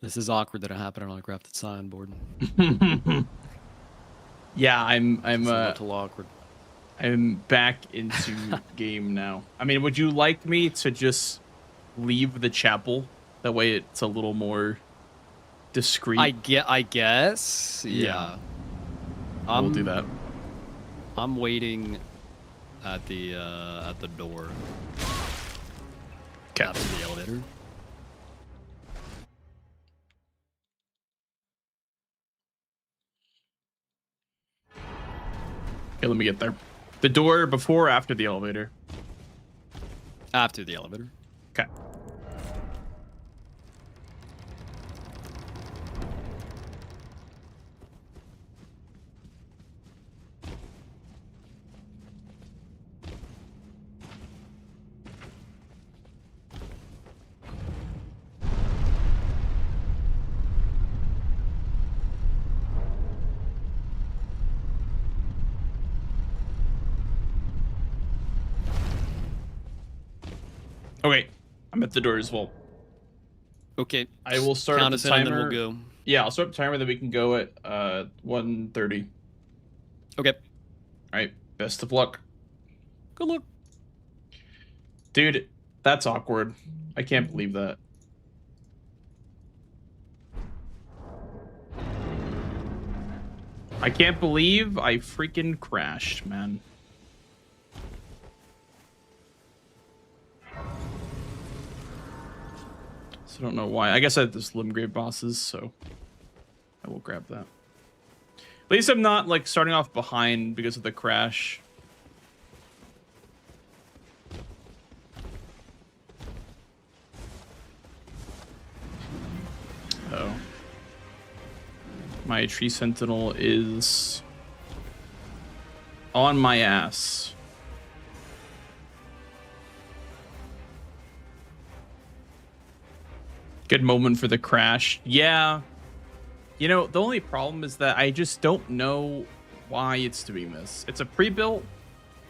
This is awkward that it happened on a crafted signboard. Yeah, I'm It's a little awkward. I'm back into game now. I mean, would you like me to just leave the chapel? That way it's a little more discreet. I guess. Yeah. We'll do that. I'm waiting at the door. Okay. Out of the elevator. Okay, let me get there. The door before or after the elevator? After the elevator. Okay. Okay, I'm at the door as well. Okay. I will start Count the us in timer. and then we'll go. Yeah, I'll start the timer, then we can go at 1:30. Okay. All right. Best of luck. Good luck. Dude, that's awkward. I can't believe that. I can't believe I freaking crashed, man. So I don't know why. I guess I had the Slim Grave bosses, so I will grab that. At least I'm not like starting off behind because of the crash. Oh. My tree sentinel is on my ass. Good moment for the crash. Yeah. You know, the only problem is that I just don't know why it's doing this. It's a pre-built,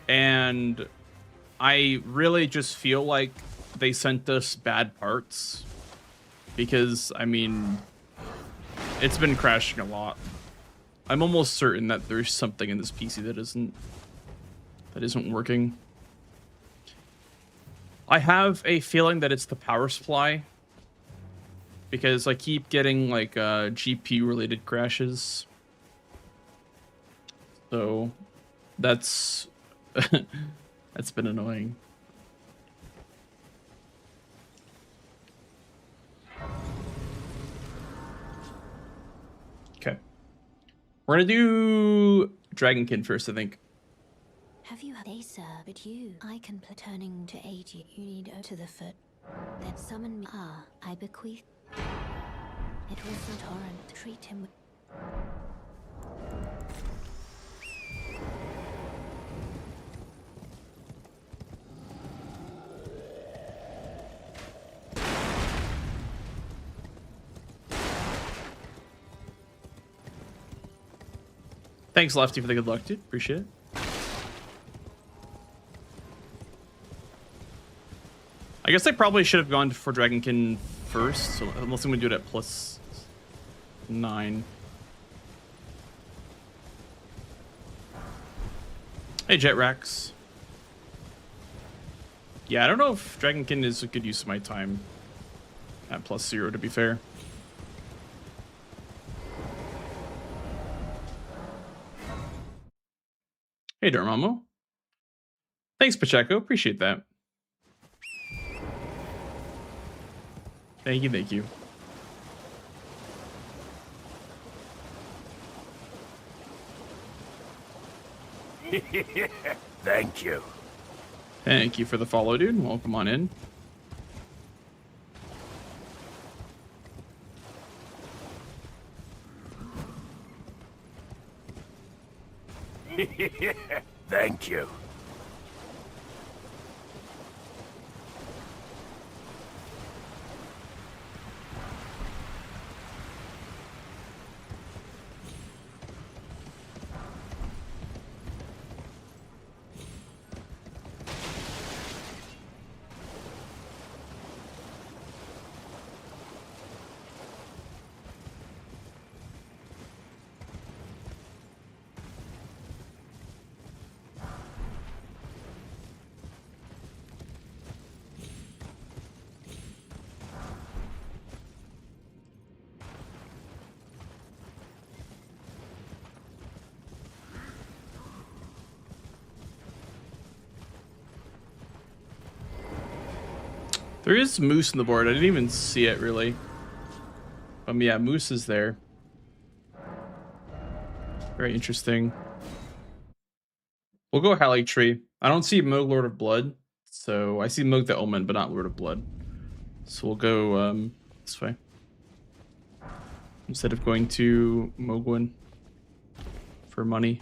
and I really just feel like they sent us bad parts. Because, I mean, it's been crashing a lot. I'm almost certain that there's something in this PC that isn't working. I have a feeling that it's the power supply, because I keep getting like GPU related crashes. So that's that's been annoying. Okay. We're gonna do Dragonkin first, I think. Have you they sir, but you I can turning to aid you. You need to the foot. Then summon me. Ah, I bequeath. It was the torrent. Treat him with Thanks, Lefty, for the good luck, dude. Appreciate it. I guess I probably should have gone for Dragonkin first, so unless I'm gonna do it at +9. Hey, Jetrax. Yeah, I don't know if Dragonkin is a good use of my time at +0, to be fair. Hey, Dormammu. Thanks, Pacheco. Appreciate that. Thank you, thank you. Thank you. Thank you for the follow, dude. Welcome on in. Thank you. There is moose on the board. I didn't even see it really. Yeah, moose is there. Very interesting. We'll go Halley Tree. I don't see Moog Lord of Blood, so I see Moog the Omen, but not Lord of Blood. So we'll go this way instead of going to Mogwin for money.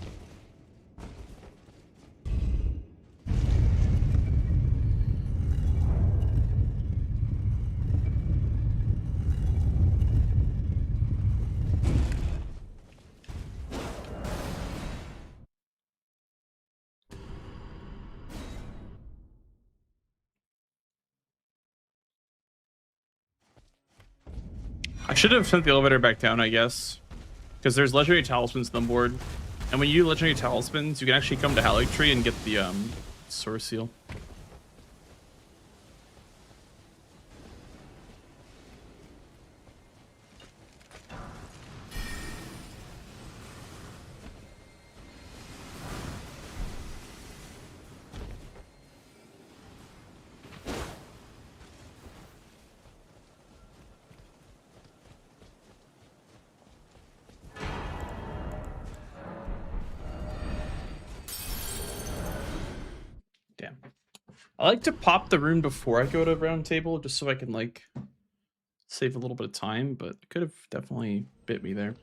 I should have sent the elevator back down, I guess, because there's legendary talismans on the board, and when you do legendary talismans, you can actually come to Halley Tree and get the source seal. Damn. I like to pop the rune before I go to round table just so I can like save a little bit of time, but it could have definitely bit me there.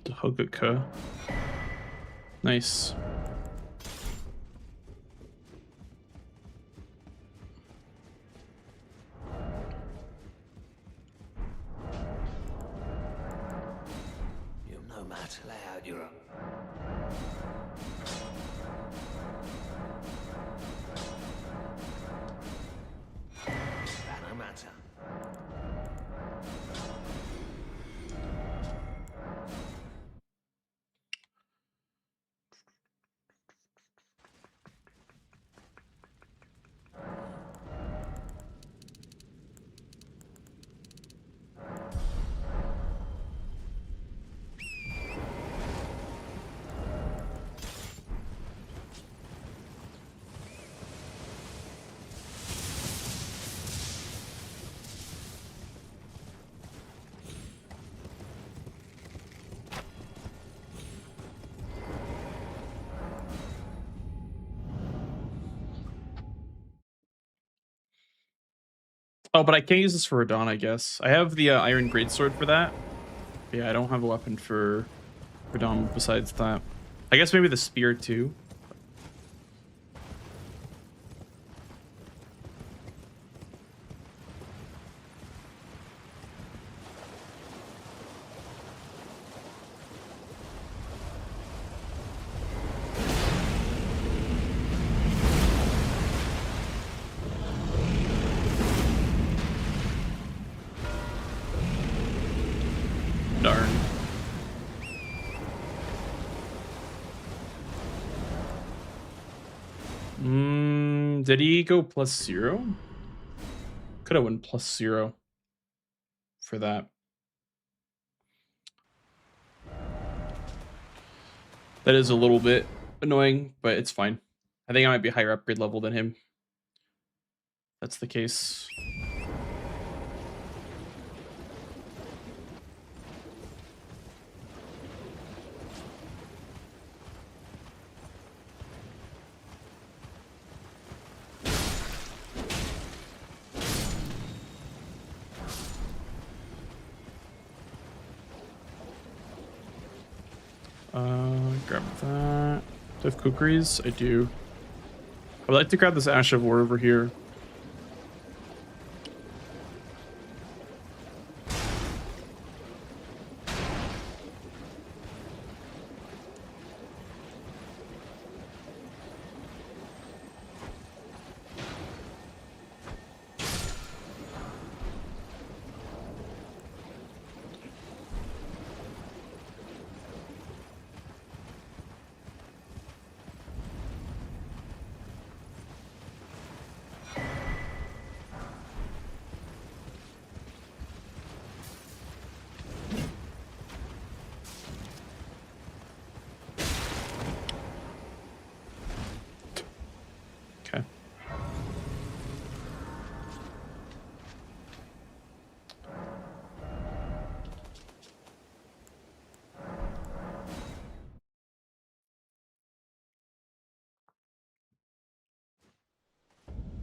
The Hoguka. Nice. You'll no matter lay out your own. No matter. Oh, but I can't use this for Radon, I guess. I have the Iron Greatsword for that. Yeah, I don't have a weapon for Radon besides that. I guess maybe the spear too. Darn. Did he go +0? Could have went +0 for that. That is a little bit annoying, but it's fine. I think I might be higher upgrade level than him. That's the case. Grab that. Do I have kukris? I do. I would like to grab this Ash of War over here.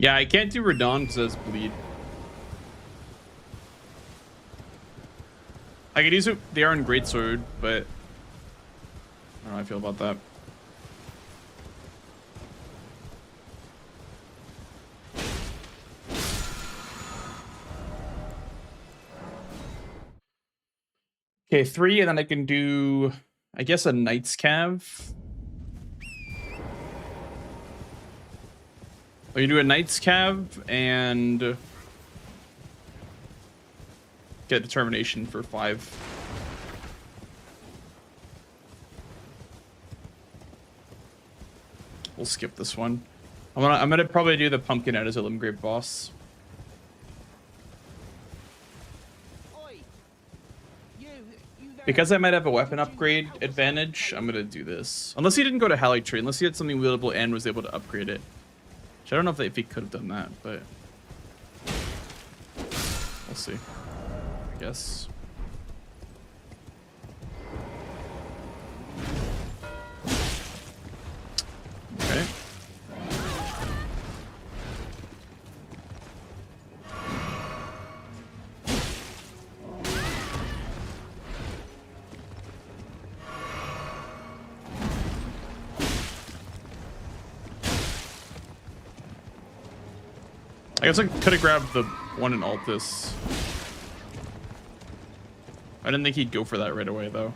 Yeah, I can't do Radon because that's bleed. I could use it. They are in Greatsword, but I don't know how I feel about that. Okay, 3, and then I can do, I guess, a Knight's Cav. I can do a Knight's Cav and get Determination for 5. We'll skip this one. I'm gonna probably do the Pumpkinhead as a Limgrave boss. Because I might have a weapon upgrade advantage, I'm gonna do this. Unless he didn't go to Halley Tree, unless he had something wieldable and was able to upgrade it. Which I don't know if he could have done that, but we'll see. I guess. Okay. I guess I could have grabbed the one in Altus. I didn't think he'd go for that right away, though.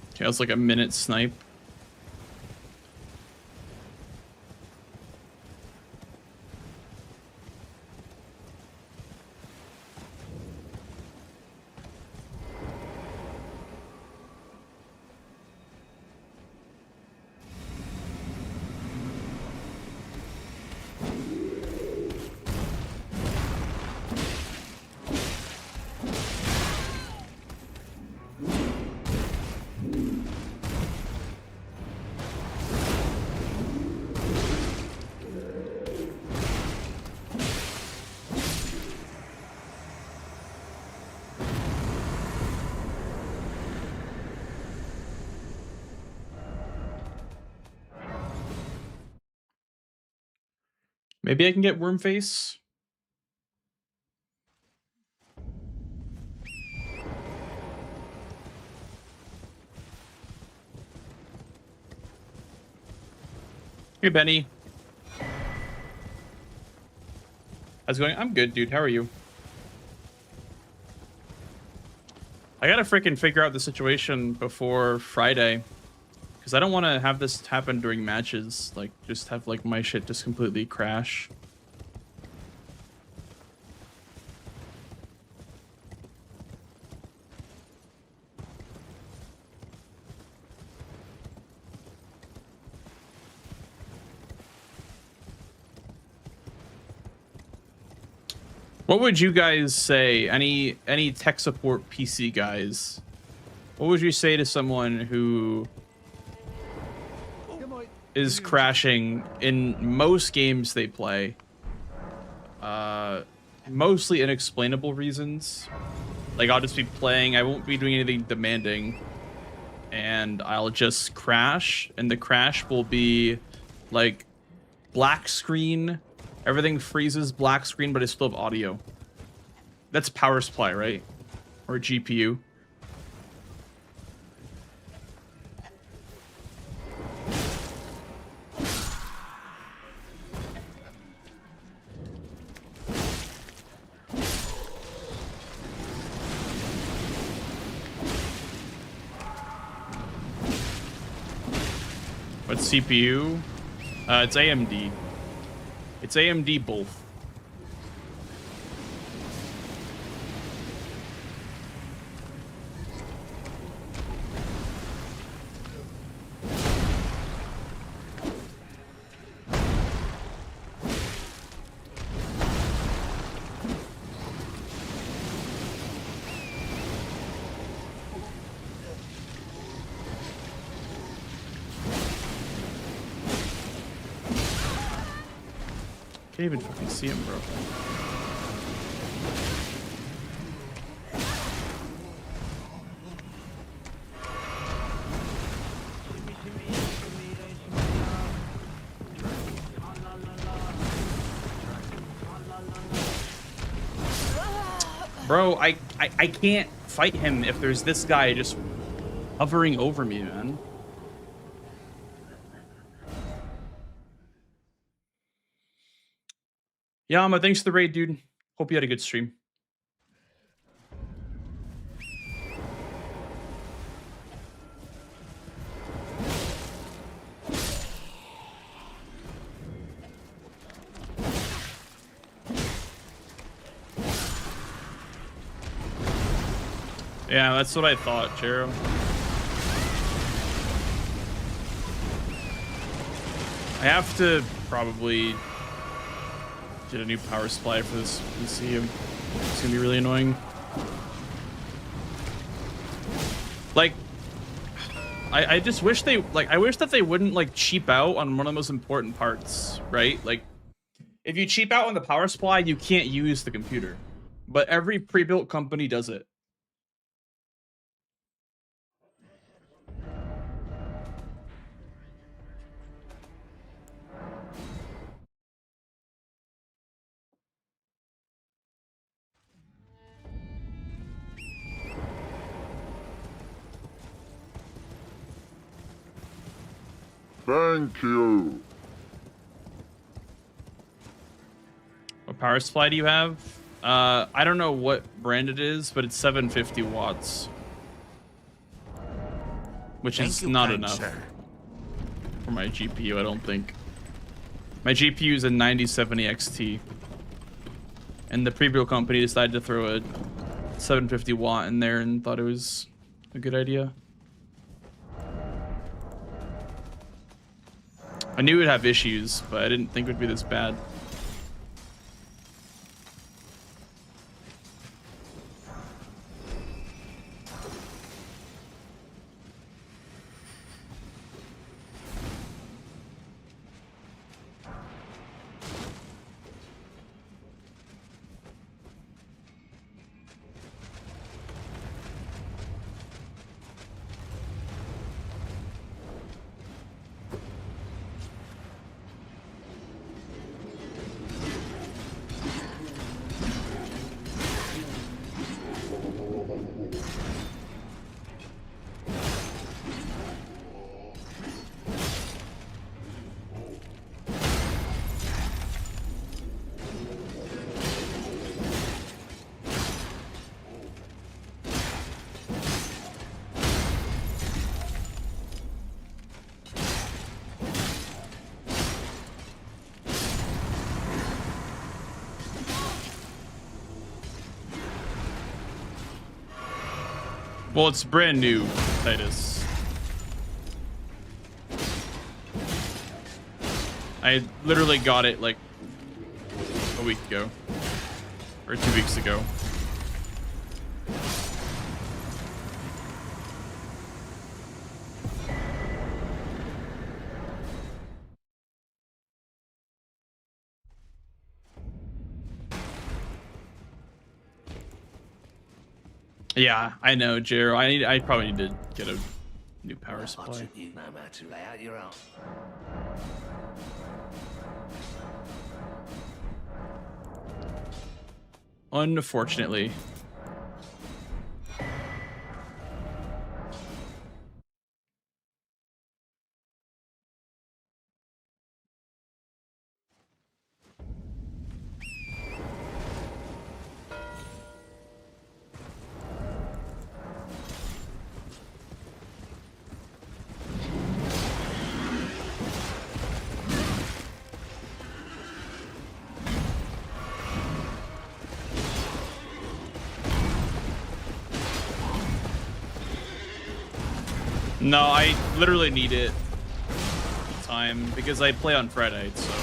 Okay, that's like a minute snipe. Maybe I can get Wormface. Hey, Benny. How's it going? I'm good, dude. How are you? I gotta freaking figure out the situation before Friday. Because I don't want to have this happen during matches. Like, just have, like, my shit just completely crash. What would you guys say? Any tech support PC guys? What would you say to someone who is crashing in most games they play? Mostly inexplainable reasons. Like, I'll just be playing, I won't be doing anything demanding, and I'll just crash, and the crash will be like black screen, everything freezes, black screen, but I still have audio. That's power supply, right? Or GPU. What CPU? It's AMD. It's AMD both. Can't even fucking see him, bro. Bro, I can't fight him if there's this guy just hovering over me, man. Yama, thanks for the raid, dude. Hope you had a good stream. Yeah, that's what I thought, Jero. I have to probably get a new power supply for this PC. It's gonna be really annoying. Like, I just wish they, like, I wish that they wouldn't, like, cheap out on one of the most important parts, right? Like, if you cheap out on the power supply, you can't use the computer. But every pre-built company does it. Thank you. What power supply do you have? I don't know what brand it is, but it's 750 watts. Which is not enough for my GPU, I don't think. My GPU is a 9070 XT. And the pre-built company decided to throw a 750 watt in there and thought it was a good idea. I knew it would have issues, but I didn't think it would be this bad. Well, it's brand new, Titus. I literally got it like a week ago or 2 weeks ago. Yeah, I know, Jero. I probably need to get a new power supply. You know how to lay out your own. Unfortunately. No, I literally need it time because I play on Friday, so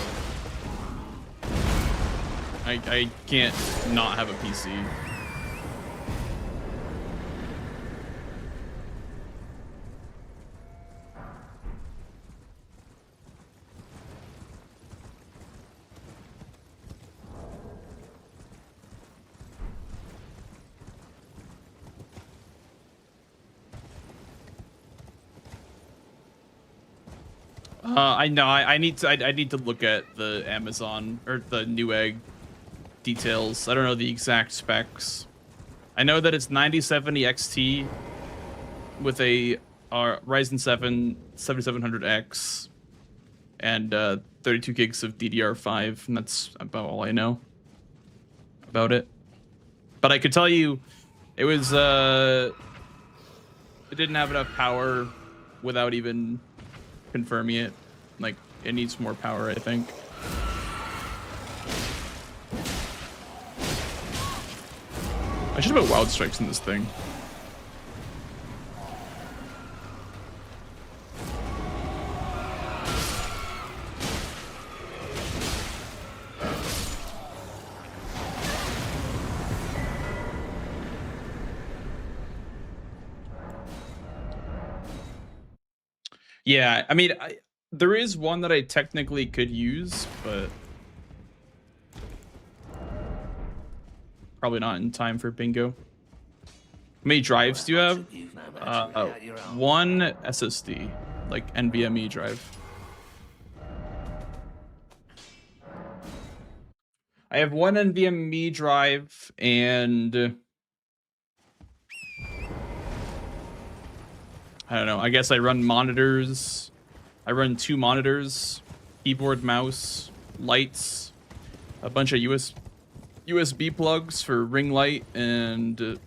I can't not have a PC. I know. I need to. I need to look at the Amazon or the Newegg details. I don't know the exact specs. I know that it's 9070 XT with a Ryzen 7 7700X and 32 gigs of DDR5, and that's about all I know about it. But I could tell you, it was it didn't have enough power without even confirming it. Like, it needs more power, I think. I should put wild strikes in this thing. Yeah, I mean, there is one that I technically could use, but probably not in time for bingo. How many drives do you have? One SSD, like NVMe drive. I have one NVMe drive and I don't know. I guess I run monitors. I run 2 monitors, keyboard, mouse, lights, a bunch of USB plugs for ring light and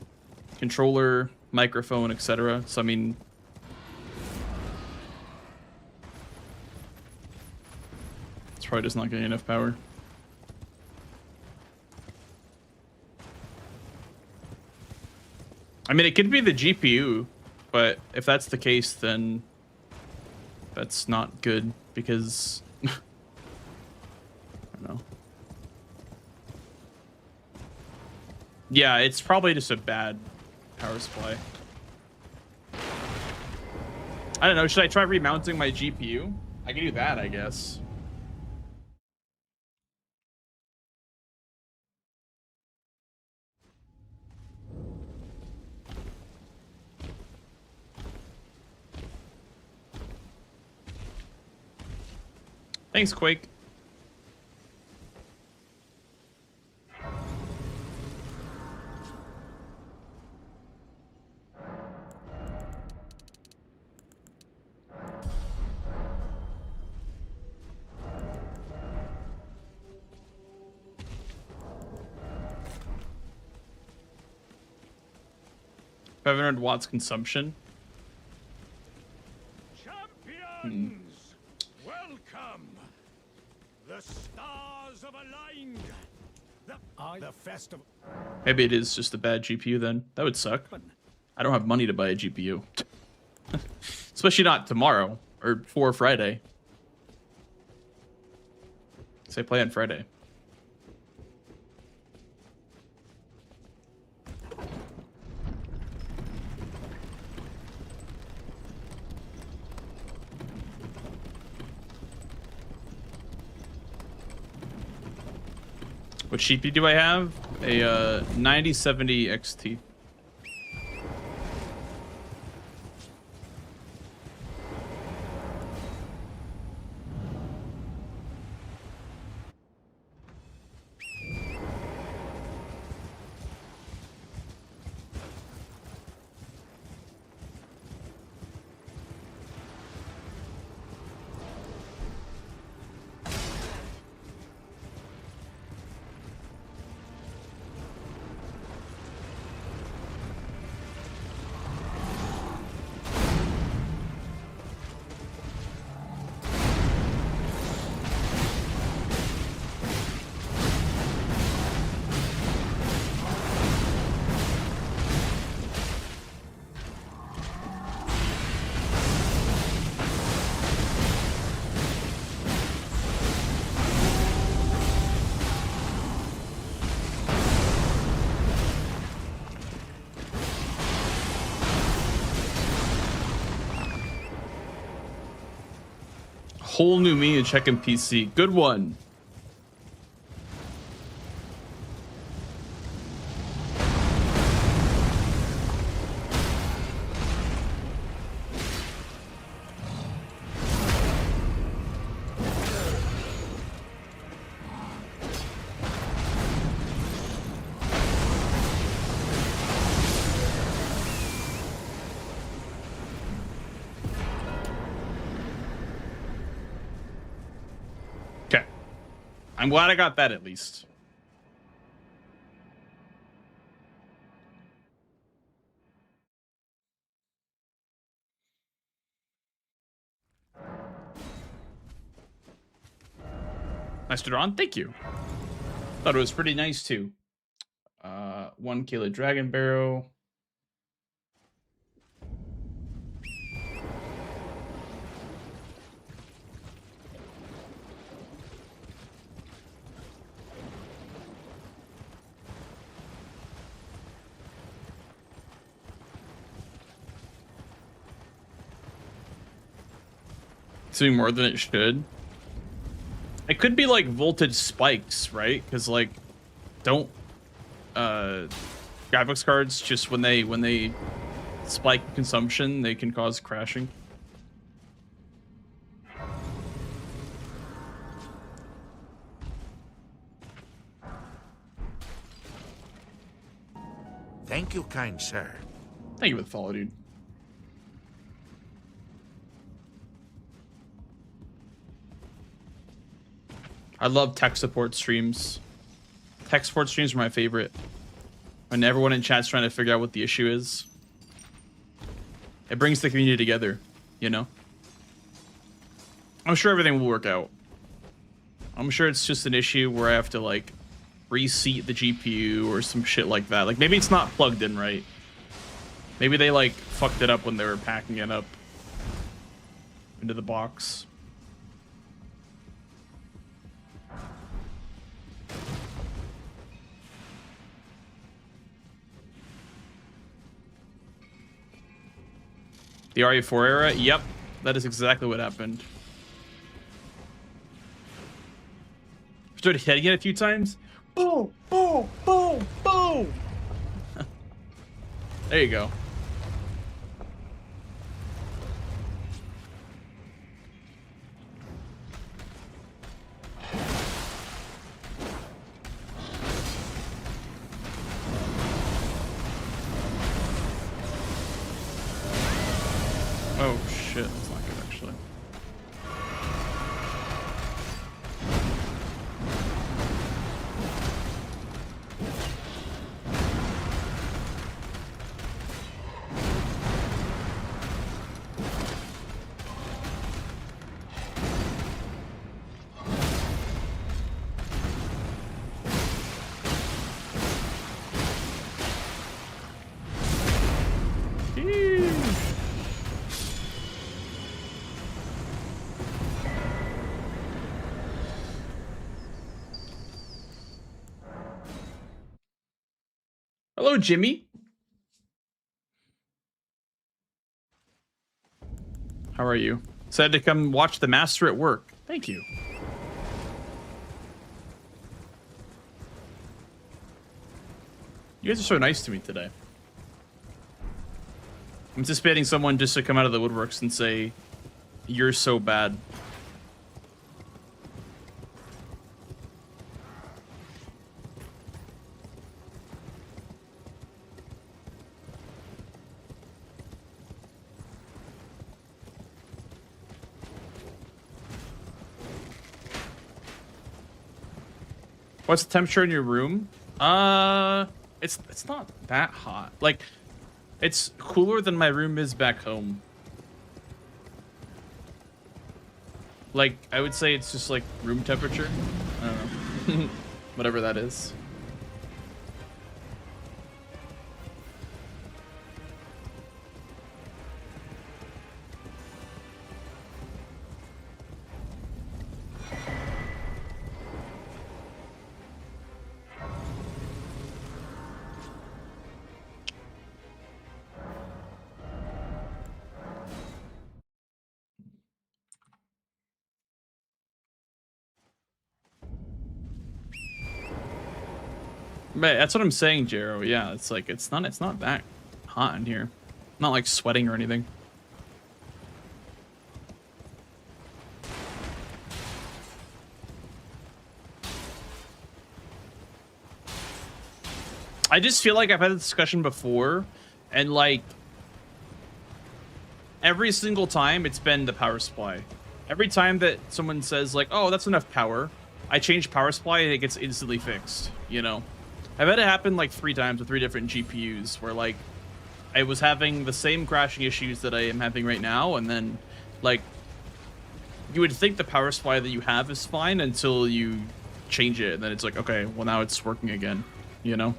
controller, microphone, etc. So I mean, it's probably just not getting enough power. I mean, it could be the GPU, but if that's the case, then that's not good because I don't know. Yeah, it's probably just a bad power supply. I don't know. Should I try remounting my GPU? I can do that, I guess. Thanks, Quake. $500 consumption. Champions, welcome. The stars have aligned. The festival. Maybe it is just a bad GPU then. That would suck. I don't have money to buy a GPU. Especially not tomorrow or for Friday. Say play on Friday. What GPU do I have? A 9070 XT. Whole new me and checking PC. Good one. I'm glad I got that at least. Nice to on. Thank you. Thought it was pretty nice too. 1 kilo dragon barrow. It's doing more than it should. It could be like voltage spikes, right? Because like, don't graphics cards just when they spike consumption, they can cause crashing. Thank you, kind sir. Thank you for the follow, dude. I love tech support streams. Tech support streams are my favorite. When everyone in chat's trying to figure out what the issue is. It brings the community together, you know? I'm sure everything will work out. I'm sure it's just an issue where I have to, like, reseat the GPU or some shit like that. Like, maybe it's not plugged in right. Maybe they, like, fucked it up when they were packing it up into the box. The RE4 era? Yep. That is exactly what happened. Started hitting it a few times. Boom, boom, boom, boom. There you go. Oh shit, that's not good actually. Hello, Jimmy. How are you? Said to come watch the master at work. Thank you. You guys are so nice to me today. I'm anticipating someone just to come out of the woodworks and say, "You're so bad." What's the temperature in your room? It's not that hot. Like, it's cooler than my room is back home. Like, I would say it's just like room temperature. I don't know. Whatever that is. But that's what I'm saying, Jero. Yeah, it's like it's not that hot in here. Not like sweating or anything. I just feel like I've had this discussion before, and like every single time it's been the power supply. Every time that someone says like, "Oh, that's enough power," I change power supply and it gets instantly fixed, you know? I've had it happen like 3 times with 3 different GPUs where like I was having the same crashing issues that I am having right now, and then like you would think the power supply that you have is fine until you change it, and then it's like, okay, well now it's working again, you know?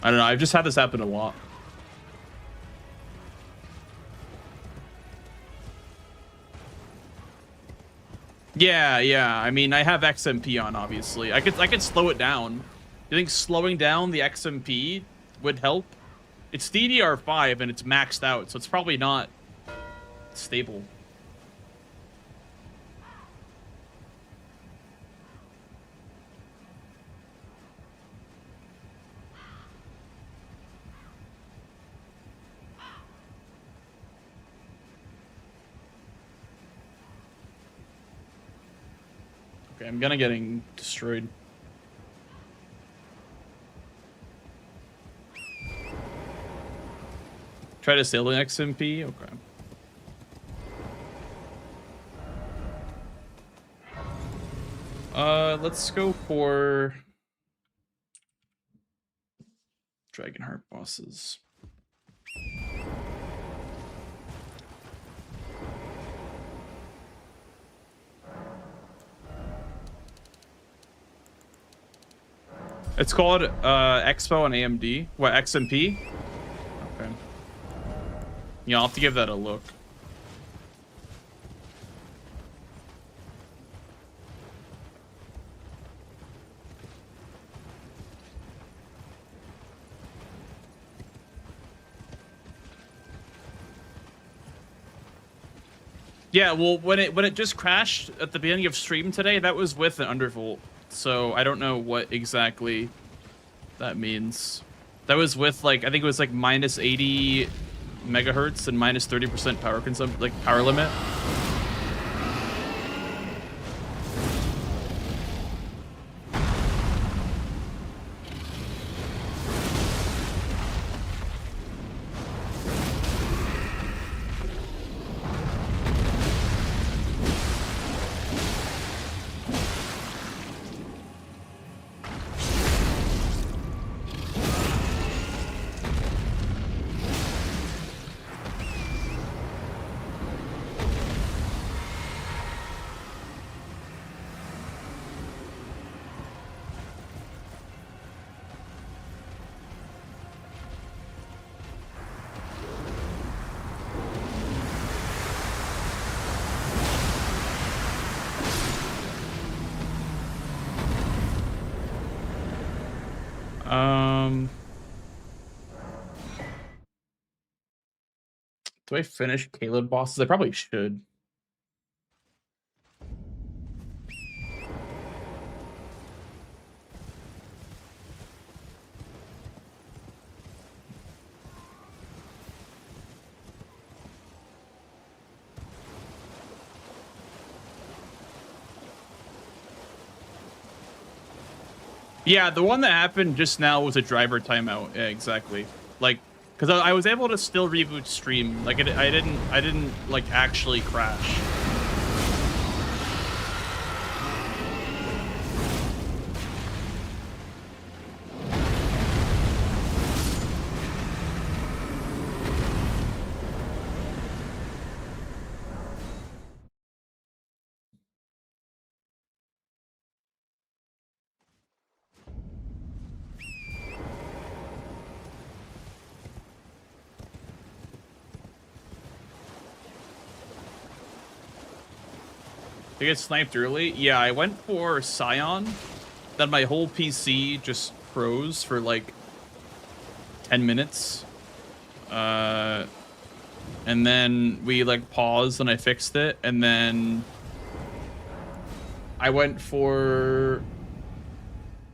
I don't know, I've just had this happen a lot. Yeah. I mean, I have XMP on, obviously. I could slow it down. Do you think slowing down the XMP would help? It's DDR5 and it's maxed out, so it's probably not stable. Okay, I'm gonna getting destroyed. Try to sail an XMP? Okay. Let's go for Dragonheart bosses. It's called Expo and AMD. What, XMP? Okay. Yeah, I'll have to give that a look. Yeah, well, when it just crashed at the beginning of stream today, that was with an undervolt. So I don't know what exactly that means. That was with like, I think it was like minus 80 megahertz and minus 30% power consumption, like power limit. Do I finish Caleb bosses? I probably should. Yeah, the one that happened just now was a driver timeout. Yeah, exactly. Like, because I was able to still reboot stream. Like, I didn't like actually crash. To get sniped early? Yeah, I went for Scion. Then my whole PC just froze for like 10 minutes. And then we like paused and I fixed it. And then I went for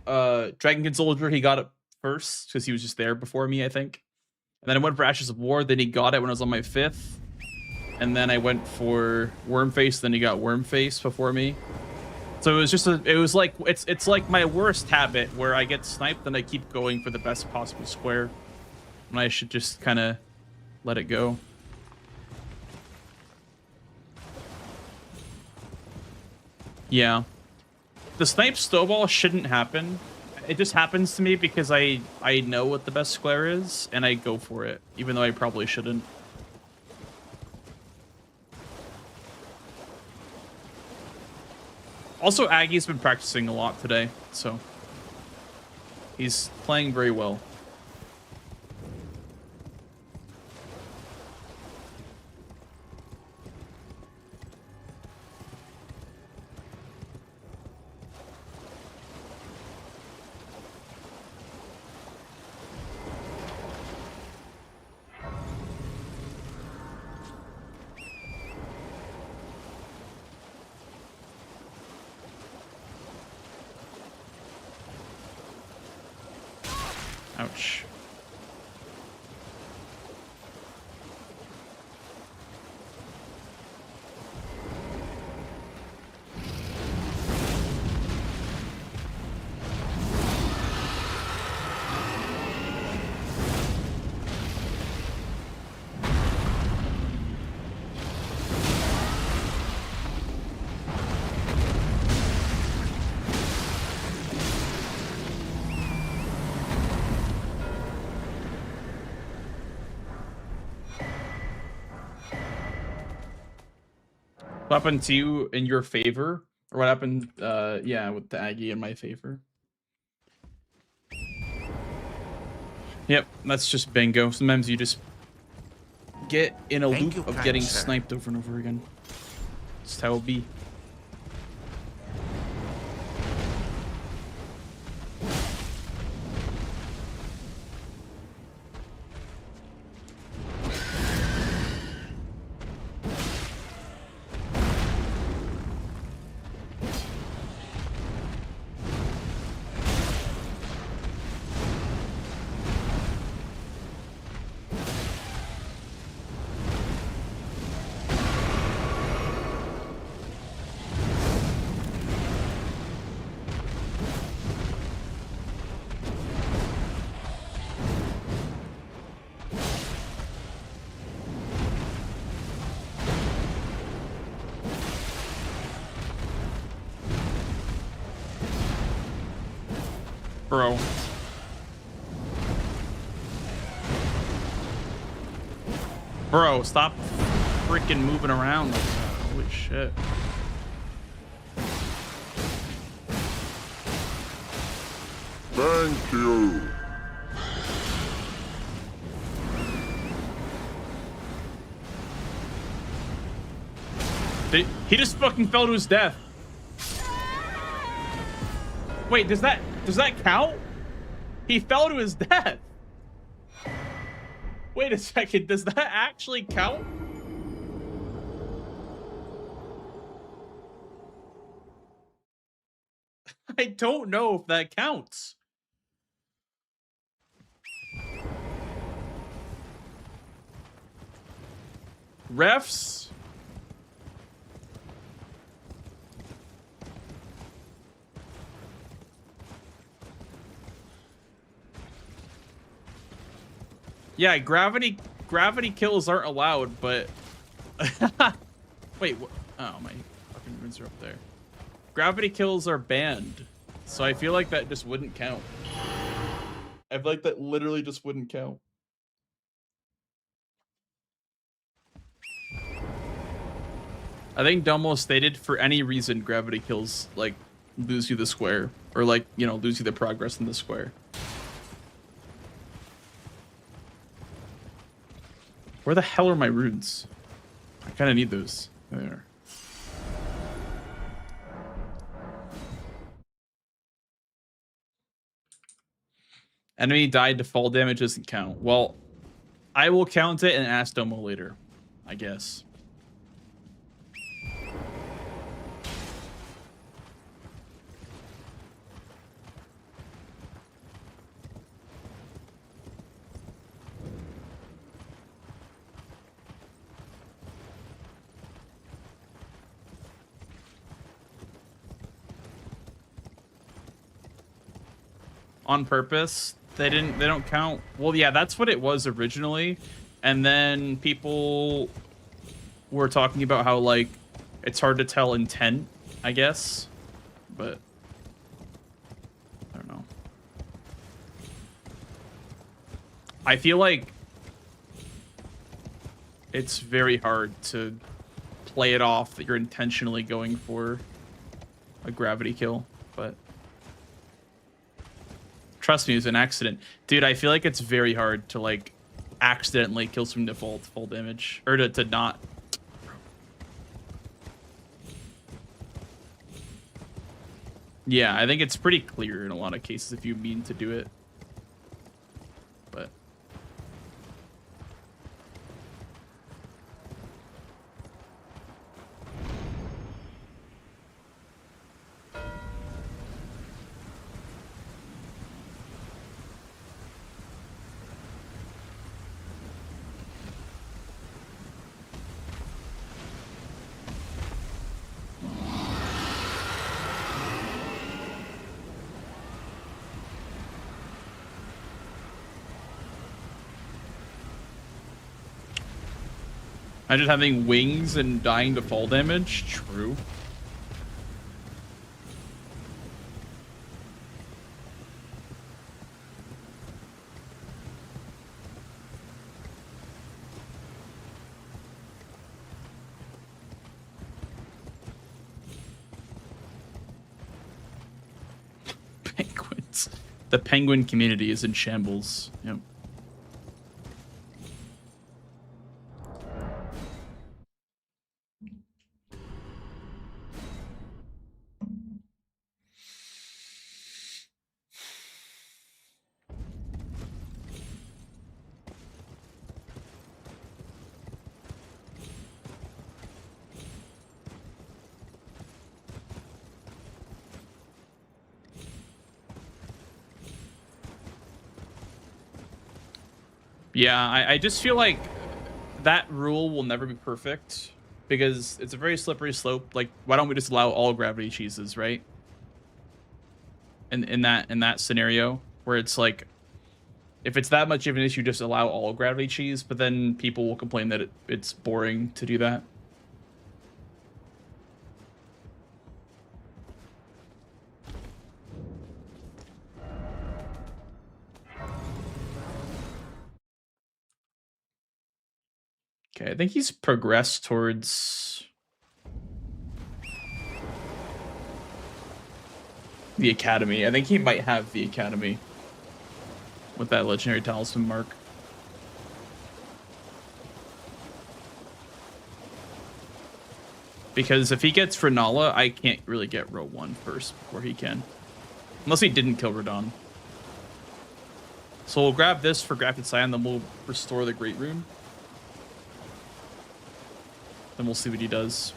Dragon Soldier. He got it first because he was just there before me, I think. And then I went for Ashes of War. Then he got it when I was on my 5th. And then I went for Wormface, then he got Wormface before me. So it was just it's like my worst habit where I get sniped and I keep going for the best possible square. And I should just kind of let it go. Yeah. The snipe snowball shouldn't happen. It just happens to me because I know what the best square is, and I go for it, even though I probably shouldn't. Also, Aggie's been practicing a lot today, so he's playing very well. Ouch. What happened to you in your favor? Or what happened, yeah, with the Aggie in my favor? Yep, that's just bingo. Sometimes you just get in a Thank loop you, of kind getting sir. sniped over and over again. Just how it be. Bro. Bro, stop freaking moving around like that. Holy shit. Thank you. He just fucking fell to his death. Wait, does that count? He fell to his death. Wait a second, does that actually count? I don't know if that counts. Refs? Yeah, gravity kills aren't allowed, but wait, what? Oh, my fucking runes are up there. Gravity kills are banned, so I feel like that just wouldn't count. I feel like that literally just wouldn't count. I think Domo stated for any reason gravity kills like lose you the square, or like, you know, lose you the progress in the square. Where the hell are my runes? I kind of need those. There. Enemy died to fall damage doesn't count. Well, I will count it and ask Domo later, I guess. On purpose. They don't count. Well, yeah, that's what it was originally. And then people were talking about how, like, it's hard to tell intent I guess, but I don't know. I feel like it's very hard to play it off that you're intentionally going for a gravity kill, but trust me, it was an accident. Dude, I feel like it's very hard to like accidentally kill some default full damage, or to not. Yeah, I think it's pretty clear in a lot of cases if you mean to do it. But I just having wings and dying to fall damage. True. Penguins. The penguin community is in shambles. Yep. Yeah, I just feel like that rule will never be perfect because it's a very slippery slope. Like, why don't we just allow all gravity cheeses, right? In that scenario where it's like, if it's that much of an issue, just allow all gravity cheese, but then people will complain that it's boring to do that. Okay, I think he's progressed towards the academy. I think he might have the academy with that legendary talisman mark. Because if he gets Renala, I can't really get row 1 first before he can. Unless he didn't kill Radon. So we'll grab this for Grafted Scion, then we'll restore the Great Rune. Then we'll see what he does.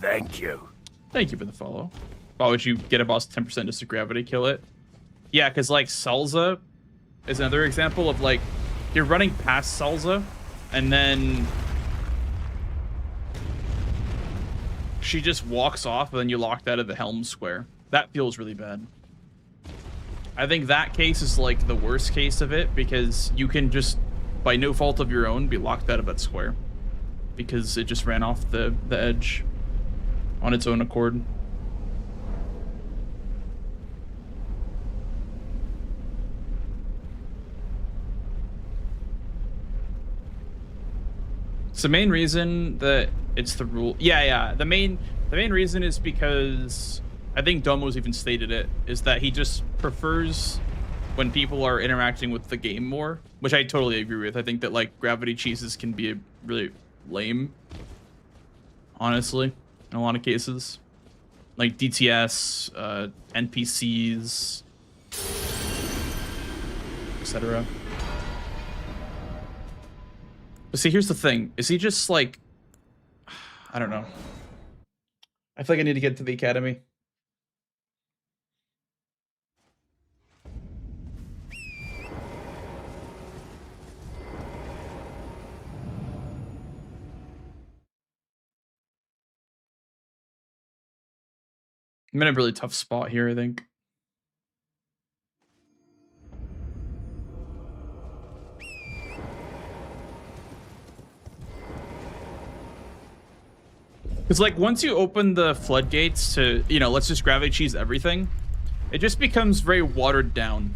Thank you. Thank you for the follow. Why would you get a boss 10% just to gravity kill it? Yeah, because like Salza is another example of like you're running past Salza and then she just walks off and then you locked out of the Helm Square. That feels really bad. I think that case is like the worst case of it because you can just, by no fault of your own, be locked out of that square because it just ran off the edge on its own accord. So the main reason that it's the rule, yeah, the main reason is because I think Domo's even stated it, is that he just prefers when people are interacting with the game more, which I totally agree with. I think that like gravity cheeses can be really lame, honestly, in a lot of cases. Like DTS, NPCs, etc. But see, here's the thing. Is he just like, I don't know. I feel like I need to get to the academy. I'm in a really tough spot here, I think. Because, like, once you open the floodgates to, you know, let's just gravity cheese everything, it just becomes very watered down.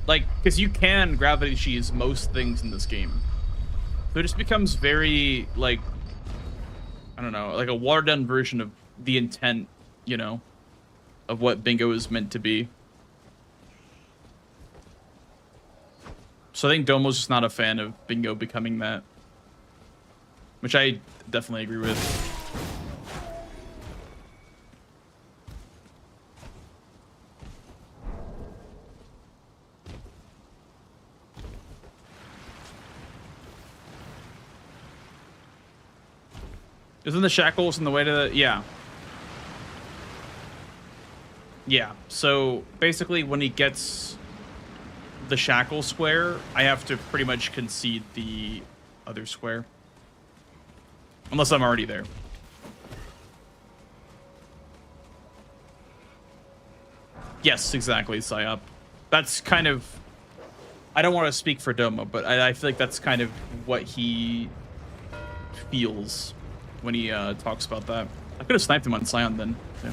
Like, because you can gravity cheese most things in this game. So it just becomes very, like, I don't know, like a watered down version of the intent, you know, of what bingo is meant to be. So I think Domo's just not a fan of bingo becoming that. Which I definitely agree with. Isn't the shackles in the way to the... Yeah. Yeah, so basically when he gets the shackle square, I have to pretty much concede the other square. Unless I'm already there. Yes, exactly, Psyop. That's kind of... I don't want to speak for Domo, but I feel like that's kind of what he feels when he talks about that. I could have sniped him on Scion then, too.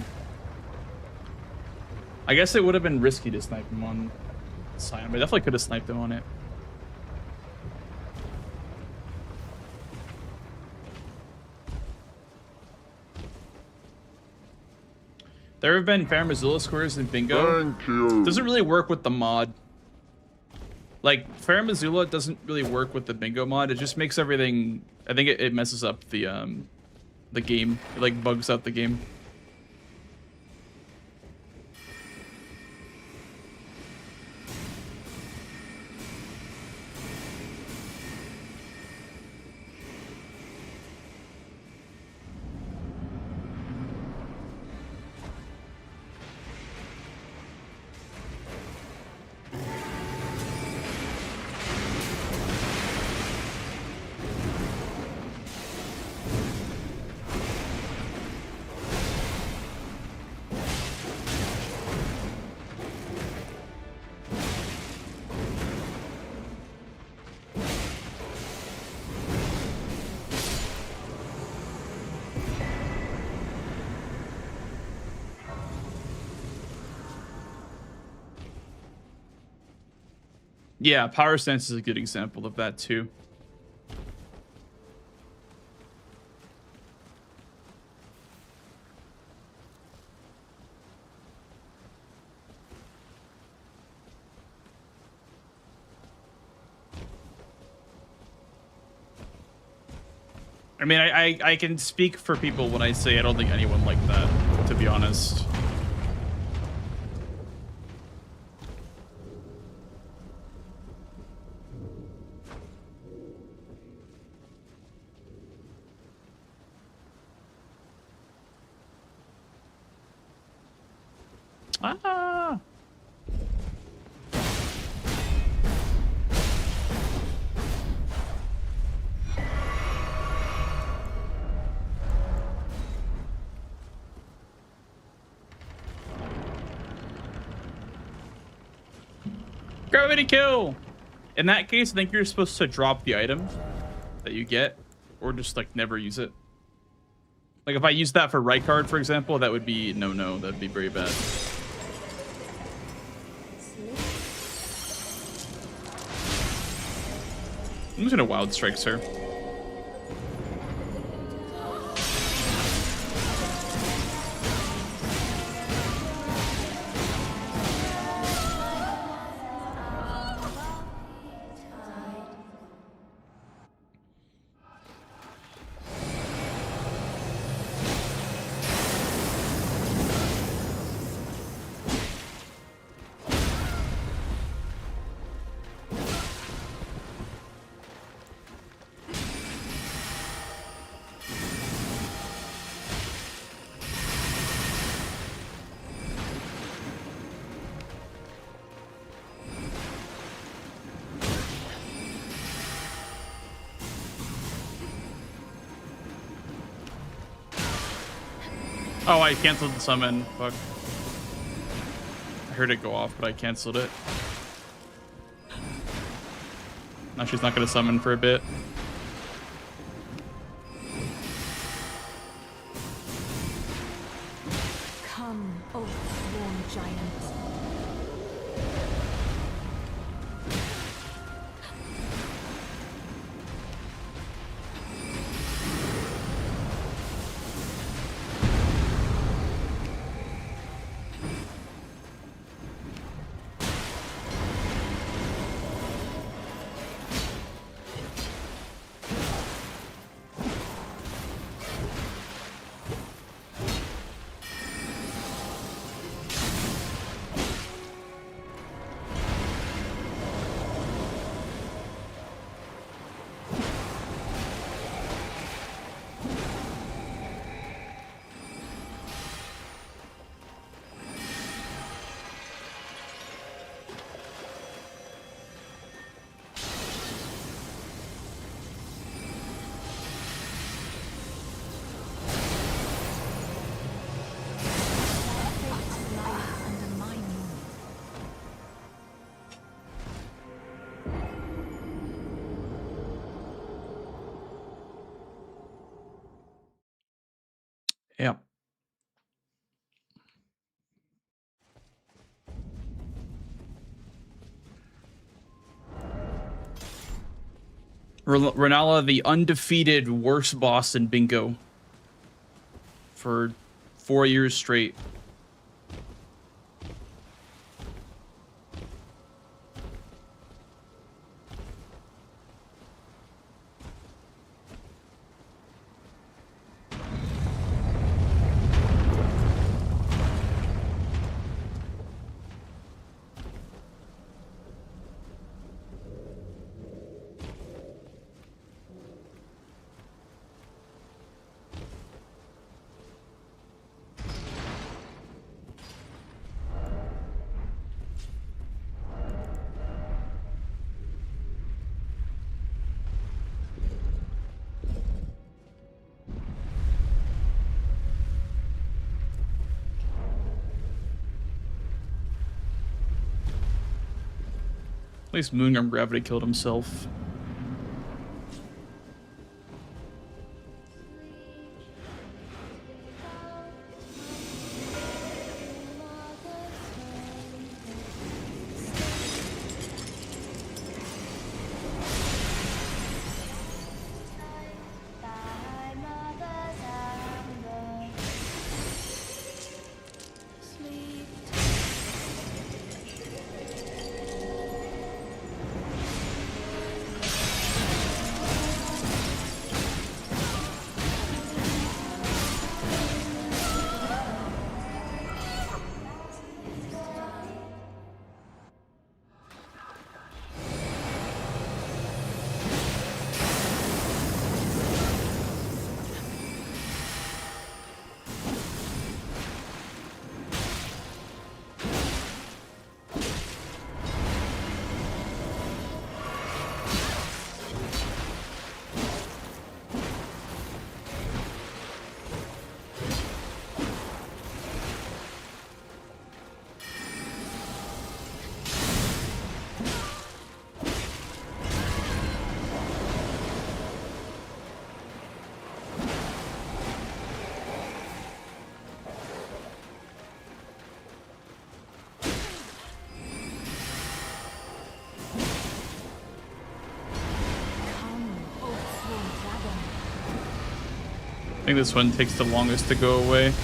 I guess it would have been risky to snipe him on Scion, but I definitely could have sniped him on it. There have been Fair Missoula squares in bingo. Thank you. Doesn't really work with the mod. Like, Fair Missoula doesn't really work with the bingo mod. It just makes everything... I think it messes up the game. It, like, bugs out the game. Yeah, Power Stance is a good example of that too. I mean, I can speak for people when I say I don't think anyone liked that, to be honest. Ah. Gravity kill! In that case, I think you're supposed to drop the item that you get, or just like never use it. Like if I use that for right card, for example, that would be no, that'd be very bad. I'm just gonna Wild Strike, sir. Oh, I canceled the summon. Fuck. I heard it go off, but I canceled it. Now she's not gonna summon for a bit. Come, O sworn giant. Yeah. Renala, the undefeated worst boss in bingo for 4 years straight. At least Moonarm Gravity killed himself. I think this one takes the longest to go away.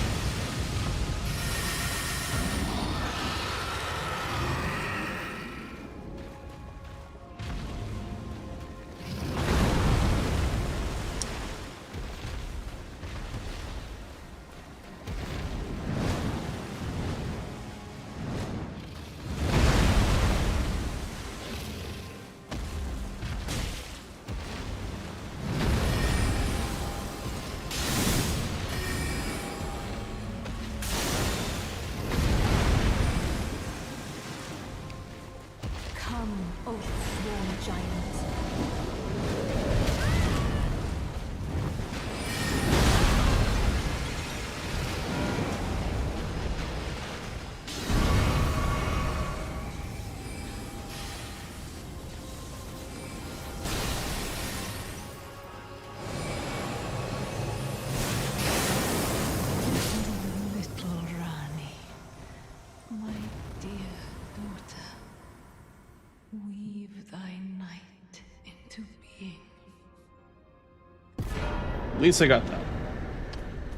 At least I got that.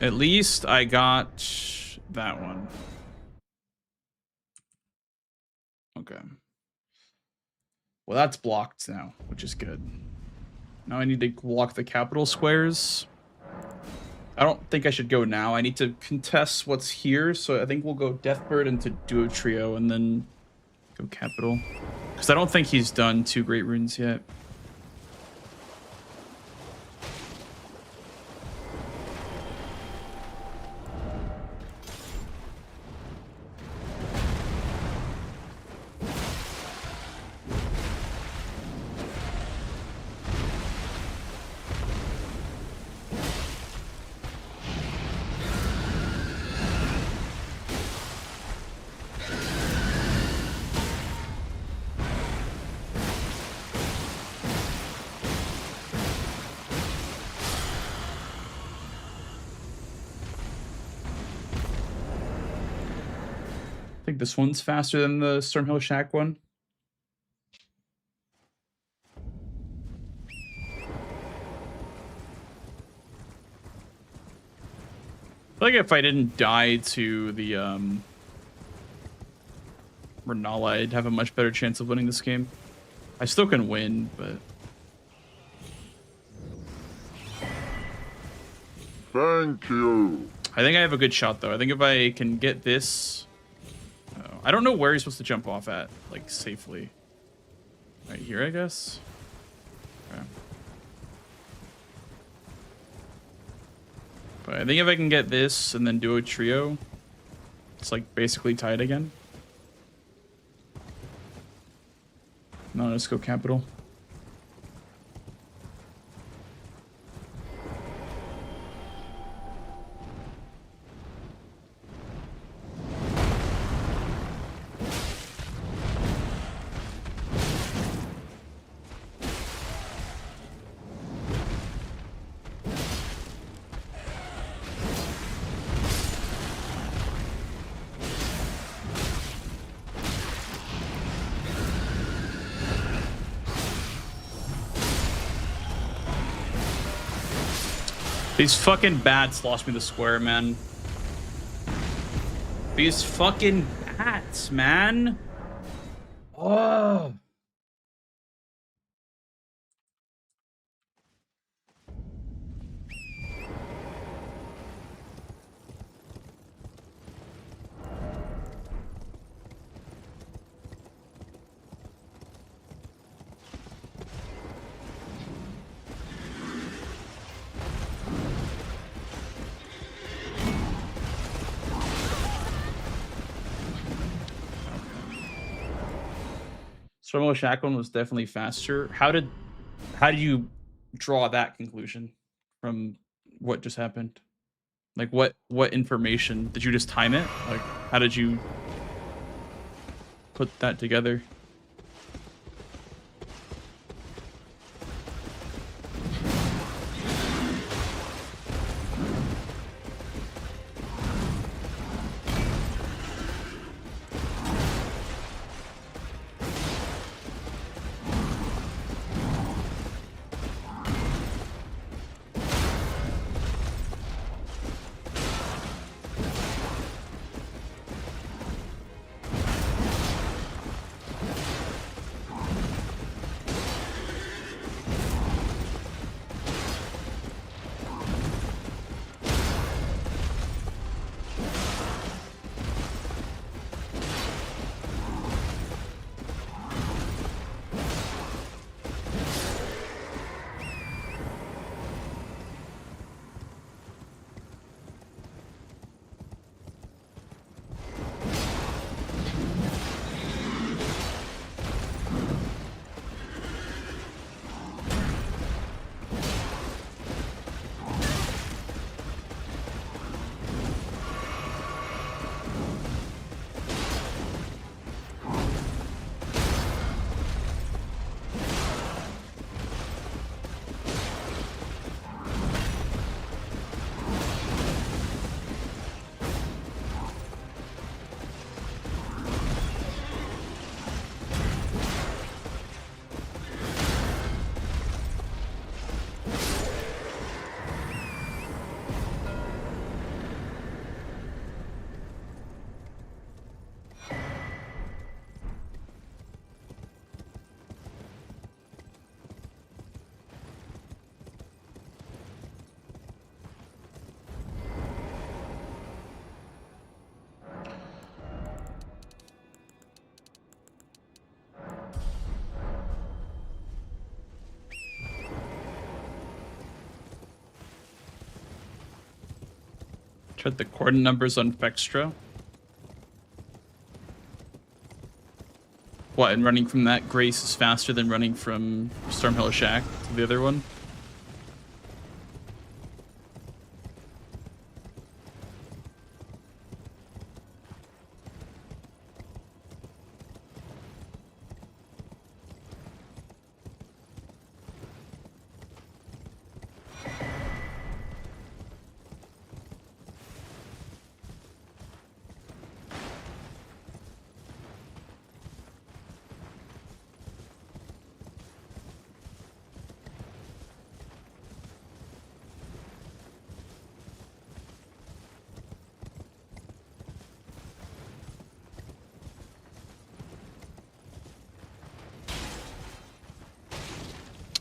At least I got that one. Okay. Well, that's blocked now, which is good. Now I need to block the capital squares. I don't think I should go now. I need to contest what's here, so I think we'll go Deathbird into Duo Trio and then go capital. Because I don't think he's done 2 Great Runes yet. I think this one's faster than the Stormhill Shack one. I feel like if I didn't die to the Renala, I'd have a much better chance of winning this game. I still can win, but Thank you. I think I have a good shot though. I think if I can get this, I don't know where he's supposed to jump off at, like safely. Right here, I guess. Okay. But I think if I can get this and then do a trio, it's like basically tied again. No, let's go capital. These fucking bats lost me the square, man. These fucking bats, man. Oh. Stormhill Shack one was definitely faster. How did you draw that conclusion from what just happened? Like what information did you just time it? Like how did you put that together? Check the coordinate numbers on Vextra. What, and running from that Grace is faster than running from Stormhill Shack to the other one?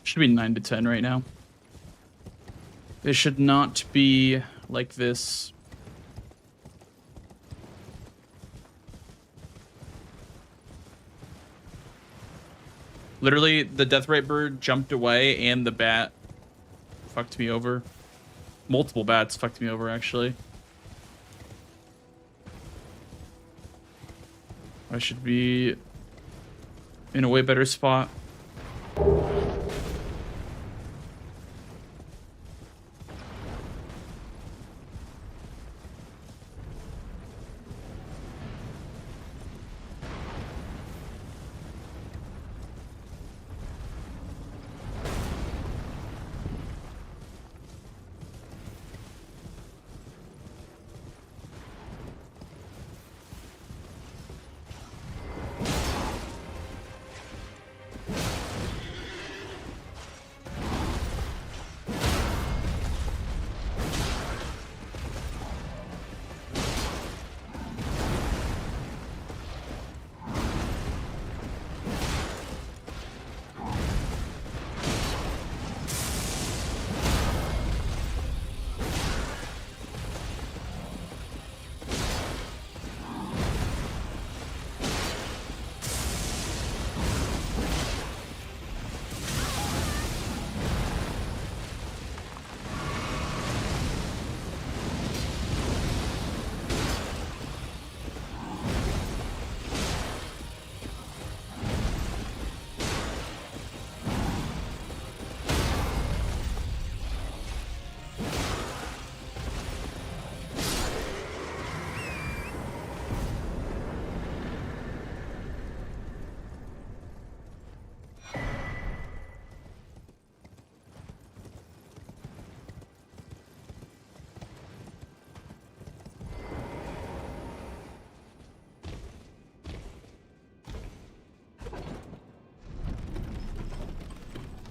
Should be 9 to 10 right now. It should not be like this. Literally, the Deathrite bird jumped away and the bat fucked me over. Multiple bats fucked me over, actually. I should be in a way better spot.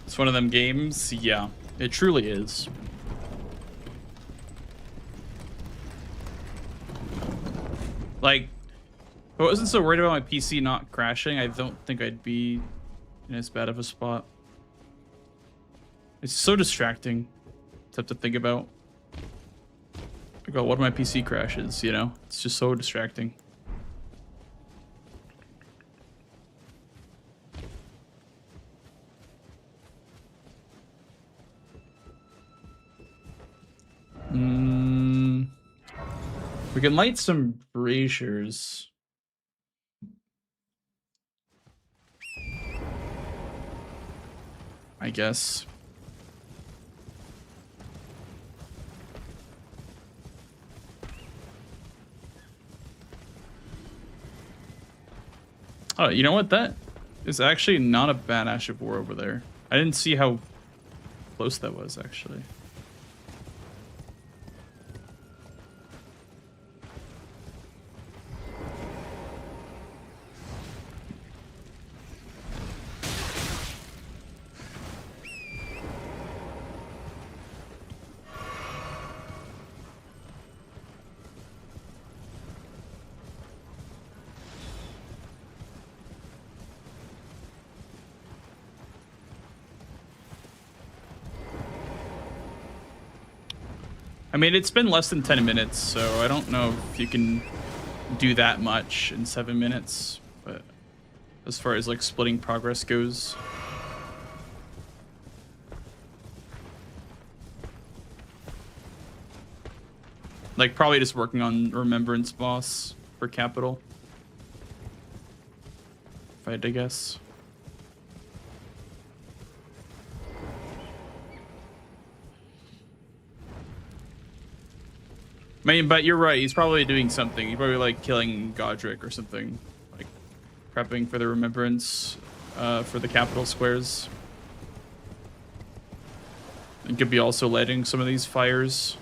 It's one of them games. Yeah, it truly is. Like, if I wasn't so worried about my PC not crashing, I don't think I'd be in as bad of a spot. It's so distracting to have to think about. Like, oh, what if my PC crashes, you know? It's just so distracting. We can light some braziers. I guess. Oh, you know what? That is actually not a bad Ash of War over there. I didn't see how close that was, actually. I mean, it's been less than 10 minutes, so I don't know if you can do that much in 7 minutes, but as far as like splitting progress goes. Like, probably just working on Remembrance boss for capital. If I had to guess. I mean, but you're right. He's probably doing something. He's probably like killing Godric or something. Like prepping for the Remembrance for the capital squares. And could be also lighting some of these fires.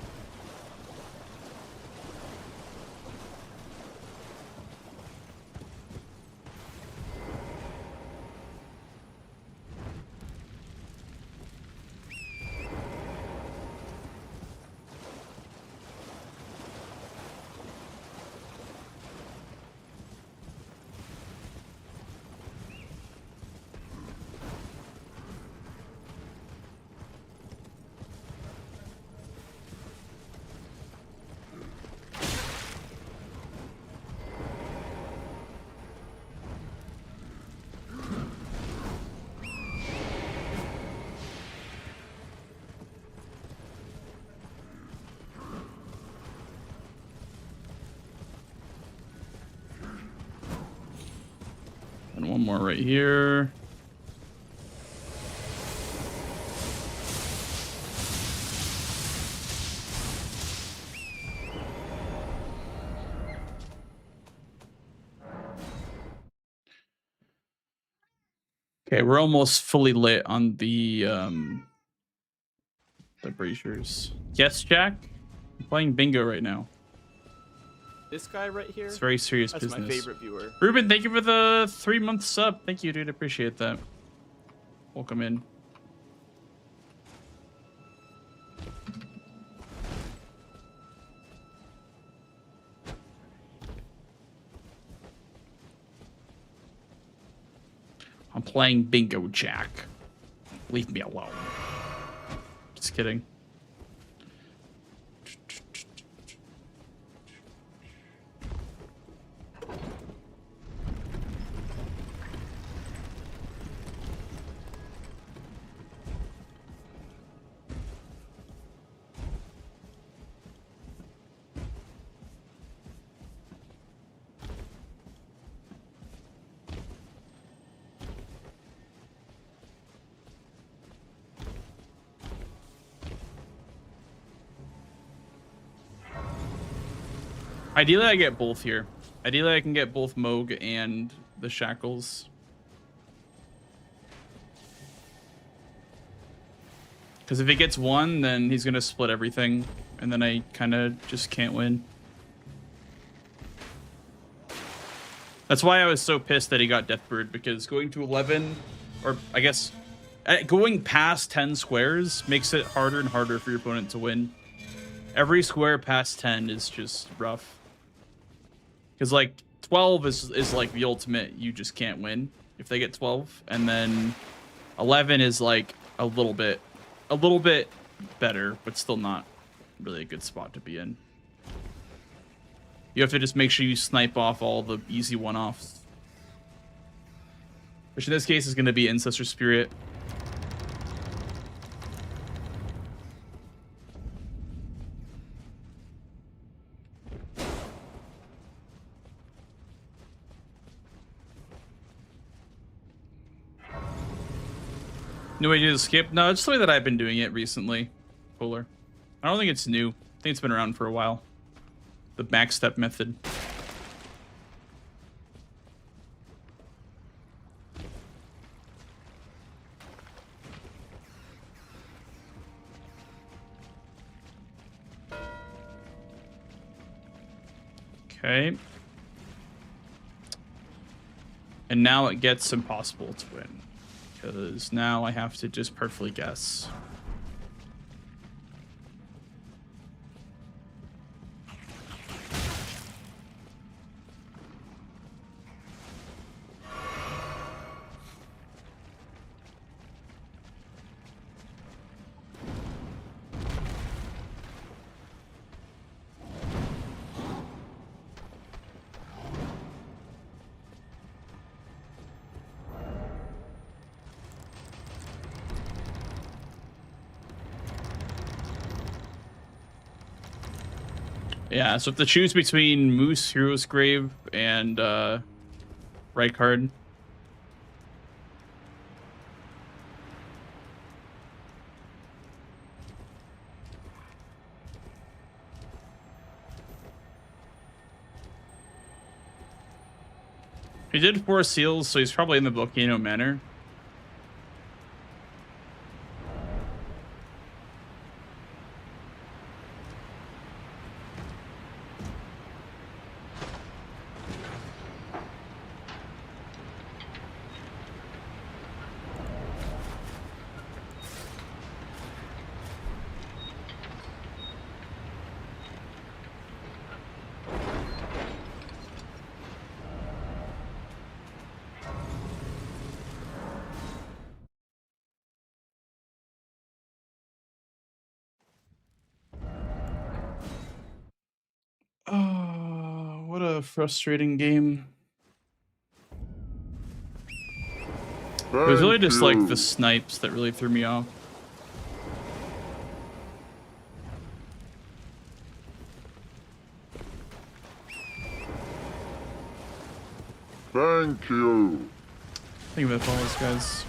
And one more right here. Okay, we're almost fully lit on the braziers. Yes, Jack? I'm playing bingo right now. This guy right here. It's very serious That's business. my favorite viewer. Ruben, thank you for the 3-month sub. Thank you, dude. Appreciate that. Welcome in. I'm playing bingo, Jack. Leave me alone. Just kidding. Ideally, I get both here. Ideally, I can get both Moog and the Shackles. Because if he gets one, then he's going to split everything. And then I kind of just can't win. That's why I was so pissed that he got Deathbird. Because going to 11, or I guess going past 10 squares makes it harder and harder for your opponent to win. Every square past 10 is just rough. Because, like, 12 is like the ultimate. You just can't win if they get 12. And then 11 is, like, a little bit better, but still not really a good spot to be in. You have to just make sure you snipe off all the easy one-offs. Which in this case is going to be Ancestor Spirit. New way to skip? No, it's the way that I've been doing it recently. Polar. I don't think it's new. I think it's been around for a while. The backstep method. Okay. And now it gets impossible to win. Because now I have to just perfectly guess. Yeah, so if to choose between Moose, Hero's Grave, and Rykard. He did 4 seals, so he's probably in the Volcano Manor. Oh, what a frustrating game. It was really just like the snipes that really threw me off. Thank you. Think about all those guys.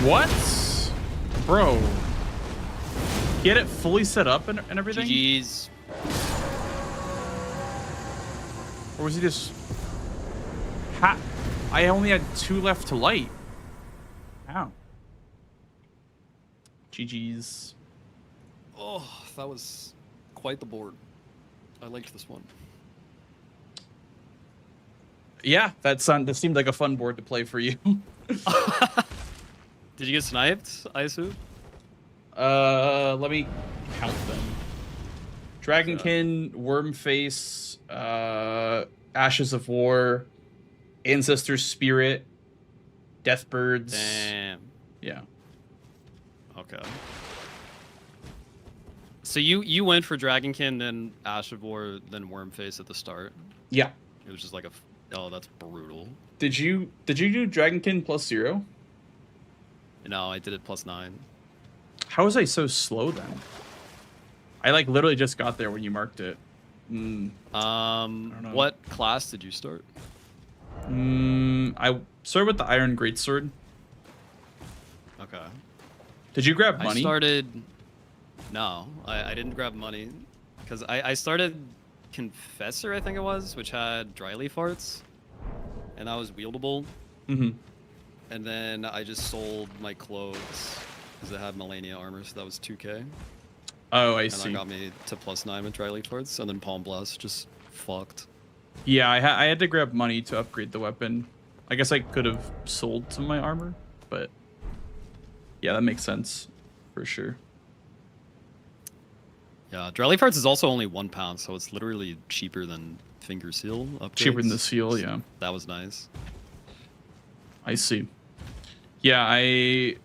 What? Bro. Get it fully set up and everything? GG's. Or was he just... I only had 2 left to light. Ow. GG's. Oh, that was quite the board. I liked this one. Yeah, that seemed like a fun board to play for you. Did you get sniped, I assume? Let me count them. Dragonkin, Wormface, Ashes of War, Ancestor Spirit, Deathbirds. Damn. Yeah. Okay. So you went for Dragonkin, then Ash of War, then Wormface at the start. Yeah. It was just like oh, that's brutal. Did you do Dragonkin +0? No, I did it +9. How was I so slow then? I like literally just got there when you marked it. What class did you start? I started with the Iron Greatsword. Okay. Did you grab money? I started... No, I didn't grab money. Because I started Confessor, I think it was, which had Dryleaf Arts. And that was wieldable. Mm-hmm. And then I just sold my clothes because it had Melania armor, so that was 2k. Oh, I and see. that got me to +9 with Dryleaf Arts, and then Palm Blast just fucked. Yeah, I had to grab money to upgrade the weapon. I guess I could have sold some of my armor, but yeah, that makes sense for sure. Yeah, Dryleaf Arts is also only £1, so it's literally cheaper than Finger Seal upgrades. Cheaper than the seal, yeah. That was nice. I see. Yeah, I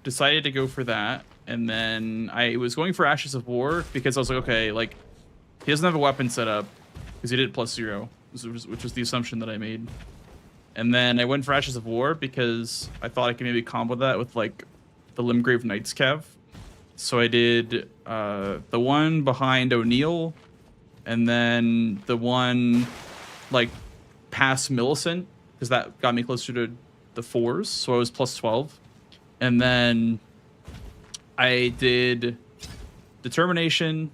decided to go for that, and then I was going for Ashes of War because I was like, okay, like he doesn't have a weapon set up. because he did +0, which was the assumption that I made. And then I went for Ashes of War because I thought I could maybe combo that with like the Limgrave Knights Cav. So I did the one behind O'Neill, and then the one like past Millicent, because that got me closer to the 4s, so I was +12. And then I did Determination,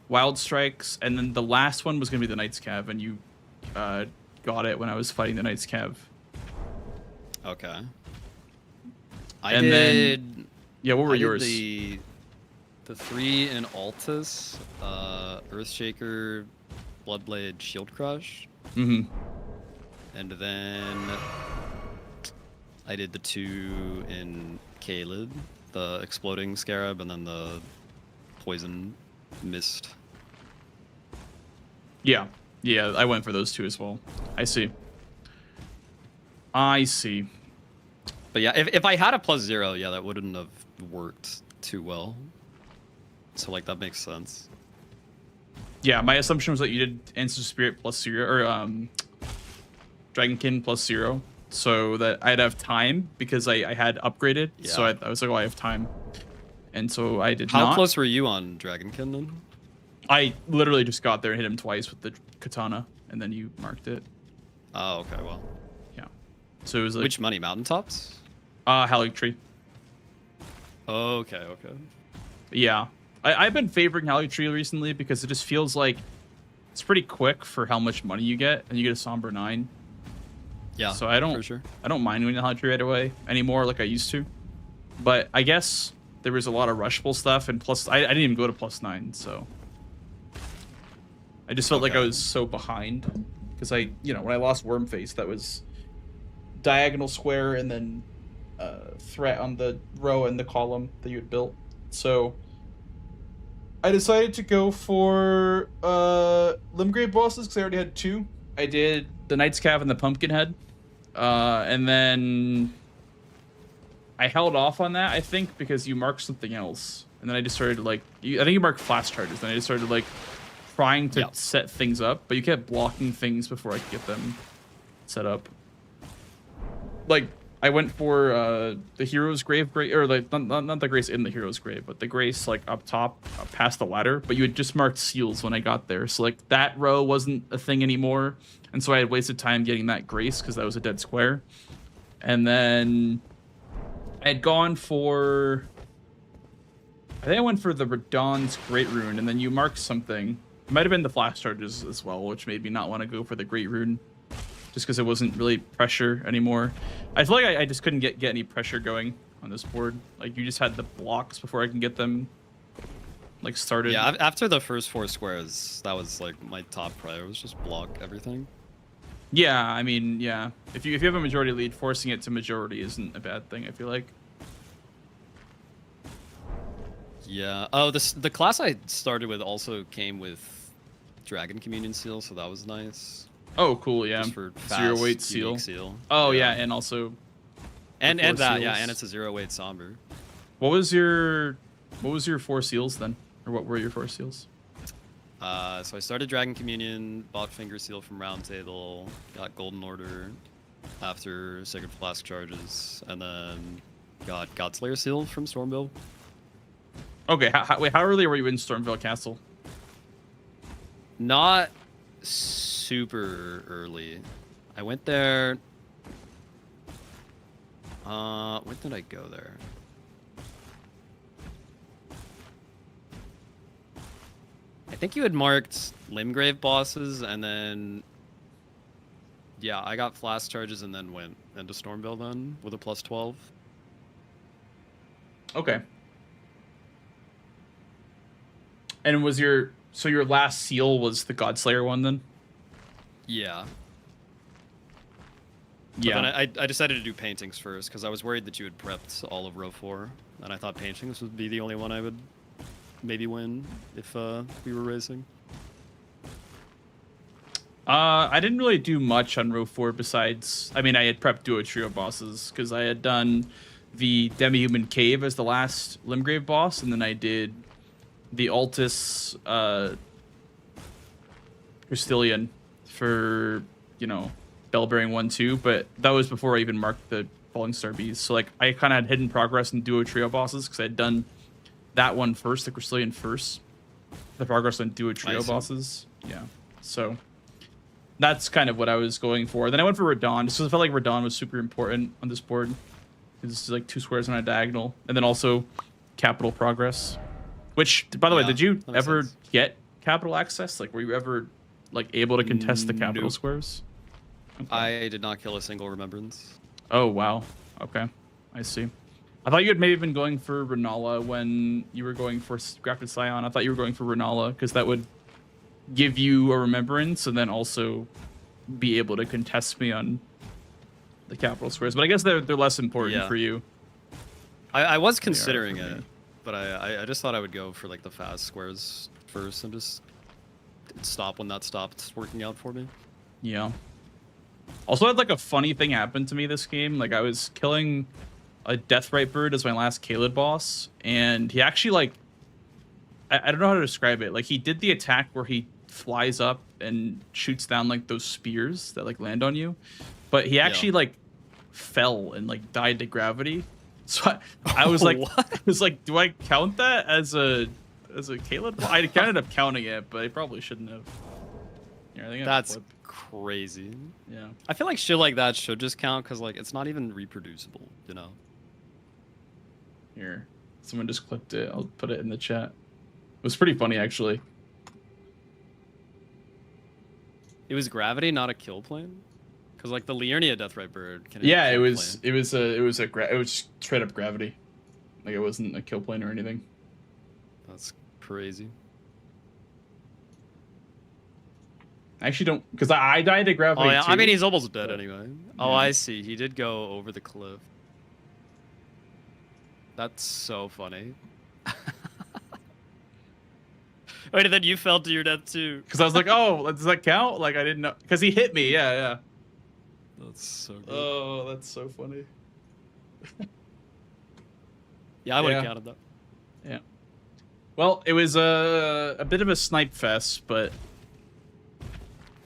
Wild Strikes, and then the last one was going to be the Knights Cav, and you got it when I was fighting the Knights Cav. Okay. Yeah, what were yours? The 3 in Altus, Earthshaker, Bloodblade, Shield Crush. Mm-hmm. And then I did the 2 in Caelid, the Exploding Scarab, and then the Poison Mist. Yeah, I went for those 2 as well. I see. But yeah, if I had a +0, yeah, that wouldn't have worked too well. So like that makes sense. Yeah, my assumption was that you did Ancestor Spirit +0 or Dragonkin +0, so that I'd have time because I had upgraded. Yeah. So I was like, oh, I have time, and so I did not. How close were you on Dragonkin then? I literally just got there and hit him twice with the katana, and then you marked it. Oh, okay, well. Yeah. So it was like... Which money? Mountaintops? Halig Tree. Oh, okay. Yeah. I've been favoring Halig Tree recently because it just feels like it's pretty quick for how much money you get, and you get a Somber 9. Yeah, so I don't mind winning the Halig Tree right away anymore like I used to. But I guess there was a lot of rushable stuff, and plus I didn't even go to +9, so I just felt like I was so behind because when I lost Wormface, that was diagonal square and then threat on the row and the column that you had built. So I decided to go for Limgrave bosses because I already had 2. I did the Knights Cav and the Pumpkinhead, and then I held off on that, I think, because you marked something else, and then I just started I think you marked flash charges. Then I just started trying to set things up, but you kept blocking things before I could get them set up. I went for the Hero's Grave, or not the Grace in the Hero's Grave, but the Grace up top, past the ladder. But you had just marked seals when I got there, so that row wasn't a thing anymore, and so I had wasted time getting that Grace because that was a dead square. And then I had gone for, I think I went for the Radon's Great Rune, and then you marked something. It might have been the flash charges as well, which made me not want to go for the Great Rune, just because it wasn't really pressure anymore. I feel like I just couldn't get any pressure going on this board. You just had the blocks before I can get them started. Yeah, after the first 4 squares, that was my top priority, was just block everything. Yeah, I mean, yeah. If you have a majority lead, forcing it to majority isn't a bad thing, I feel like. Yeah. Oh, the class I started with also came with Dragon Communion Seal, so that was nice. Oh, cool, yeah. Just for fast, 0-weight seal. Oh, yeah, and also... And that, seals. Yeah, and it's a 0-weight Somber. What was your 4 seals then? Or what were your 4 seals? So I started Dragon Communion, bought Finger Seal from Round Table, got Golden Order after Sacred Flask charges, and then got Godslayer Seal from Stormville. Okay, wait, how early were you in Stormville Castle? Not super early. I went there. When did I go there? I think you had marked Limgrave bosses, and then yeah, I got flask charges and then went into Stormville then with a +12. Okay. And was your last seal was the Godslayer one then? Yeah. Yeah. But then I decided to do paintings first because I was worried that you had prepped all of row 4, and I thought paintings would be the only one I would maybe win if we were racing. I didn't really do much on row 4 besides, I mean, I had prepped duo trio bosses because I had done the Demi-Human Cave as the last Limgrave boss, and then I did the Altus Crystallian for, you know, Bellbearing 1-2, but that was before I even marked the Falling Star Bees. So like I kind of had hidden progress in duo trio bosses because I had done that one first, the Crystallian first. The progress on duo trio bosses. Yeah. So that's kind of what I was going for. Then I went for Radon just because I felt like Radon was super important on this board. It's like 2 squares on a diagonal. And then also capital progress. Which, by the way, did you ever get capital access? Like, were you ever like able to contest the capital squares? Okay. I did not kill a single remembrance. Oh, wow. Okay. I see. I thought you had maybe been going for Renala when you were going for Grafted Scion. I thought you were going for Renala because that would give you a remembrance and then also be able to contest me on the capital squares. But I guess they're less important for you. I was considering it, but I just thought I would go for like the fast squares first and just stop when that stopped working out for me. Yeah. Also had like a funny thing happen to me this game. Like I was killing a Deathrite Bird as my last Kaled boss, and he actually like I don't know how to describe it. Like he did the attack where he flies up and shoots down like those spears that like land on you, but he actually like fell and like died to gravity. So I was like, I was like, do I count that as a Kaled? I ended up counting it, but I probably shouldn't have. Yeah, I think that's crazy. Yeah, I feel like shit like that should just count because like it's not even reproducible, you know. Here, someone just clipped it. I'll put it in the chat. It was pretty funny actually. It was gravity, not a kill plane. Because like the Liurnia Deathrite Bird. Yeah, it was straight up gravity. Like it wasn't a kill plane or anything. That's crazy. I actually don't, because I died to gravity. Oh yeah, too, I mean he's almost dead anyway. Oh, yeah. I see. He did go over the cliff. That's so funny. Wait, and then you fell to your death too. Because I was like, oh, does that count? Like I didn't know, because he hit me. Yeah. That's so good. Oh, that's so funny. Yeah, I would have counted that. Yeah. Well, it was a bit of a snipe fest, but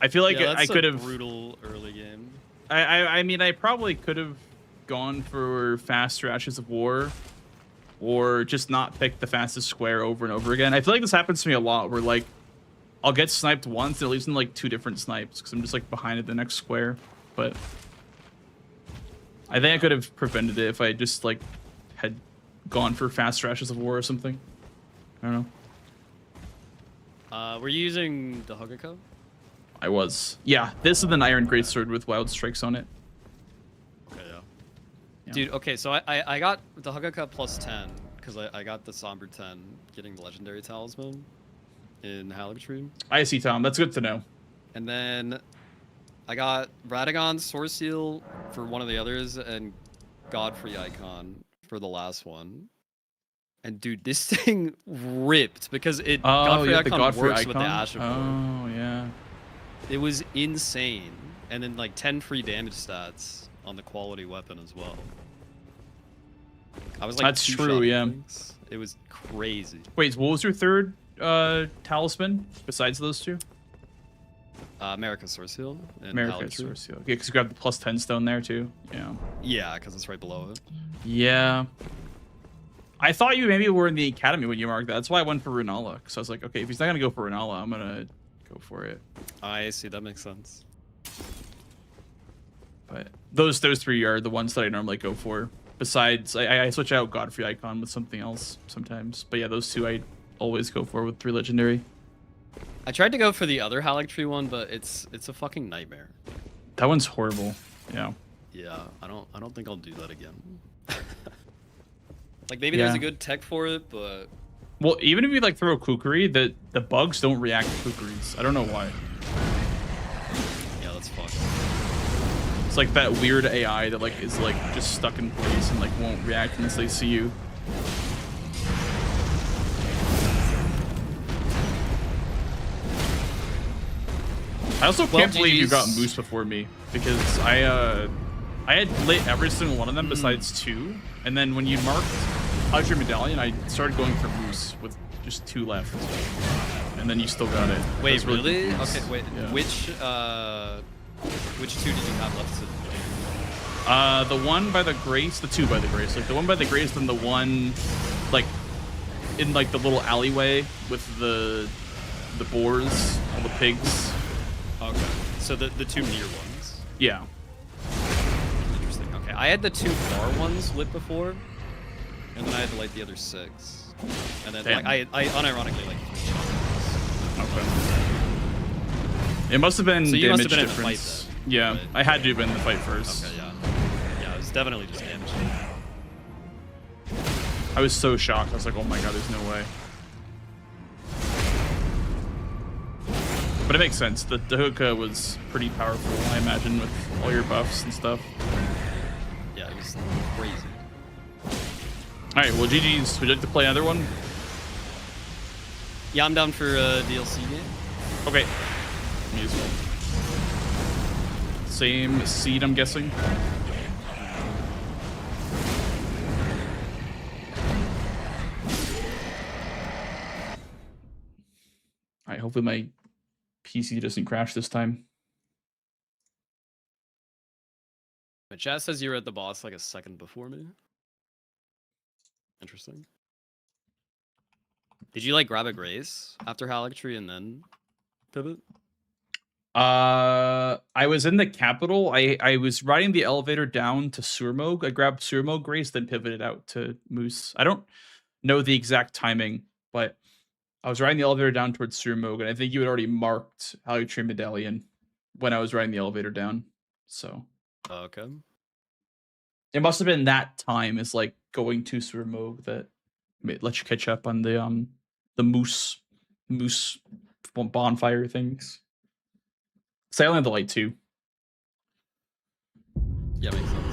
I feel like I could have brutal early game. I mean, I probably could have gone for faster Ashes of War, or just not pick the fastest square over and over again. I feel like this happens to me a lot, where like I'll get sniped once, and it leaves in like 2 different snipes because I'm just like behind at the next square. But I think I could have prevented it if I just like had gone for faster Ashes of War or something. I don't know. Were you using the Hugaka? I was. Yeah, this is an Iron Greatsword with Wild Strikes on it. Okay, yeah. Dude, okay, so I got the Hugaka plus 10 because I got the Somber 10 getting the Legendary Talisman in Halibutry. I see, Tom. That's good to know. And then I got Radagon's Source Seal for one of the others and Godfrey Icon for the last one. And dude, this thing ripped because it Godfrey Icon works with the Ash of War. Oh, yeah. It was insane. And then like 10 free damage stats on the quality weapon as well. I was like, that's true, yeah. Things. It was crazy. Wait, what was your third talisman besides those 2? America's Source Seal. America's Source Seal. Yeah, because you got the plus 10 stone there too. Yeah. Yeah, because it's right below it. Yeah. I thought you maybe were in the academy when you marked that. That's why I went for Renala. Because I was like, okay, if he's not gonna go for Renala, I'm gonna go for it. I see, that makes sense. But those 3 are the ones that I normally go for. Besides, I switch out Godfrey Icon with something else sometimes. But yeah, those 2 I always go for with 3 legendary. I tried to go for the other Haligtree one, but it's a fucking nightmare. That one's horrible. Yeah. Yeah, I don't think I'll do that again. Like maybe there's a good tech for it, but well, even if you like throw a Kukri, the bugs don't react to Kukris. I don't know why. Yeah, that's fucked. It's like that weird AI that like is like just stuck in place and like won't react unless they see you. I also can't believe you got Moose before me because I had lit every single one of them besides 2, and then when you marked Hydra Medallion, I started going for Moose with just 2 left. and then you still got it. Wait, That's really? nice. Okay, wait. Yeah. Which two did you have left to do? The one by the Grace, the two by the Grace. Like the one by the Grace, then the one, like, in like the little alleyway with the boars, all the pigs. Okay. So the two near ones. Yeah. Interesting. Okay. I had the two far ones lit before, and then I had to light the other 6. And then Damn. like I unironically like 3 shots. Okay. It must have been So you damage must have been in the fight difference. then, Yeah, right? I had to have been in the fight first. Okay, yeah. Yeah, it was definitely just damage. I was so shocked. I was like, oh my god, there's no way. But it makes sense. The hookah was pretty powerful, I imagine, with all your buffs and stuff. Yeah, it was crazy. Alright, well, GG's. Would you like to play another one? Yeah, I'm down for a DLC game. Okay. Me as well. Same seed, I'm guessing. Alright, hopefully my PC doesn't crash this time. My chat says you were at the boss like a second before me. Interesting. Did you like grab a Grace after Halictree and then pivot? I was in the capital. I was riding the elevator down to Surmog. I grabbed Surmog Grace, then pivoted out to Moose. I don't know the exact timing, but I was riding the elevator down towards Surmog, and I think you had already marked Halictree Medallion when I was riding the elevator down. So Okay. it must have been that time is like going to Surmog that let you catch up on the moose bonfire things. So I only had the light 2. Yeah, makes sense.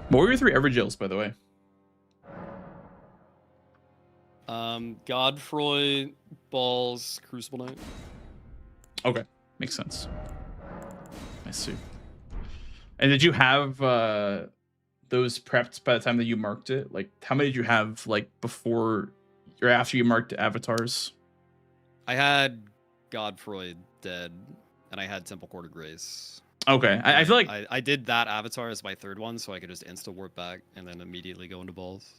What were your 3 Evergils, by the way? Godfroy, Balls, Crucible Knight. Okay, makes sense. I see. And did you have those prepped by the time that you marked it? Like, how many did you have, like, before or after you marked avatars? I had Godfroy dead, and I had Temple Court of Grace. Okay, I feel like... I did that avatar as my 3rd one, so I could just insta-warp back and then immediately go into Balls.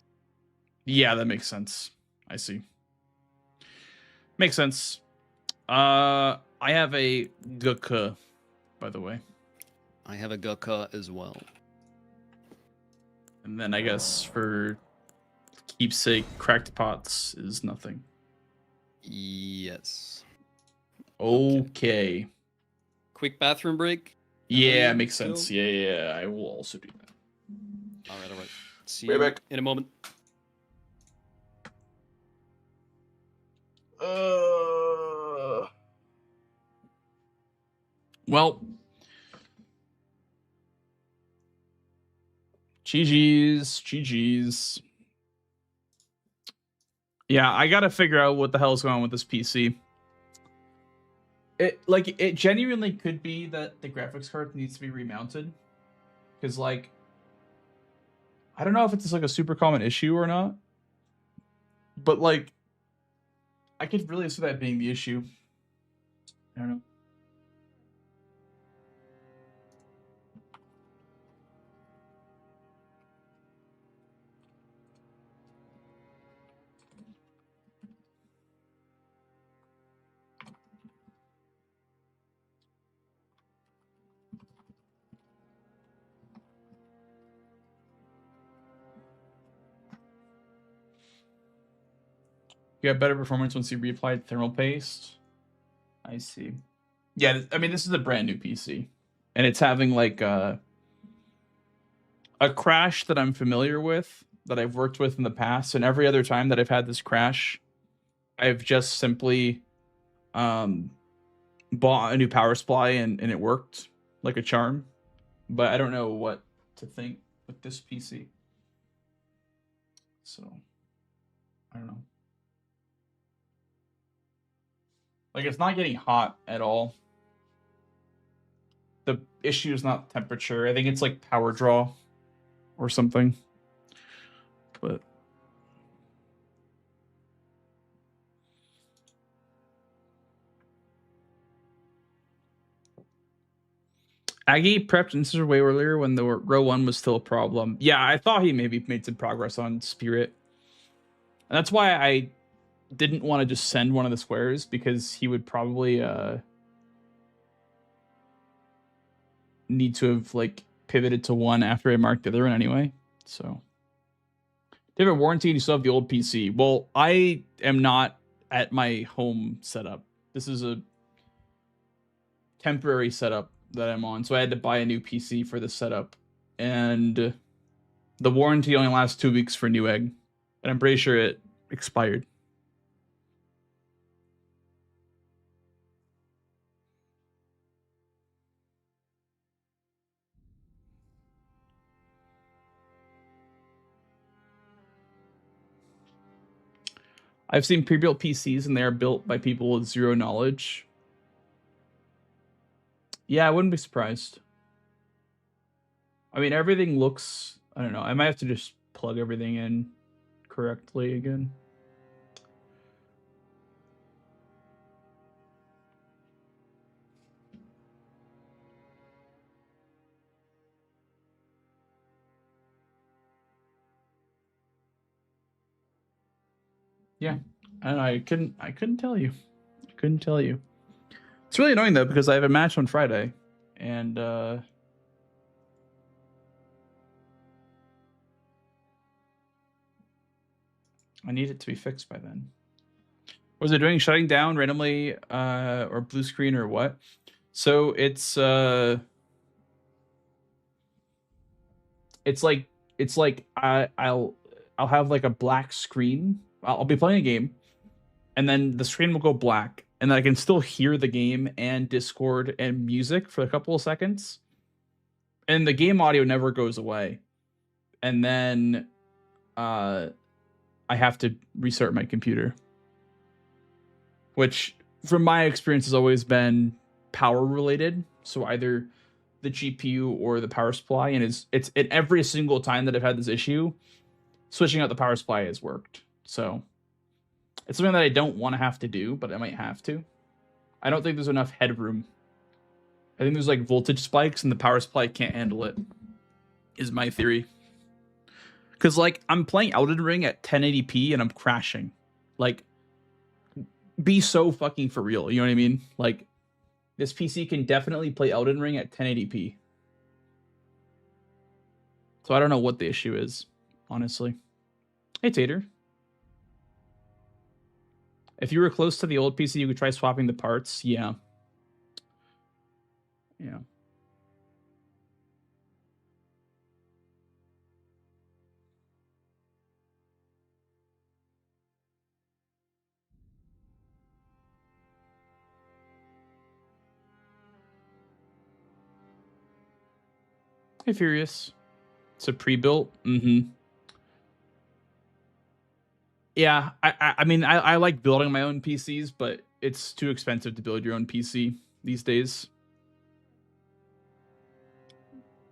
Yeah, that makes sense. I see. Makes sense. I have a Gukka, by the way. I have a Gukka as well. And then I guess for keepsake, cracked pots is nothing. Yes. Okay. Quick bathroom break. Yeah, then makes go. sense. Yeah, I will also do that. All right. See Right you back. in a moment. Well, GG's. Yeah, I gotta figure out what the hell's going on with this PC. It genuinely could be that the graphics card needs to be remounted, because like, I don't know if it's like a super common issue or not, but like, I could really see that being the issue. I don't know. You got better performance once you reapplied thermal paste. I see. Yeah, I mean, this is a brand new PC, and it's having like a crash that I'm familiar with, that I've worked with in the past, and every other time that I've had this crash, I've just simply bought a new power supply and it worked like a charm. But I don't know what to think with this PC. So, I don't know. Like, it's not getting hot at all. issue is not temperature. I think it's like power draw or something. But Aggie prepped Insta way earlier when the row 1 was still a problem. Yeah, I thought he maybe made some progress on Spirit. And that's why I didn't want to just send one of the squares, because he would probably need to have like pivoted to 1 after I marked the other one anyway. So do you have a warranty and you still have the old PC? Well, I am not at my home setup. This is a temporary setup that I'm on, so I had to buy a new PC for the setup, and the warranty only lasts 2 weeks for Newegg, and I'm pretty sure it expired. I've seen pre-built PCs and they are built by people with zero knowledge. Yeah, I wouldn't be surprised. I mean, everything looks... I don't know. I might have to just plug everything in correctly again. Yeah, and I couldn't tell you. I couldn't tell you. It's really annoying though, because I have a match on Friday, and I need it to be fixed by then. What was it doing? Shutting down randomly, or blue screen or what? So it's like I'll have like a black screen. I'll be playing a game, and then the screen will go black, and then I can still hear the game and Discord and music for a couple of seconds, and the game audio never goes away. And then I have to restart my computer, which from my experience has always been power related. So either the GPU or the power supply, and it's every single time that I've had this issue, switching out the power supply has worked. So it's something that I don't want to have to do, but I might have to. I don't think there's enough headroom. I think there's like voltage spikes and the power supply can't handle it, is my theory. Because like I'm playing Elden Ring at 1080p and I'm crashing. Like, be so fucking for real. You know what I mean? Like, this PC can definitely play Elden Ring at 1080p. So I don't know what the issue is, honestly. Hey, Tater. If you were close to the old PC, you could try swapping the parts. Yeah. Yeah. Hey, Furious. It's a pre-built. Mm-hmm. Yeah, I mean, I like building my own PCs, but it's too expensive to build your own PC these days.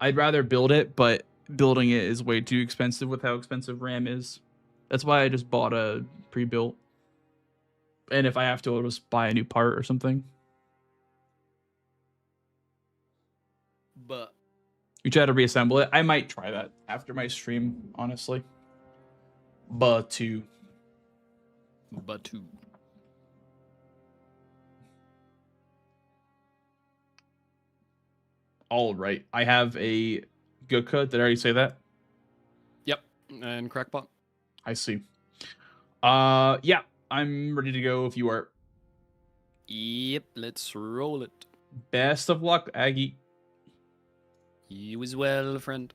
I'd rather build it, but building it is way too expensive with how expensive RAM is. That's why I just bought a pre-built. And if I have to, I'll just buy a new part or something. But you try to reassemble it. I might try that after my stream, honestly. But all right, I have a Goka. Did I already say that? Yep, and Crackpot. I see. Yeah, I'm ready to go if you are. Yep, let's roll it. Best of luck, Aggie. You as well, friend.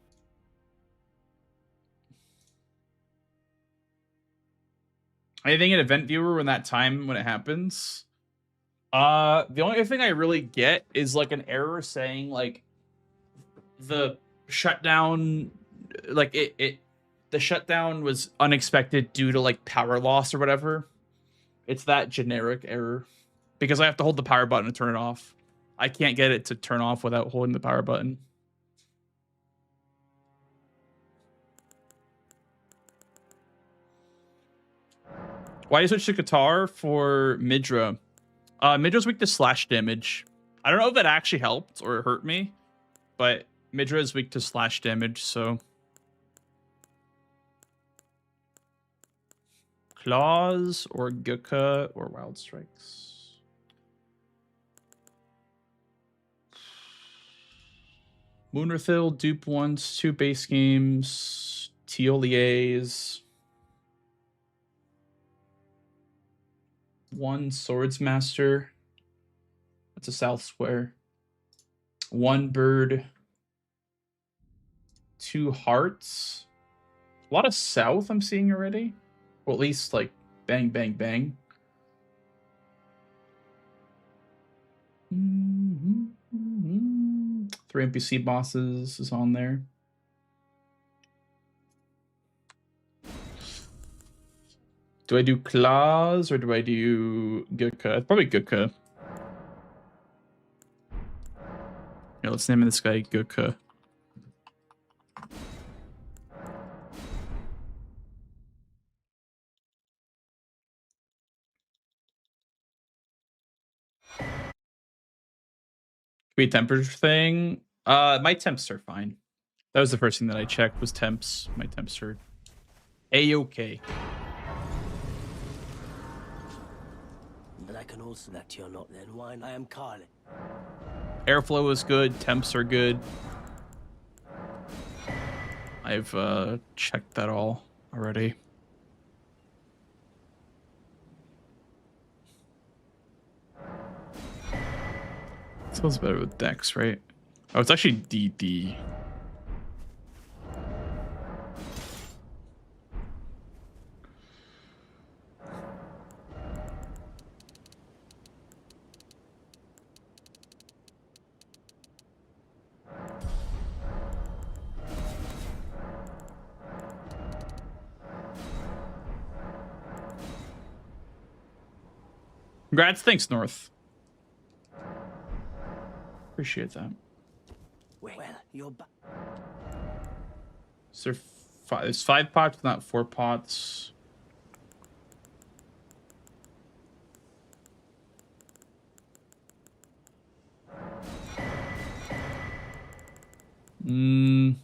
Anything in Event Viewer when that time when it happens? The only thing I really get is like an error saying like the shutdown, like the shutdown was unexpected due to like power loss or whatever. It's that generic error because I have to hold the power button to turn it off. I can't get it to turn off without holding the power button. Why do you switch to guitar for Midra? Midra's weak to slash damage. I don't know if that actually helped or hurt me, but Midra is weak to slash damage, so. Claws or Guka or Wild Strikes. Moonrathil, dupe once, 2 base games, Teoliers. 1 Swordsmaster. That's a South Square. 1 Bird. 2 Hearts. A lot of South I'm seeing already. Well, at least like bang, bang, bang. Mm-hmm. 3 NPC bosses is on there. Do I do claws or do I do Guka? Probably Guka. Yeah, let's name this guy Guka. Wait, temperature thing? My temps are fine. That was the first thing that I checked was temps. My temps are A-okay. But I can also that you're not then wine. I am Carly. Airflow is good. Temps are good. I've checked that all already. It feels better with Dex, right? Oh, it's actually DD. Congrats, thanks, North. Appreciate that. Well, you're Is there there's 5 pots, not 4 pots. We'll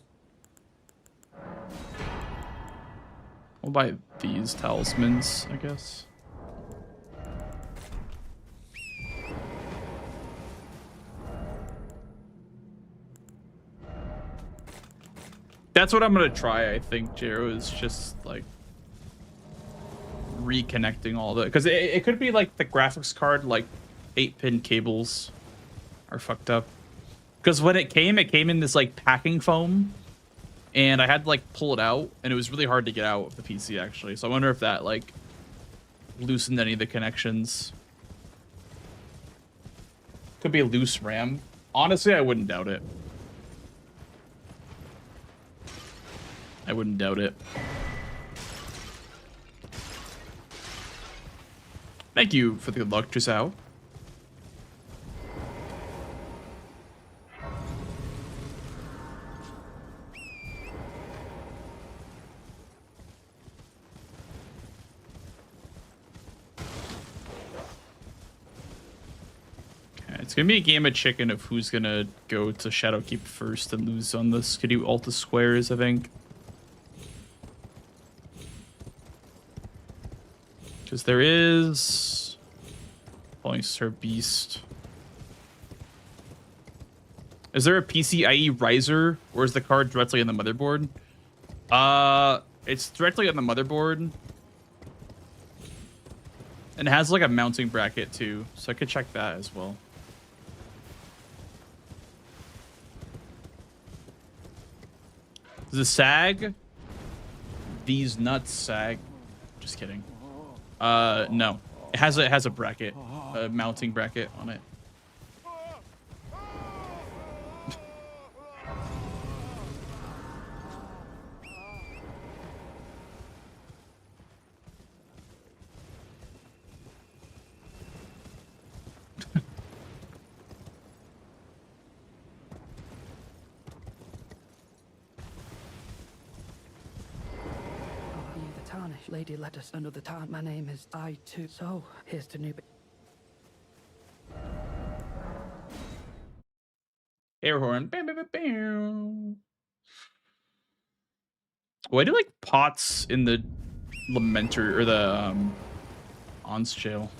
buy these talismans, I guess. That's what I'm gonna try, I think, Jero, is just like reconnecting all the, because it could be like the graphics card, like 8-pin cables are fucked up. Because when it came in this like packing foam, and I had to like pull it out, and it was really hard to get out of the PC actually. So I wonder if that like loosened any of the connections. Could be a loose RAM. Honestly, I wouldn't doubt it. I wouldn't doubt it. Thank you for the good luck, Trisao. It's gonna be a game of chicken of who's gonna go to Shadowkeep first and lose on this. Could do Alta Squares, I think. Because there is Falling Star Beast. Is there a PCIe riser, or is the card directly on the motherboard? It's directly on the motherboard. And it has like a mounting bracket too, so I could check that as well. Does it sag? These nuts sag. Just kidding. No. It has a bracket, a mounting bracket on it. tarnish. Lady let us another time. My name is I too. So here's to new. Air horn. Bam, bam, bam, bam. Why do like pots in the Lamenter or the Ons jail?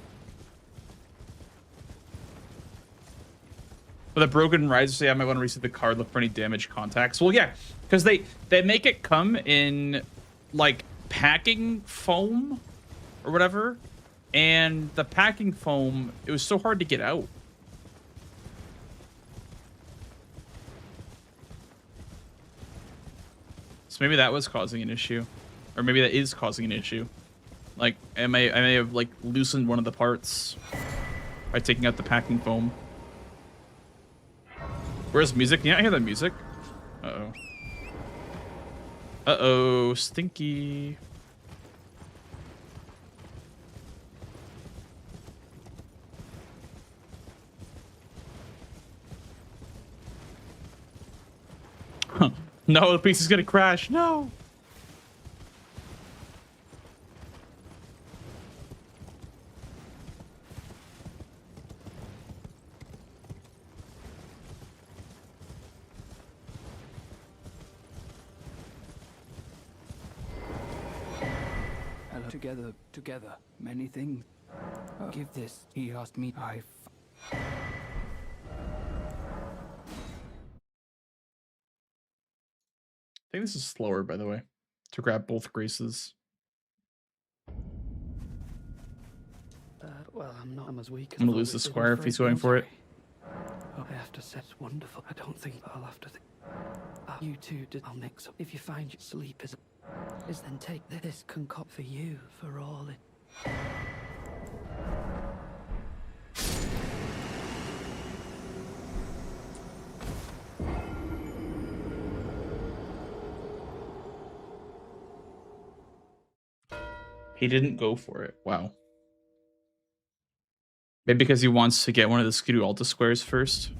With a broken riser, say I might want to reset the card, look for any damaged contacts. Well, yeah, because they make it come in like packing foam or whatever, and the packing foam, it was so hard to get out. So maybe that was causing an issue, or maybe that is causing an issue. Like I may have like loosened one of the parts by taking out the packing foam. Where's music? Yeah, I hear that music. Uh-oh. Uh-oh, stinky. Huh. No, the piece is gonna crash. No. Together, many things. Give this, he asked me. I think this is slower, by the way, to grab both graces. Well, I'm as weak as I'm gonna lose the squire if he's going for it. Oh, I have to say it's wonderful. I don't think I'll have to think. You two did. I'll mix up. If you find your sleep is then take this concoct for you for all it. He didn't go for it. Wow. Maybe because he wants to get one of the Skidoo Alta squares first.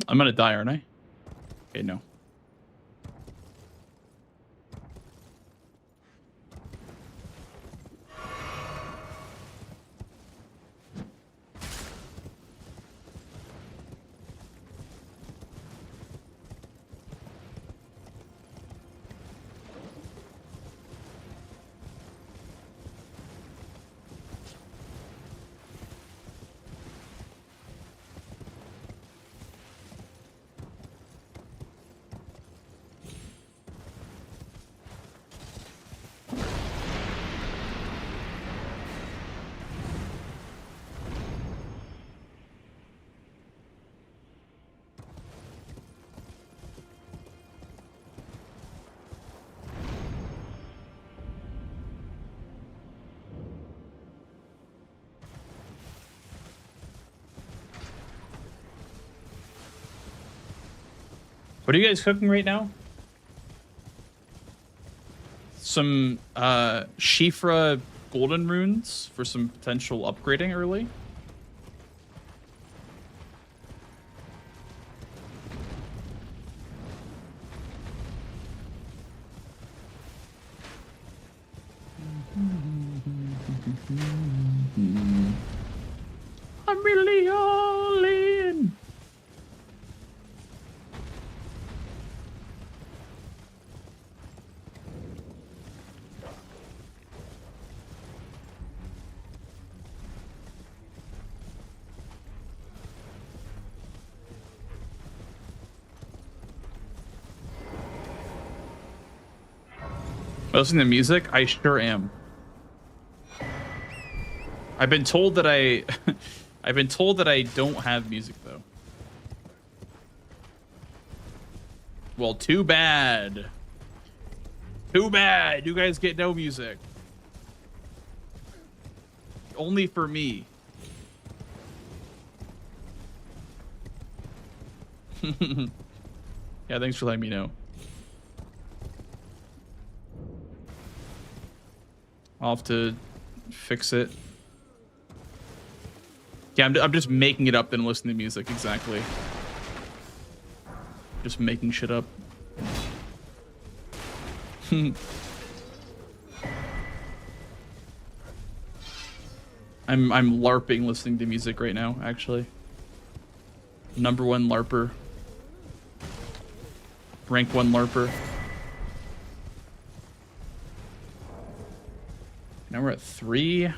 I'm gonna die, aren't I? Okay, no. What are you guys cooking right now? Some Shifra golden runes for some potential upgrading early. I'm really all in. Listening to music? I sure am. I've been told that I've been told that I don't have music though. Well, too bad. Too bad. You guys get no music. Only for me. Yeah, thanks for letting me know. I'll have to fix it. Yeah, I'm just making it up and listening to music, exactly. Just making shit up. I'm LARPing listening to music right now, actually. #1 LARPer. Rank 1 LARPer. Now we're at 3.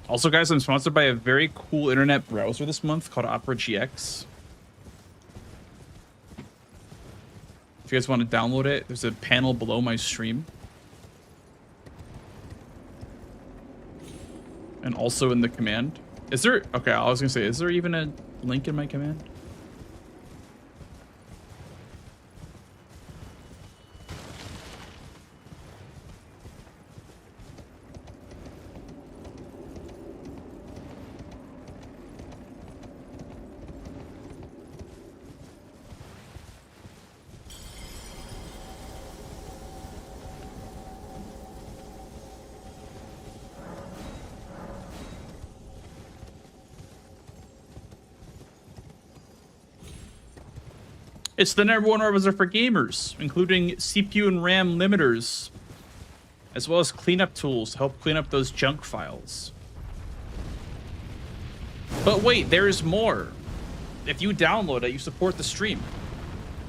Also, guys, I'm sponsored by a very cool internet browser this month called Opera GX. If you guys want to download it, there's a panel below my stream. And also in the command. Is there... Okay, I was going to say, is there even a link in my command? It's the #1 organizer for gamers, including CPU and RAM limiters, as well as cleanup tools to help clean up those junk files. But wait, there's more. If you download it, you support the stream.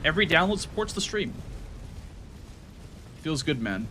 Every download supports the stream. Feels good, man.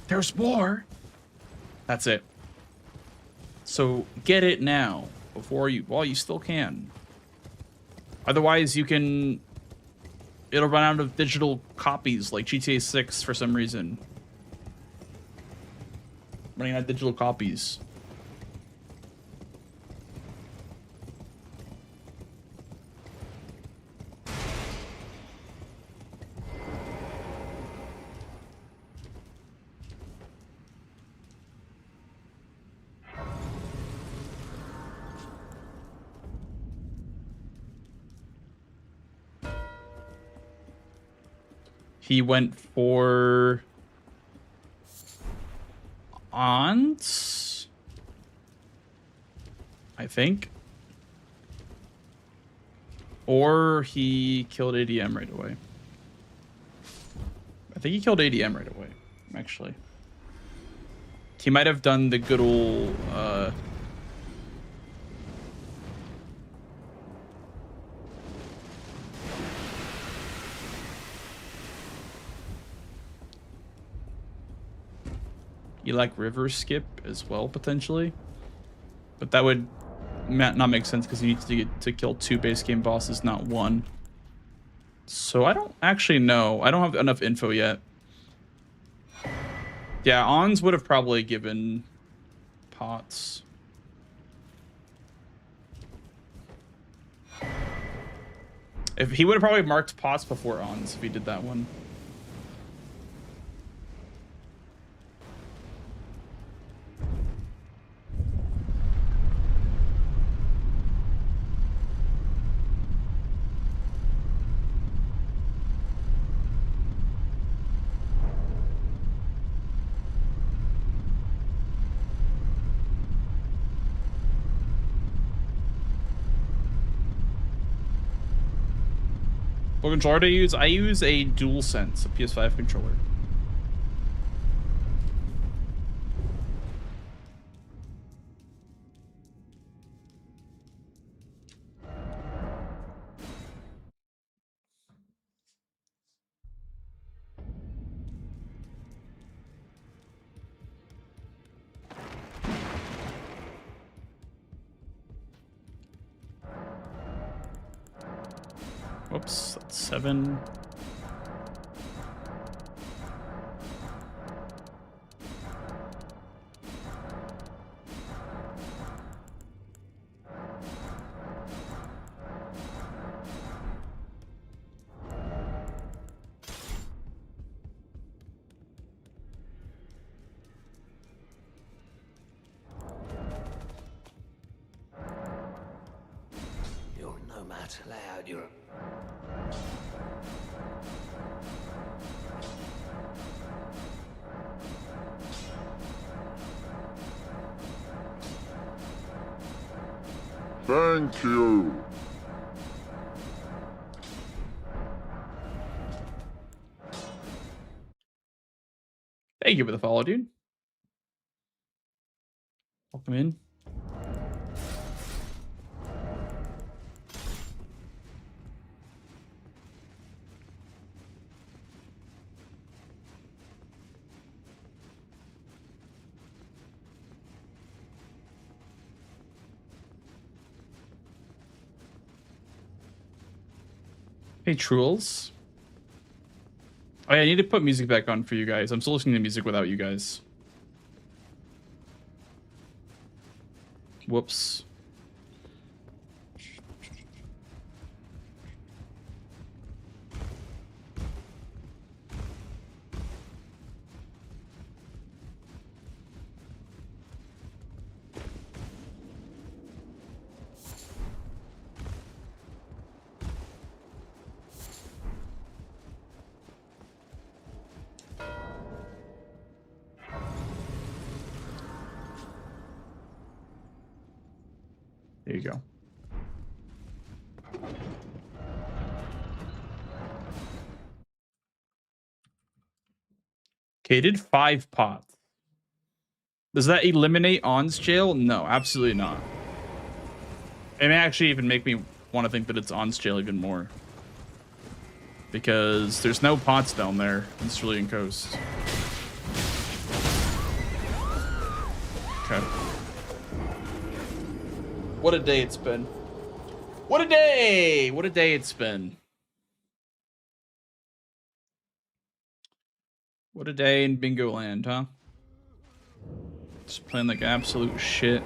There's more. That's it. So get it now while you still can. Otherwise, it'll run out of digital copies like GTA 6 for some reason. Running out of digital copies. He went for aunts, I think. Or he killed ADM right away. I think he killed ADM right away, actually. He might have done the good old you like river skip as well, potentially. But that would not make sense because you need to kill 2 base game bosses, not 1. So I don't actually know. I don't have enough info yet. Yeah, Ons would have probably given pots. If he would have probably marked pots before Ons if he did that one. What controller do I use? I use a DualSense, a PS5 controller. Whoops, that's 7. You're no match. Lay out your... Thank you. Thank you for the follow, dude. Welcome in. Hey, Trules. Oh, yeah, I need to put music back on for you guys. I'm still listening to music without you guys. Whoops. There you go. Okay, did 5 pots. Does that eliminate On's jail? No, absolutely not. It may actually even make me want to think that it's On's jail even more. Because there's no pots down there in Cerulean Coast. Okay. What a day it's been. What a day! What a day it's been. What a day in Bingo Land, huh? Just playing like absolute shit.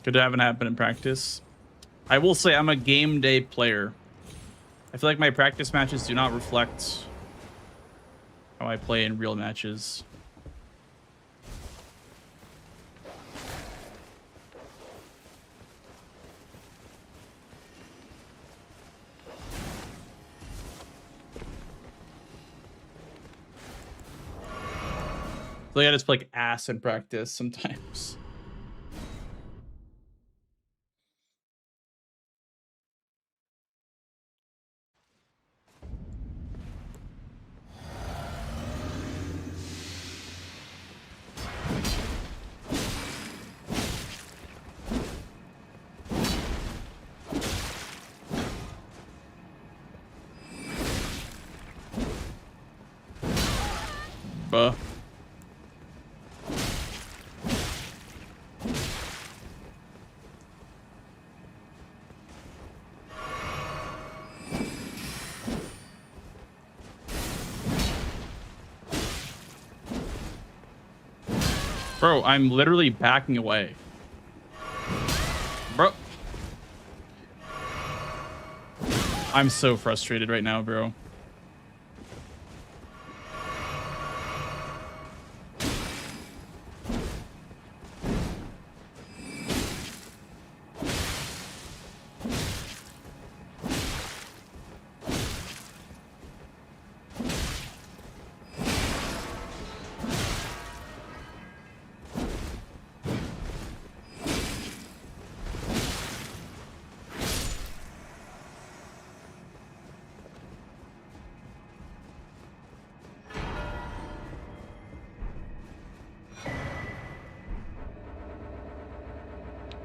Could haven't happened in practice. I will say I'm a game day player. I feel like my practice matches do not reflect how I play in real matches. I feel like I just play like ass in practice sometimes. Bro, I'm literally backing away. Bro. I'm so frustrated right now, bro.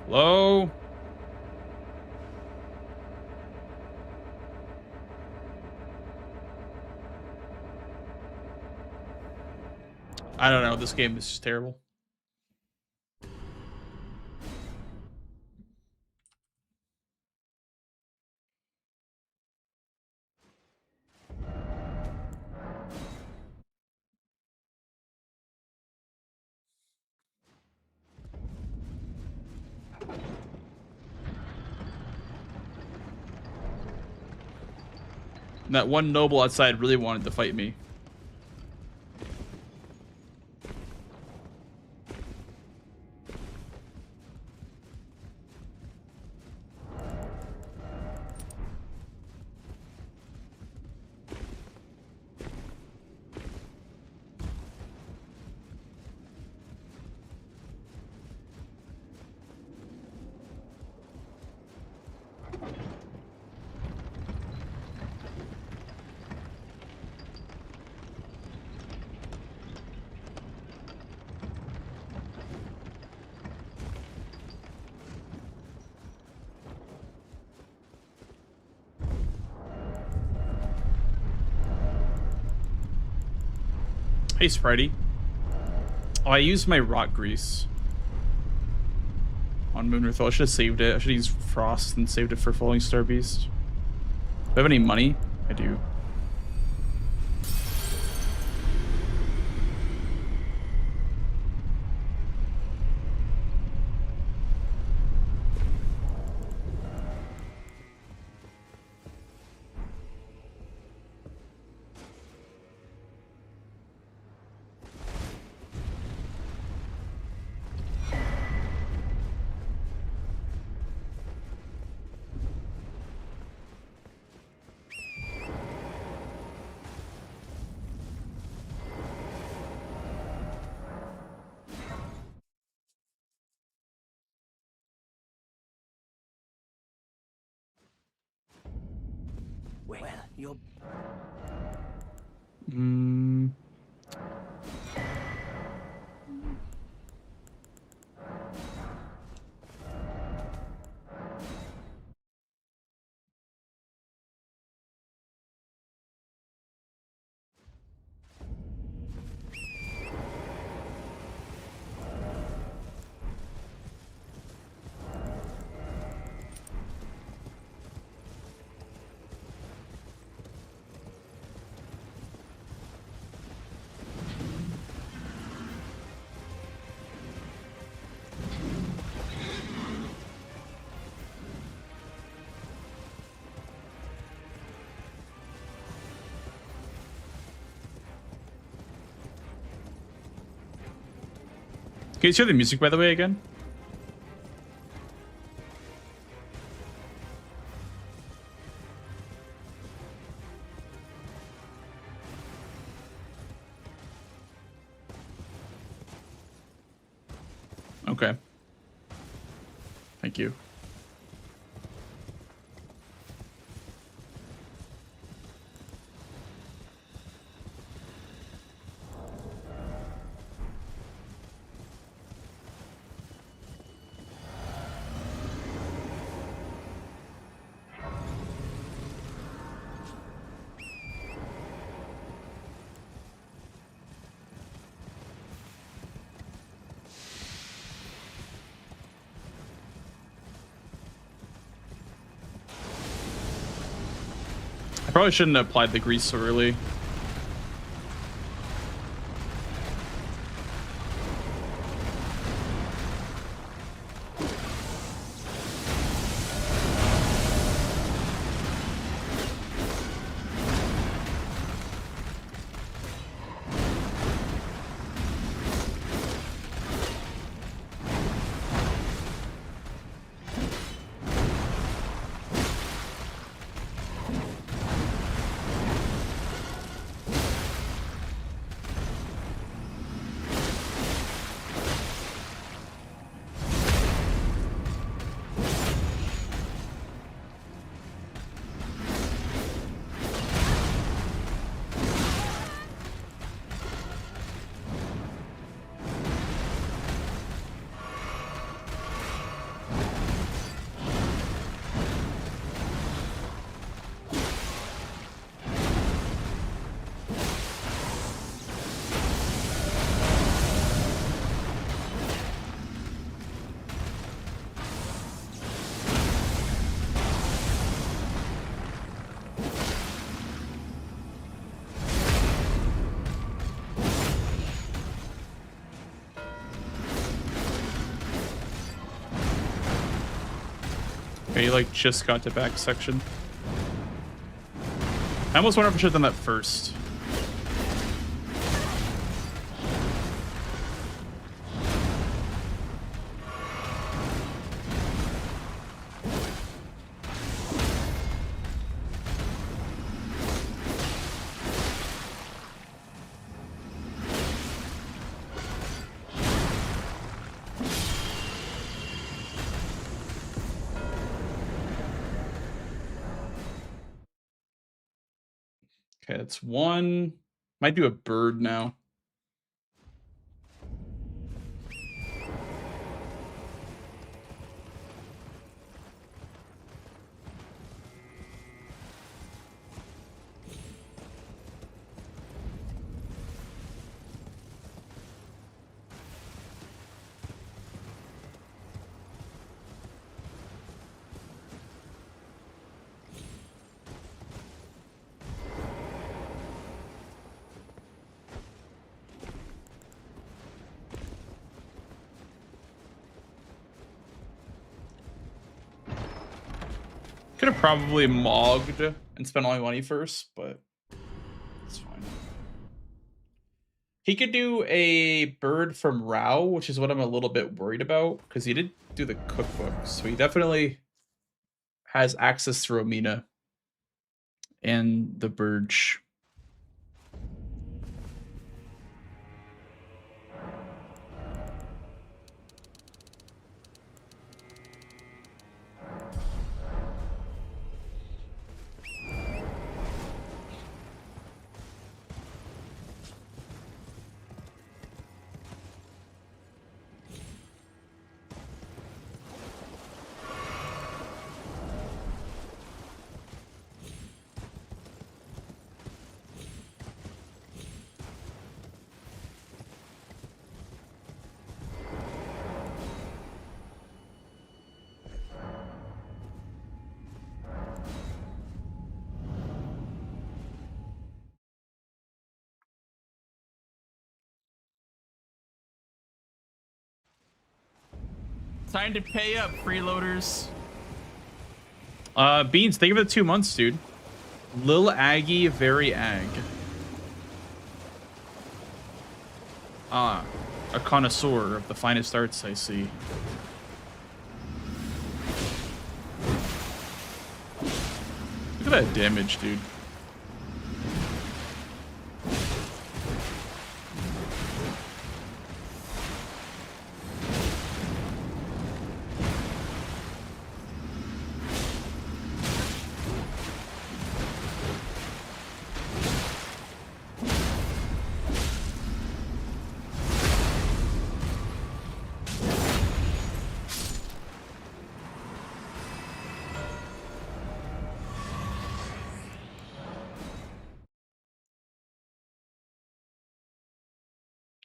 Hello? I don't know. This game is just terrible. That one noble outside really wanted to fight me. Hey, Spritey. Oh, I used my rock grease on Moonrithel. I should have saved it. I should have used Frost and saved it for Falling Star Beast. Do I have any money? I do. Well, you're... Can you hear the music, by the way, again? Okay. Thank you. I probably shouldn't have applied the grease so early. Okay, you like just got to back section. I almost wonder if I should have done that first. Okay, that's one. Might do a bird now. Could have probably mogged and spent all my money first, but it's fine. He could do a bird from Rao, which is what I'm a little bit worried about, because he did do the cookbook, so he definitely has access through Amina and the Burge. Time to pay up, freeloaders. Beans, thank you for the 2 months, dude. Lil Aggie, very ag. Ah, a connoisseur of the finest arts, I see. Look at that damage, dude.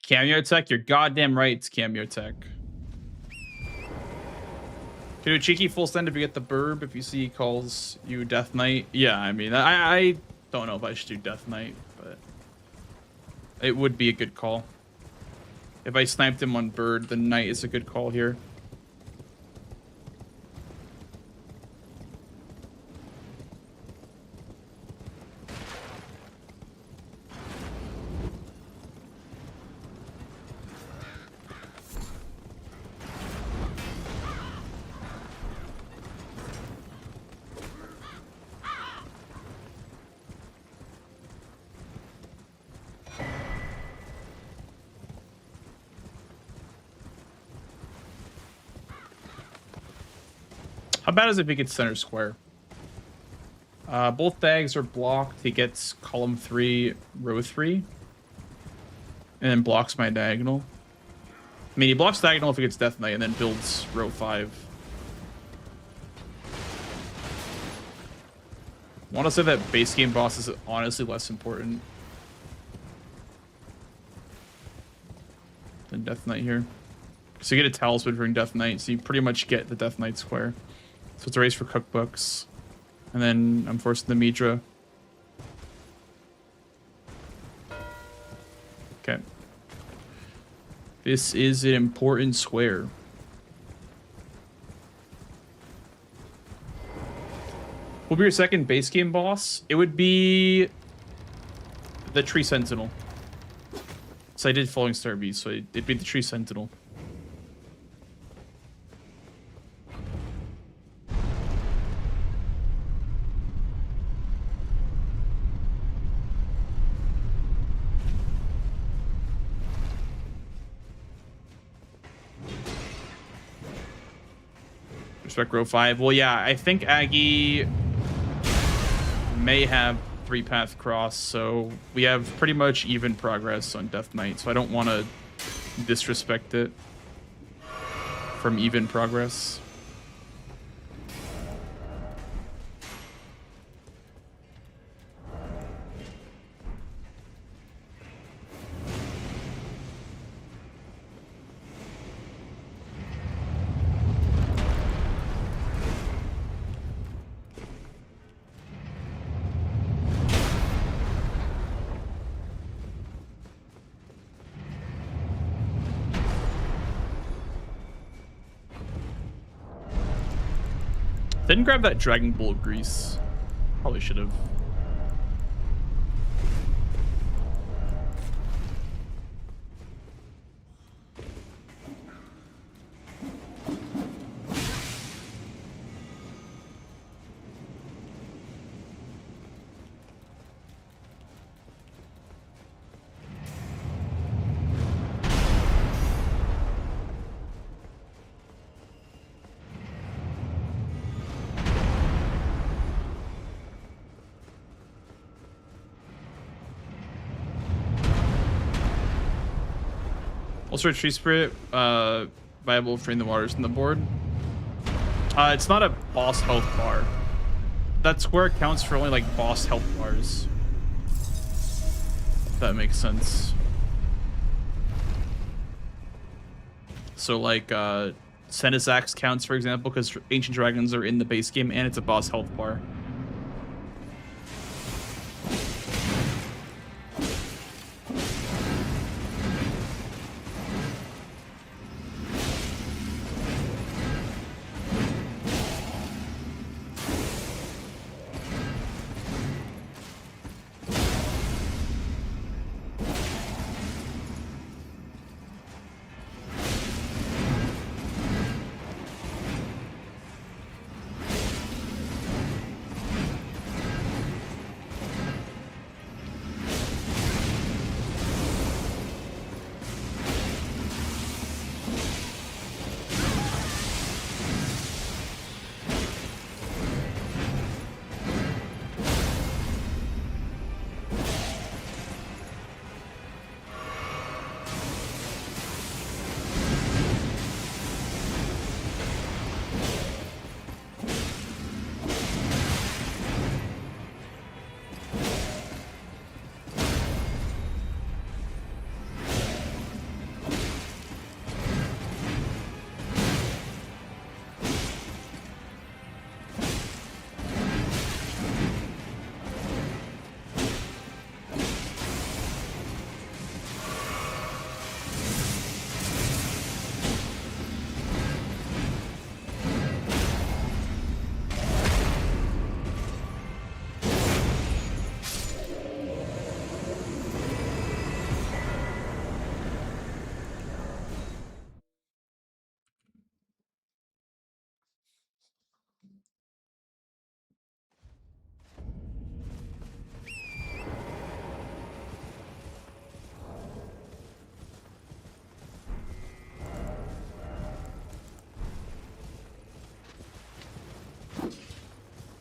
Cameo Tech? You're goddamn right, it's Cameo Tech. Can do a cheeky full send if you get the burb, if you see he calls you Death Knight. Yeah, I mean, I don't know if I should do Death Knight, but it would be a good call. If I sniped him on bird, the Knight is a good call here. How bad is it if he gets center square? Both dags are blocked. He gets column 3, row 3. And then blocks my diagonal. I mean, he blocks diagonal if he gets Death Knight and then builds row 5. I want to say that base game boss is honestly less important than Death Knight here. So you get a talisman during Death Knight, so you pretty much get the Death Knight square. So it's a race for cookbooks. And then I'm forcing the Midra. Okay. This is an important square. Who'll be your second base game boss? It would be the Tree Sentinel. So I did Falling Star Beast, so it'd be the Tree Sentinel. Respect row 5. Well, yeah, I think Aggie may have 3-path cross, so we have pretty much even progress on Death Knight, so I don't want to disrespect it from even progress. Didn't grab that Dragon Bolt grease. Probably should have. Also, Tree Spirit, viable Free in the Waters on the board. It's not a boss health bar. That square counts for only like boss health bars. If that makes sense. So like Sena's Axe counts, for example, because Ancient Dragons are in the base game and it's a boss health bar.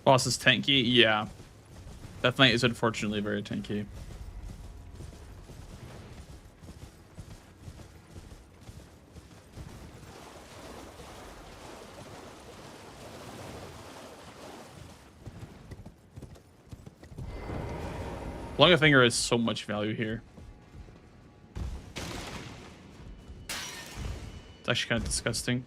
Boss is tanky? Yeah. Death Knight is unfortunately very tanky. Longer Finger has so much value here. It's actually kind of disgusting.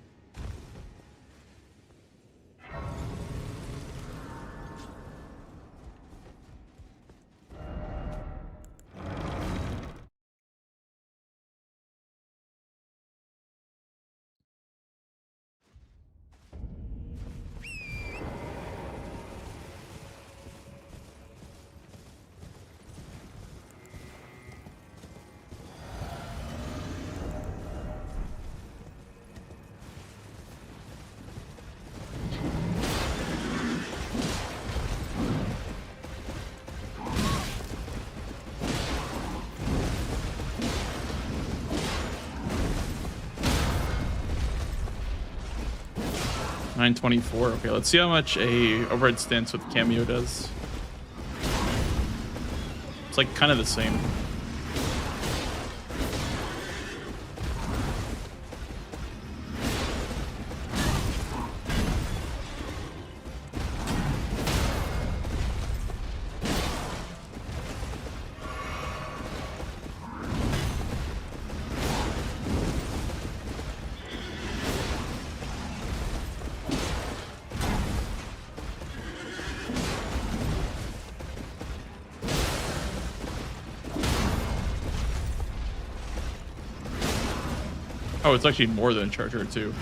924. Okay, let's see how much a overhead stance with cameo does. It's like kind of the same. Oh, it's actually more than a charger too.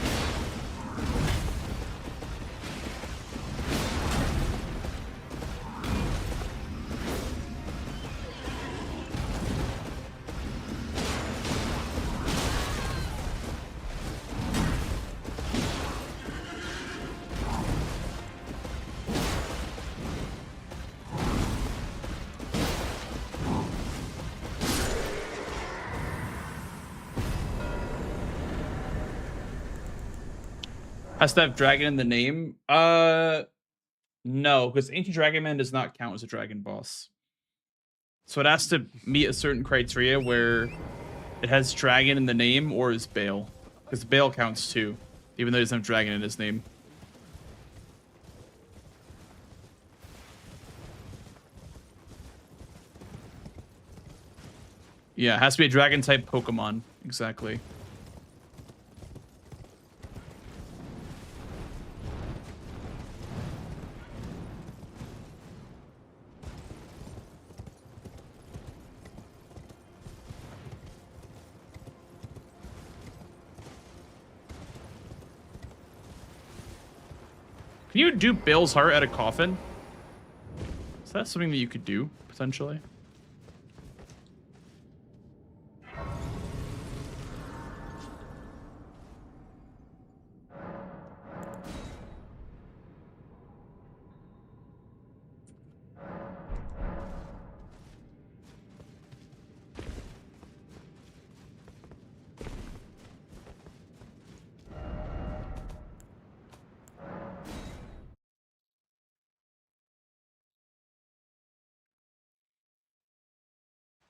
Has to have dragon in the name? No, because Ancient Dragon Man does not count as a dragon boss. So it has to meet a certain criteria where it has dragon in the name or is Bale. Because Bale counts too, even though he doesn't have dragon in his name. Yeah, it has to be a dragon type Pokemon. Exactly. Can you do Bale's heart at a coffin? Is that something that you could do, potentially?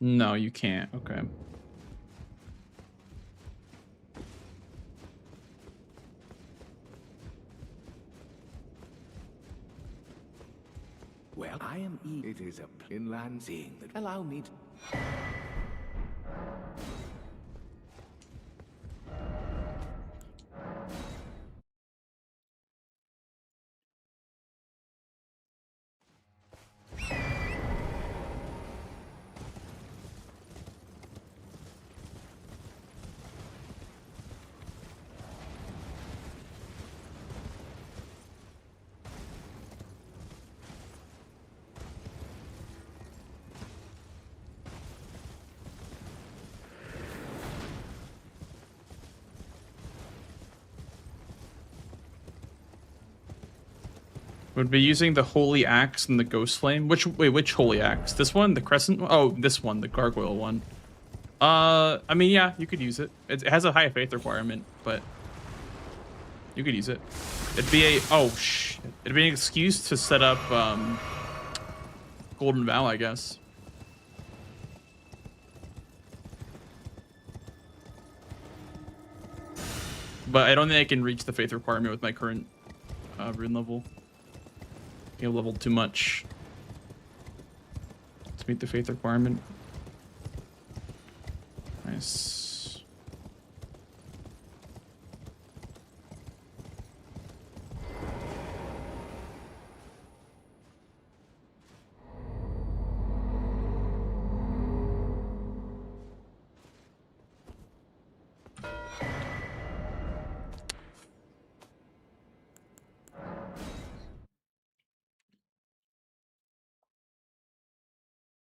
No, you can't. Okay. Well, I am It is a inland seeing that allow me to... Would be using the Holy Axe and the Ghost Flame. Which Holy Axe? This one? The Crescent one? Oh, this one, the Gargoyle one. I mean, yeah, you could use it. It has a high faith requirement, but you could use it. It'd be a it'd be an excuse to set up Golden Vow, I guess. But I don't think I can reach the faith requirement with my current rune level. You leveled too much to meet the faith requirement. Nice.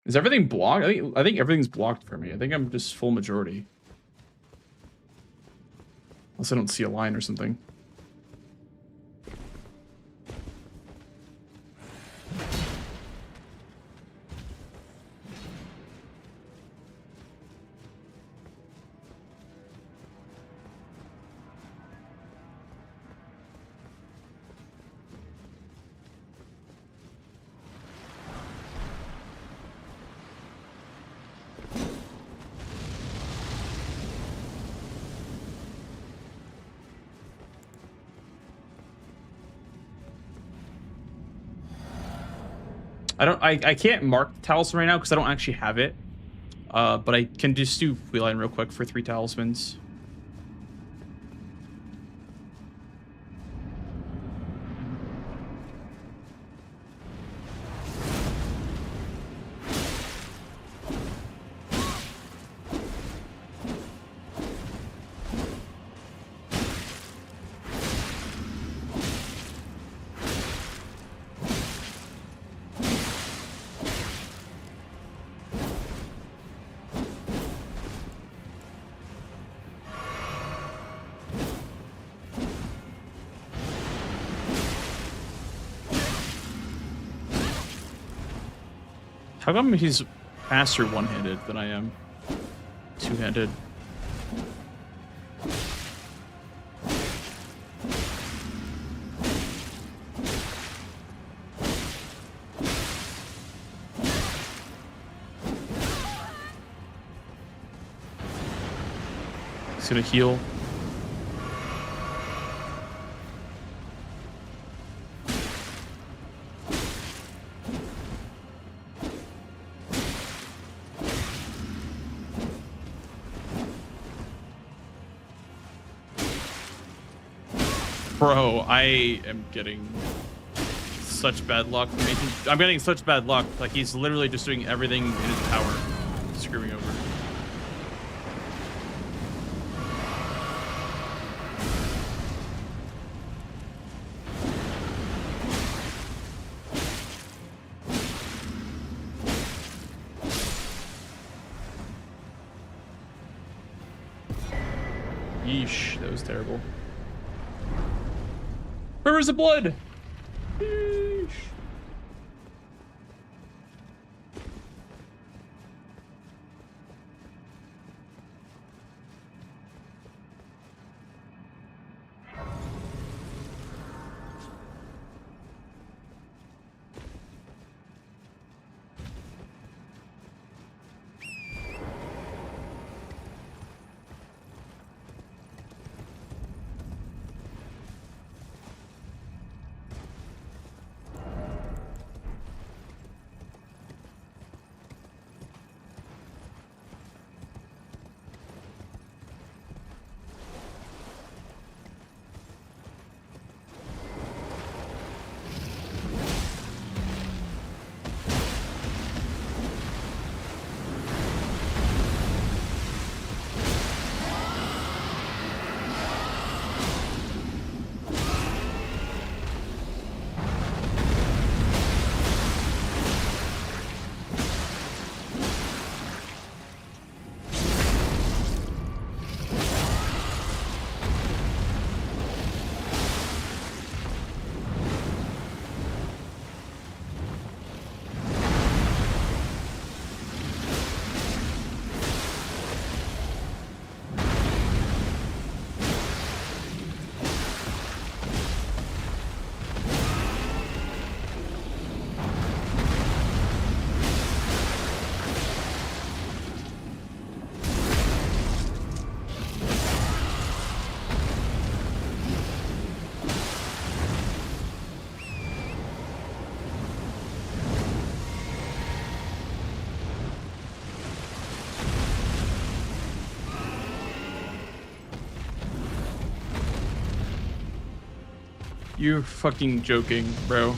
Is everything blocked? I think everything's blocked for me. I think I'm just full majority. Unless I don't see a line or something. I can't mark the talisman right now because I don't actually have it. But I can just do Wheeline real quick for 3 talismans. How come he's faster one-handed than I am two-handed? He's gonna heal. Bro, I am getting such bad luck. I'm getting such bad luck. Like, he's literally just doing everything in his power to screw me over. Yeesh, that was terrible. Rivers of blood. Yeesh. You're fucking joking, bro.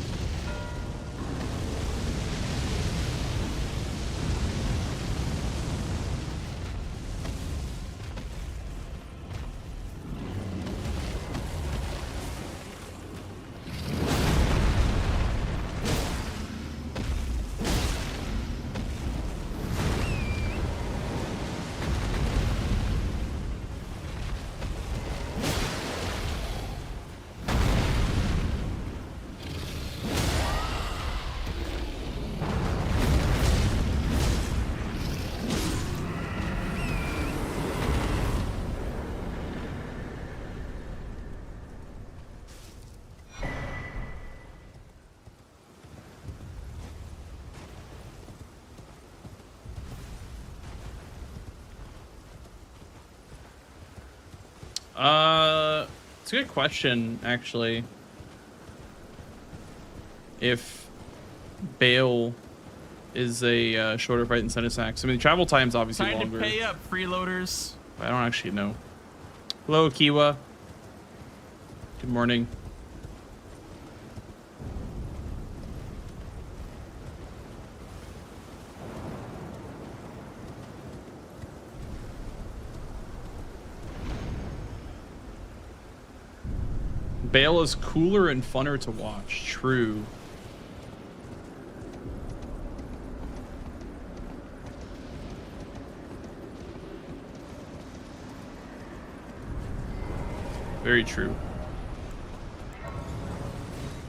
It's a good question, actually. If Bale is a shorter fight than Senesax. I mean, travel time's obviously Time longer. to pay up, freeloaders. I don't actually know. Hello, Kiwa. Good morning. Bale is cooler and funner to watch. True. Very true.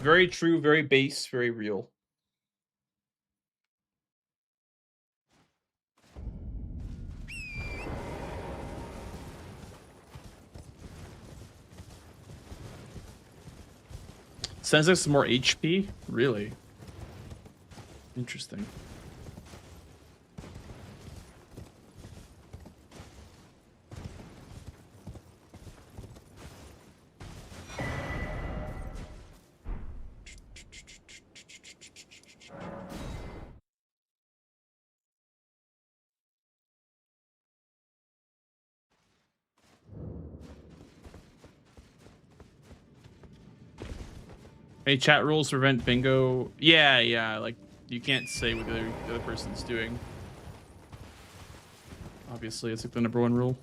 Very true, very base, very real. Sensex is more HP? Really? Interesting. Hey, chat rules prevent bingo. Yeah, like you can't say what the other person's doing. Obviously, it's like the #1 rule.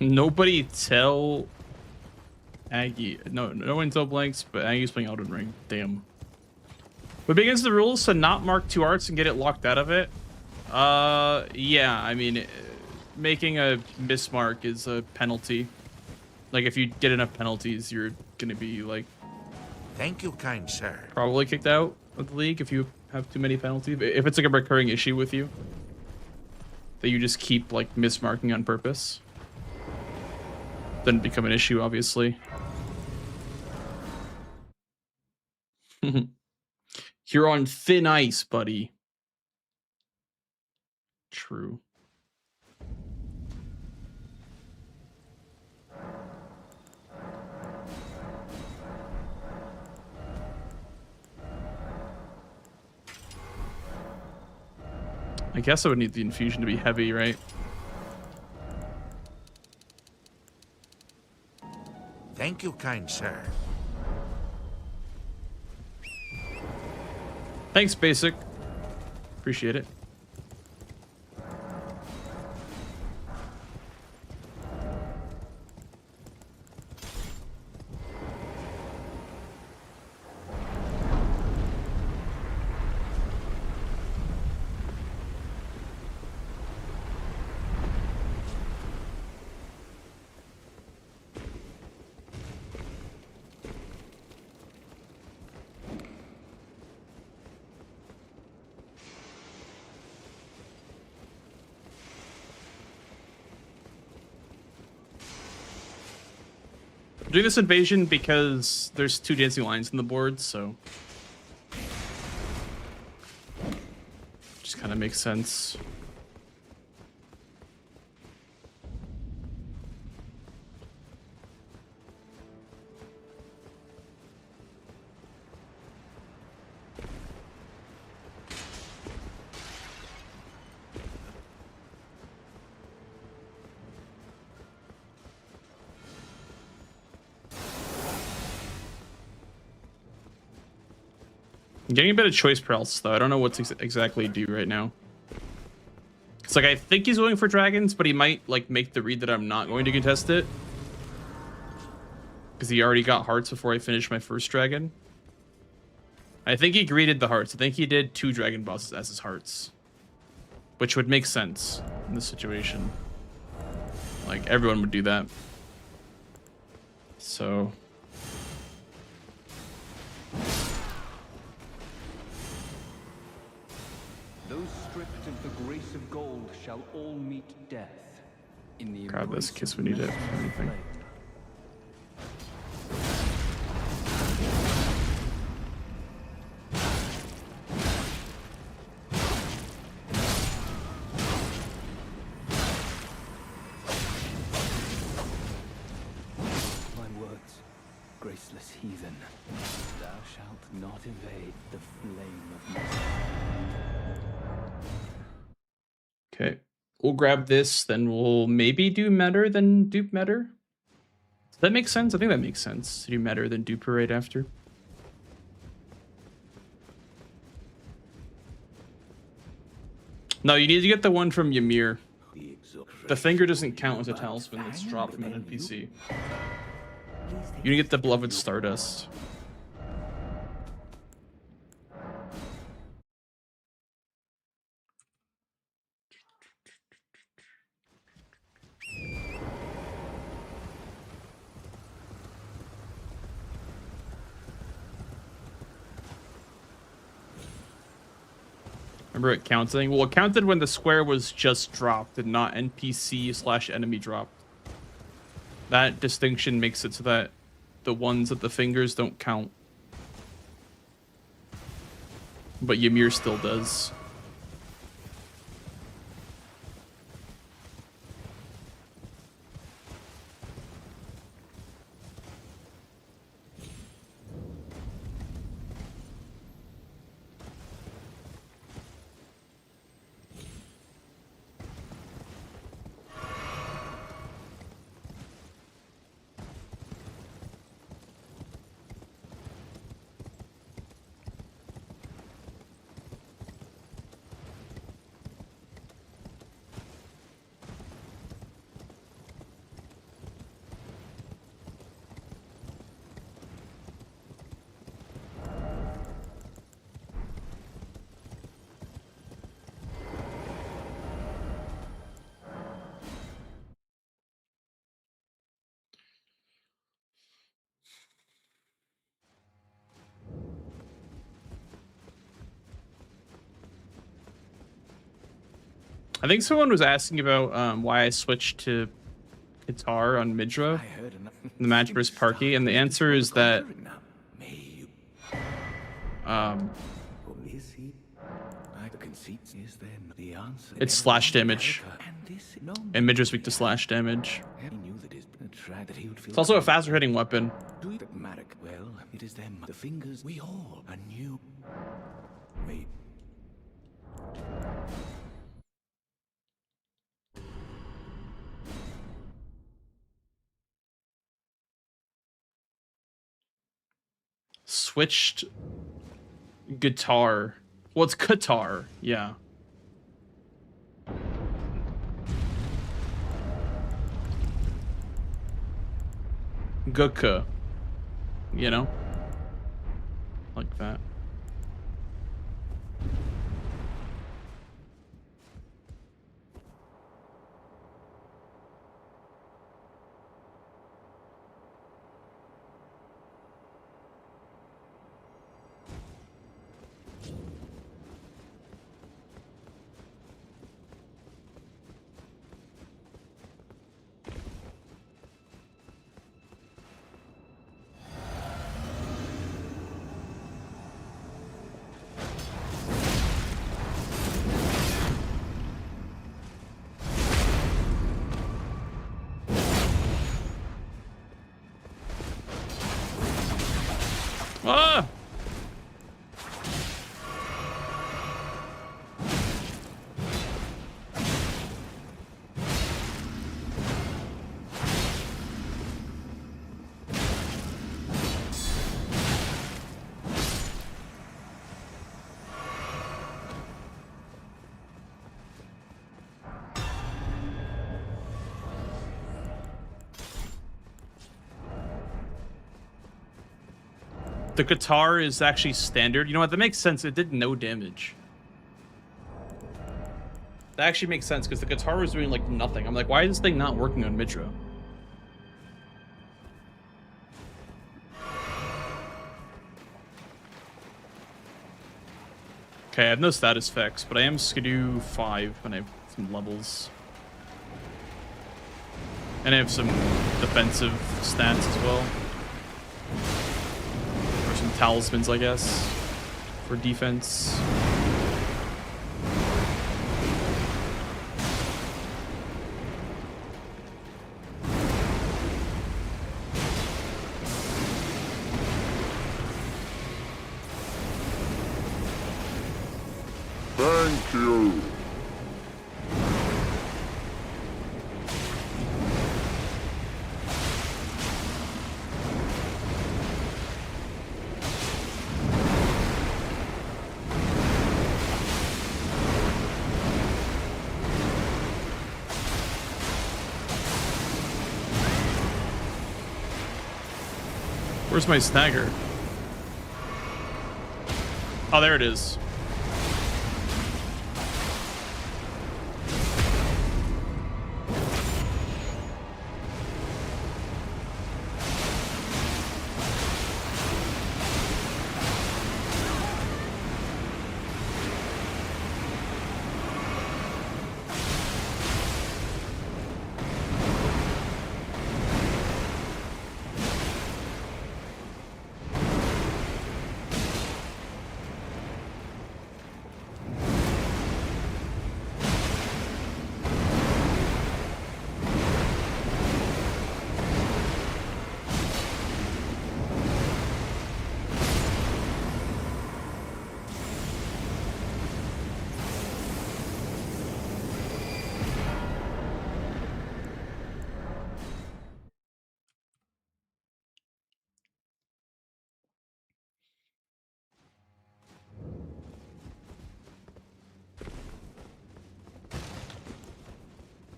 Nobody tell Aggie. No one tell Blanks, but Aggie's playing Elden Ring. Damn. Would be against the rules to not mark 2 arts and get it locked out of it? Yeah, I mean, making a mismark is a penalty. Like, if you get enough penalties, you're gonna be, like... Thank you, kind sir. Probably kicked out of the league if you have too many penalties. If it's, like, a recurring issue with you. That you just keep, like, mismarking on purpose. Then become an issue, obviously. You're on thin ice, buddy. True. I guess I would need the infusion to be heavy, right? Thank you, kind sir. Thanks, Basic. Appreciate it. I'm doing this invasion because there's 2 dancing lines on the board, so just kind of makes sense. I'm getting a bit of choice paralysis, though. I don't know what to exactly do right now. It's like, I think he's going for dragons, but he might, like, make the read that I'm not going to contest it. Because he already got hearts before I finished my first dragon. I think he greeted the hearts. I think he did 2 dragon bosses as his hearts. Which would make sense in this situation. Like, everyone would do that. So... Those stripped of the grace of gold shall all meet death. In the Grab this embrace kiss of we need it. messenger Anything. flame. My words, graceless heathen, thou shalt not evade the flame of mercy. Okay. We'll grab this, then we'll maybe do Metter, then dupe Metter. Does that make sense? I think that makes sense. To do Metter, then dupe her right after. No, you need to get the one from Ymir. The finger doesn't count as a talisman that's dropped from an NPC. You need to get the Beloved Stardust. Remember it counting? Well, it counted when the square was just dropped and not NPC/enemy dropped. That distinction makes it so that the ones at the fingers don't count. But Ymir still does. I think someone was asking about why I switched to guitar on Midra, the match versus Parky, and the answer is that it's slash damage, and Midra's weak to slash damage. It's also a faster hitting weapon. Well, it is them, the fingers, we all are new. Wait. Switched guitar. Well, it's guitar, yeah. Guka. You know? Like that. Ah! The guitar is actually standard. You know what? That makes sense. It did no damage. That actually makes sense because the guitar was doing like nothing. I'm like, why is this thing not working on Midra? Okay, I have no status effects, but I am Skidoo 5 and I have some levels. And I have some defensive stats as well. Or some talismans, I guess, for defense. Thank you. Where's my snagger? Oh, there it is.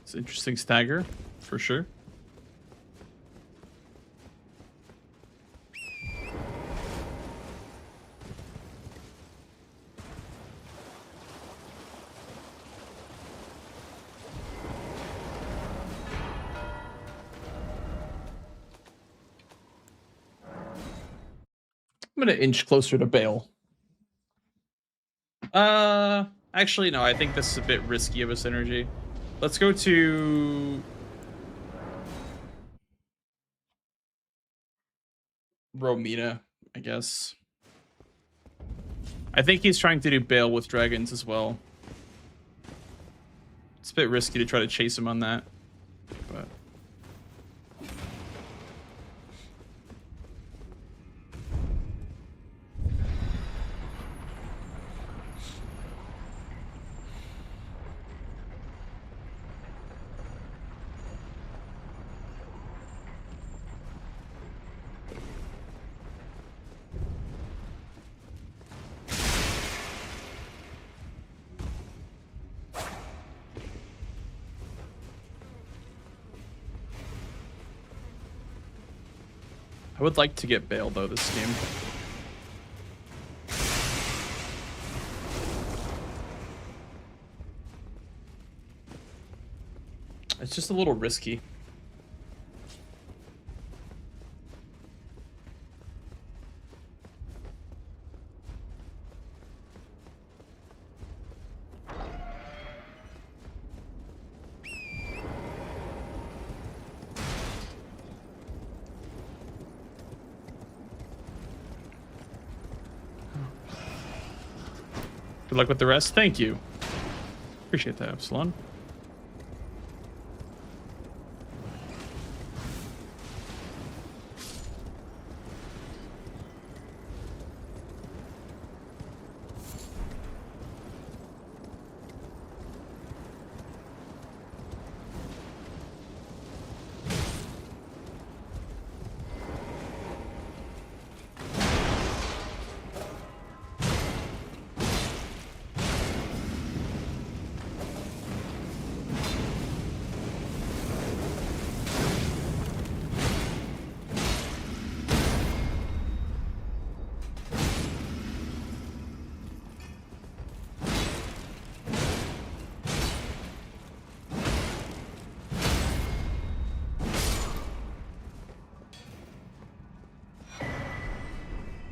It's an interesting stagger, for sure. I'm gonna inch closer to Bale. Actually, no, I think this is a bit risky of a synergy. Let's go to Romina, I guess. I think he's trying to do Bale with dragons as well. It's a bit risky to try to chase him on that, but... I would like to get Bale, though, this game. It's just a little risky. Good luck with the rest. Thank you. Appreciate that, Epsilon.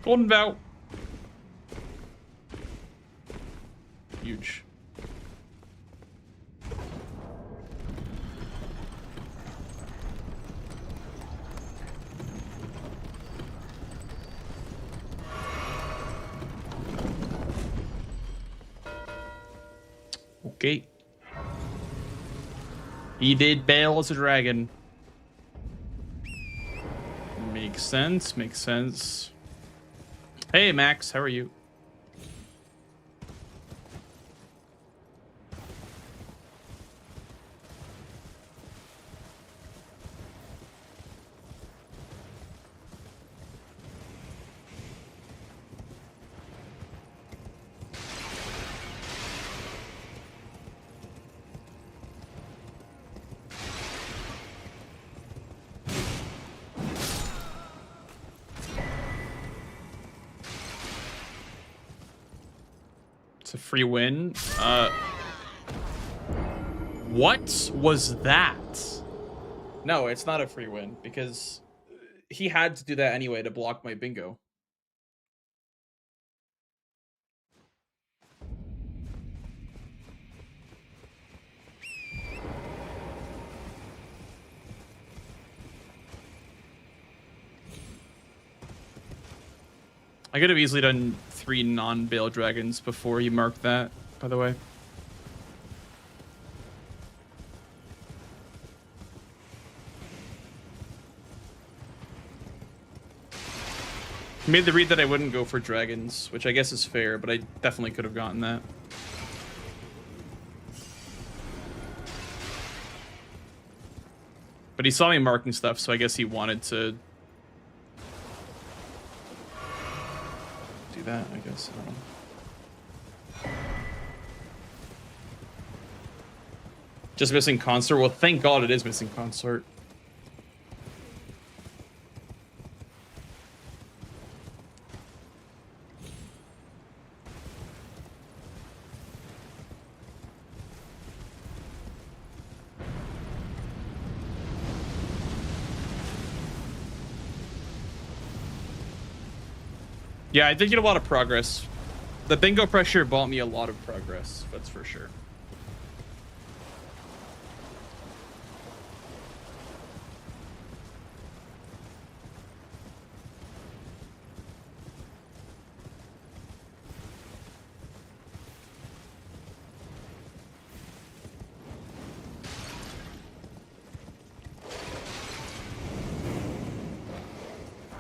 Golden Vow. Okay. He did bail as a dragon. Makes sense, makes sense. Hey, Max, how are you? It's a free win. What was that? No, it's not a free win because he had to do that anyway to block my bingo. I could have easily done 3 non-bail dragons before he marked that, by the way. He made the read that I wouldn't go for dragons, which I guess is fair, but I definitely could have gotten that. But he saw me marking stuff, so I guess he wanted to do that, I guess. I don't know. Just missing consort? Well, thank God it is missing consort. Yeah, I did get a lot of progress. The bingo pressure bought me a lot of progress, that's for sure.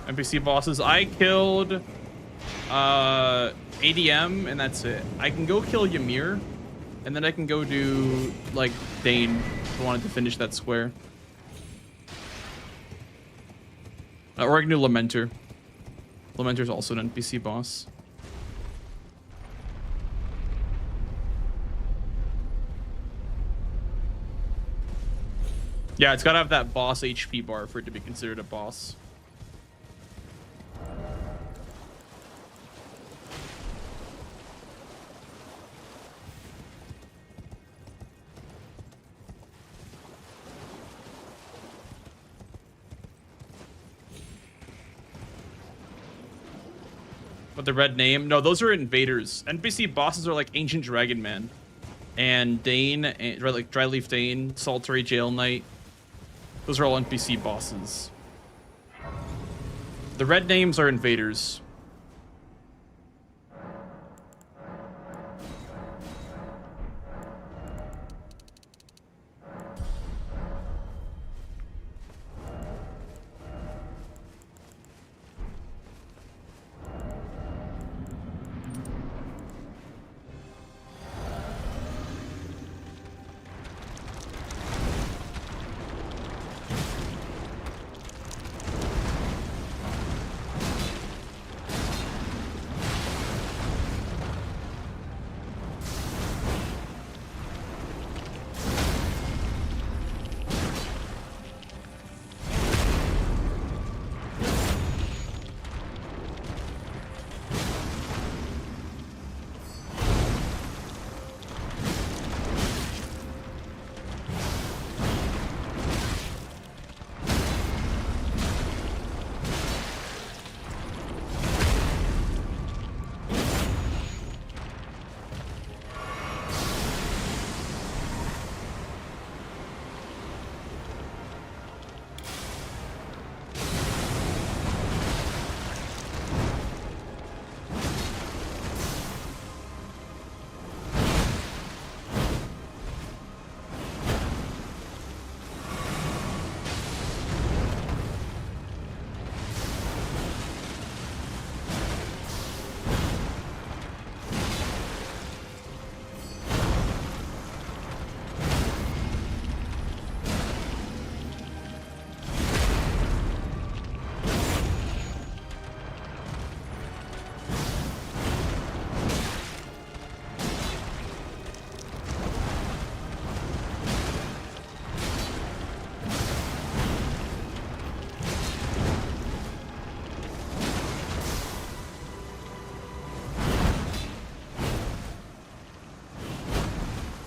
NPC bosses, I killed ADM, and that's it. I can go kill Ymir, and then I can go do, like, Dane, if I wanted to finish that square. Or I can do Lamenter. Lamenter's also an NPC boss. Yeah, it's gotta have that boss HP bar for it to be considered a boss. But the red name? No, those are invaders. NPC bosses are like Ancient Dragon Man. And Dane, and, like Dryleaf Dane, Solitary Jail Knight. Those are all NPC bosses. The red names are invaders.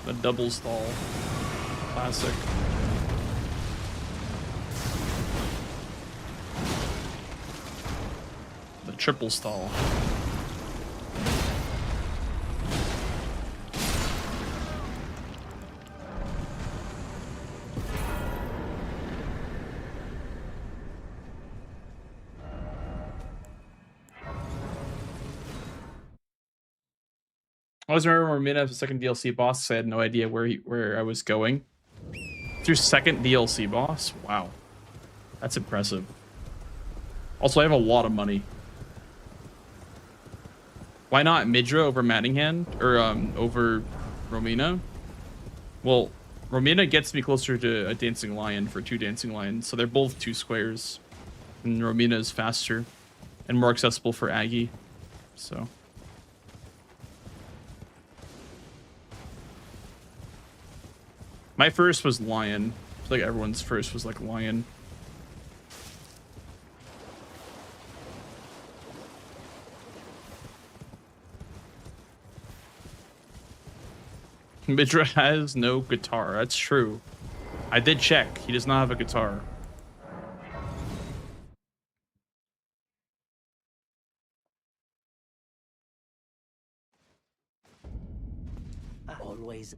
The double stall. Classic. The triple stall. I always remember when Mina was the second DLC boss, I had no idea where I was going. It's your second DLC boss? Wow. That's impressive. Also, I have a lot of money. Why not Midra over Mattingham? Or over Romina? Well, Romina gets me closer to a Dancing Lion for 2 Dancing Lions, so they're both 2 squares. And Romina is faster and more accessible for Aggie. So... my first was Lion. I feel like everyone's first was like Lion. Midra has no guitar. That's true. I did check. He does not have a guitar. Always.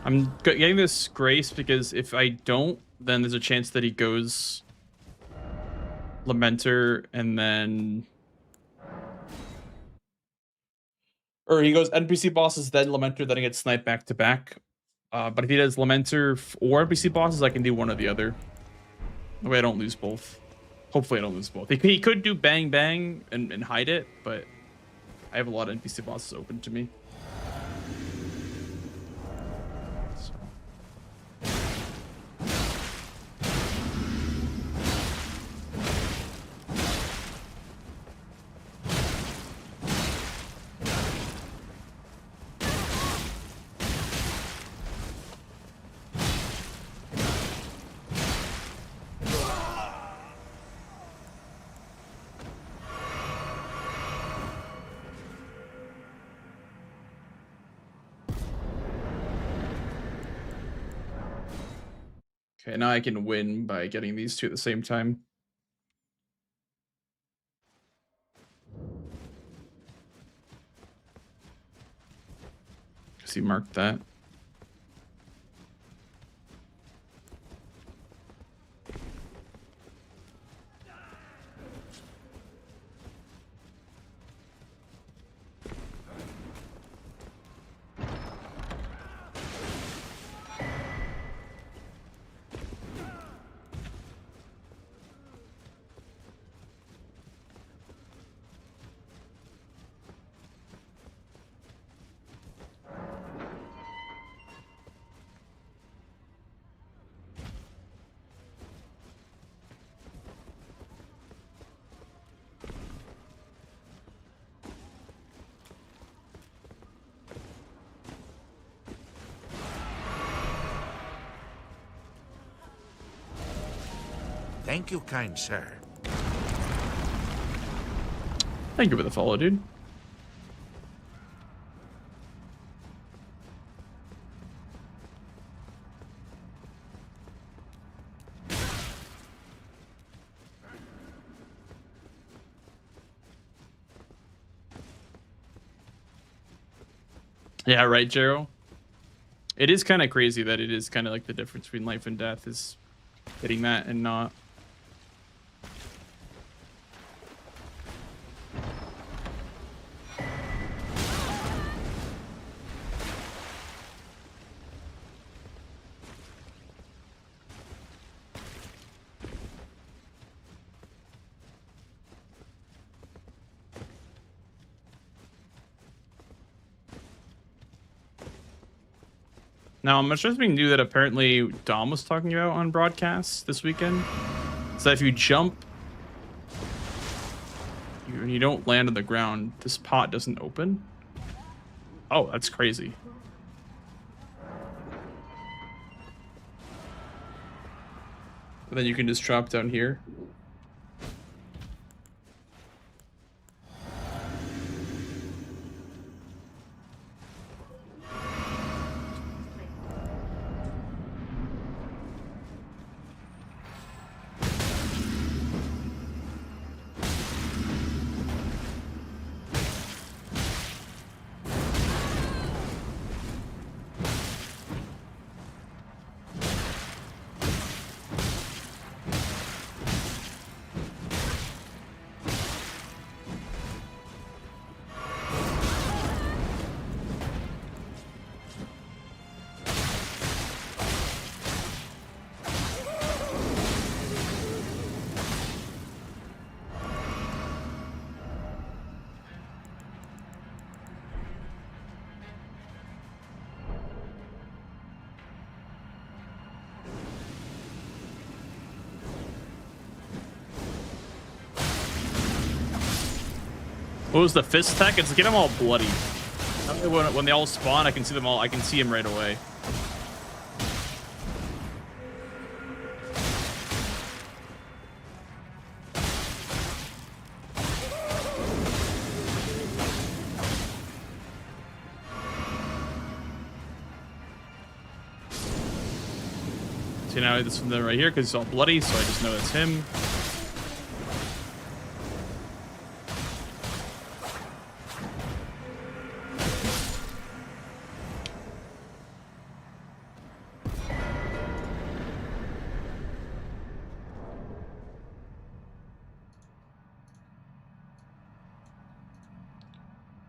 I'm getting this grace because if I don't, then there's a chance that he goes Lamenter and then... or he goes NPC bosses, then Lamenter, then I get sniped back to back. But if he does Lamenter or NPC bosses, I can do one or the other. That way I don't lose both. Hopefully I don't lose both. He could do Bang Bang and hide it, but I have a lot of NPC bosses open to me. Okay, now I can win by getting these 2 at the same time. Because he marked that. Thank you, kind sir. Thank you for the follow, dude. Yeah, right, Jero. It is kind of crazy that it is kind of like the difference between life and death is hitting that and not. Now, I'm sure something new that apparently Dom was talking about on broadcast this weekend. So if you jump and you don't land on the ground, this pot doesn't open. Oh, that's crazy. But then you can just drop down here. What was the fist tech? It's to get them all bloody. That way when they all spawn, I can see them all. I can see them right away. See now this one right here because it's all bloody, so I just know it's him.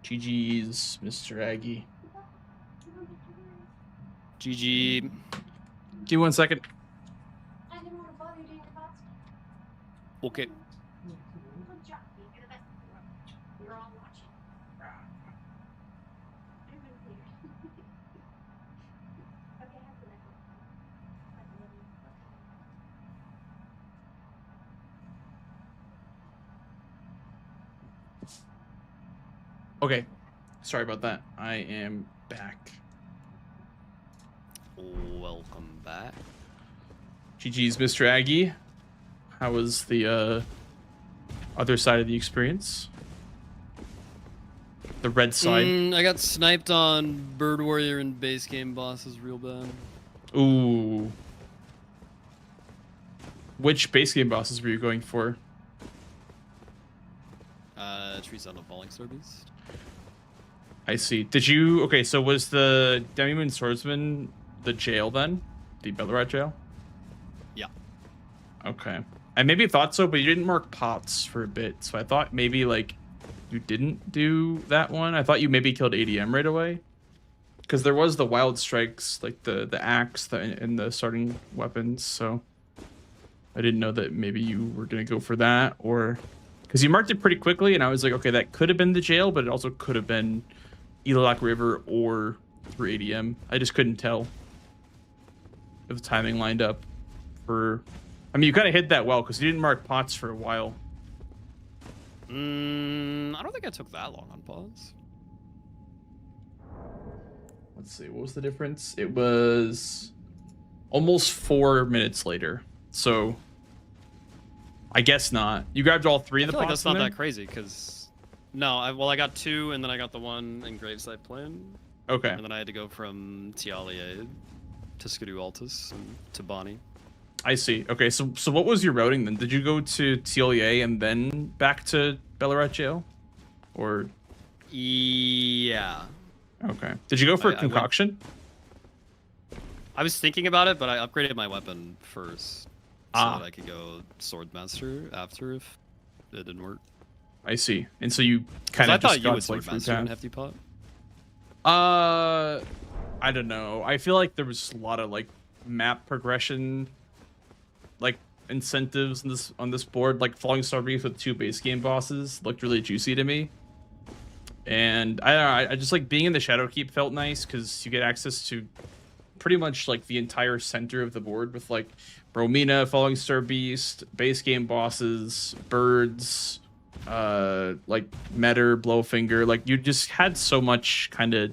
GG's, Mr. Aggie. GG. Give me 1 second. Okay. Okay. Sorry about that. I am back. Welcome back. GG's, Mr. Aggie. How was the other side of the experience? The red side. I got sniped on Bird Warrior and base game bosses real bad. Ooh. Which base game bosses were you going for? Trees on the Falling Star Beast. I see. Did you... Okay, so was the Demi-Moon Swordsman the jail then? The Bellerat jail? Yeah. Okay. I maybe thought so, but you didn't mark pots for a bit. So I thought maybe, like, you didn't do that one. I thought you maybe killed ADM right away. Because there was the Wild Strikes, like the axe and the starting weapons. So I didn't know that maybe you were going to go for that. Or... Because you marked it pretty quickly, and I was like, okay, that could have been the jail, but it also could have been Elilak River or through ADM. I just couldn't tell if the timing lined up for... I mean, you kind of hit that well, because you didn't mark pots for a while. I don't think I took that long on pause. Let's see, what was the difference? It was almost 4 minutes later. So I guess not. You grabbed all 3 of I the feel like pots that's not in there? that crazy, because... No, I got 2, and then I got the one in Graveside Plain. Okay. And then I had to go from Tialia to Skidoo Altus and to Bonnie. I see. Okay, so what was your routing then? Did you go to TLEA and then back to Ballarat Jail? Or... Yeah. Okay. Did you go for I went- Concoction? I was thinking about it, but I upgraded my weapon first. So Ah. that I could go Swordmaster after if it didn't work. I see. And so you 'Cause kind I of just thought you got would to, like, free Swordmaster in path? Hefty Pot. I don't know. I feel like there was a lot of like map progression, like incentives on this board. Like Falling Star Reef with 2 base game bosses looked really juicy to me. And I don't know, I just like being in the Shadowkeep felt nice because you get access to pretty much like the entire center of the board with like Bromina, Falling Star Beast, base game bosses, birds, like Metter, Blowfinger. Like you just had so much kind of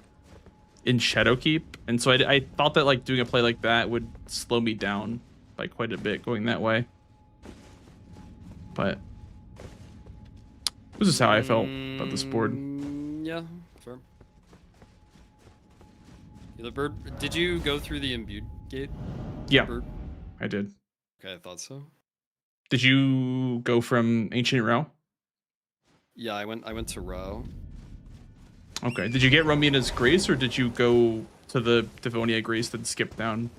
in Shadowkeep, and so I thought that like doing a play like that would slow me down by quite a bit going that way. But this is how I felt about this board. Yeah, fair. Yeah, the bird. Did you go through the imbued gate? Yeah, Bird? I did. Okay, I thought so. Did you go from Ancient Row? Yeah, I went to Row. Okay. Did you get Romina's Grace, or did you go to the Devonia Grace that skip down?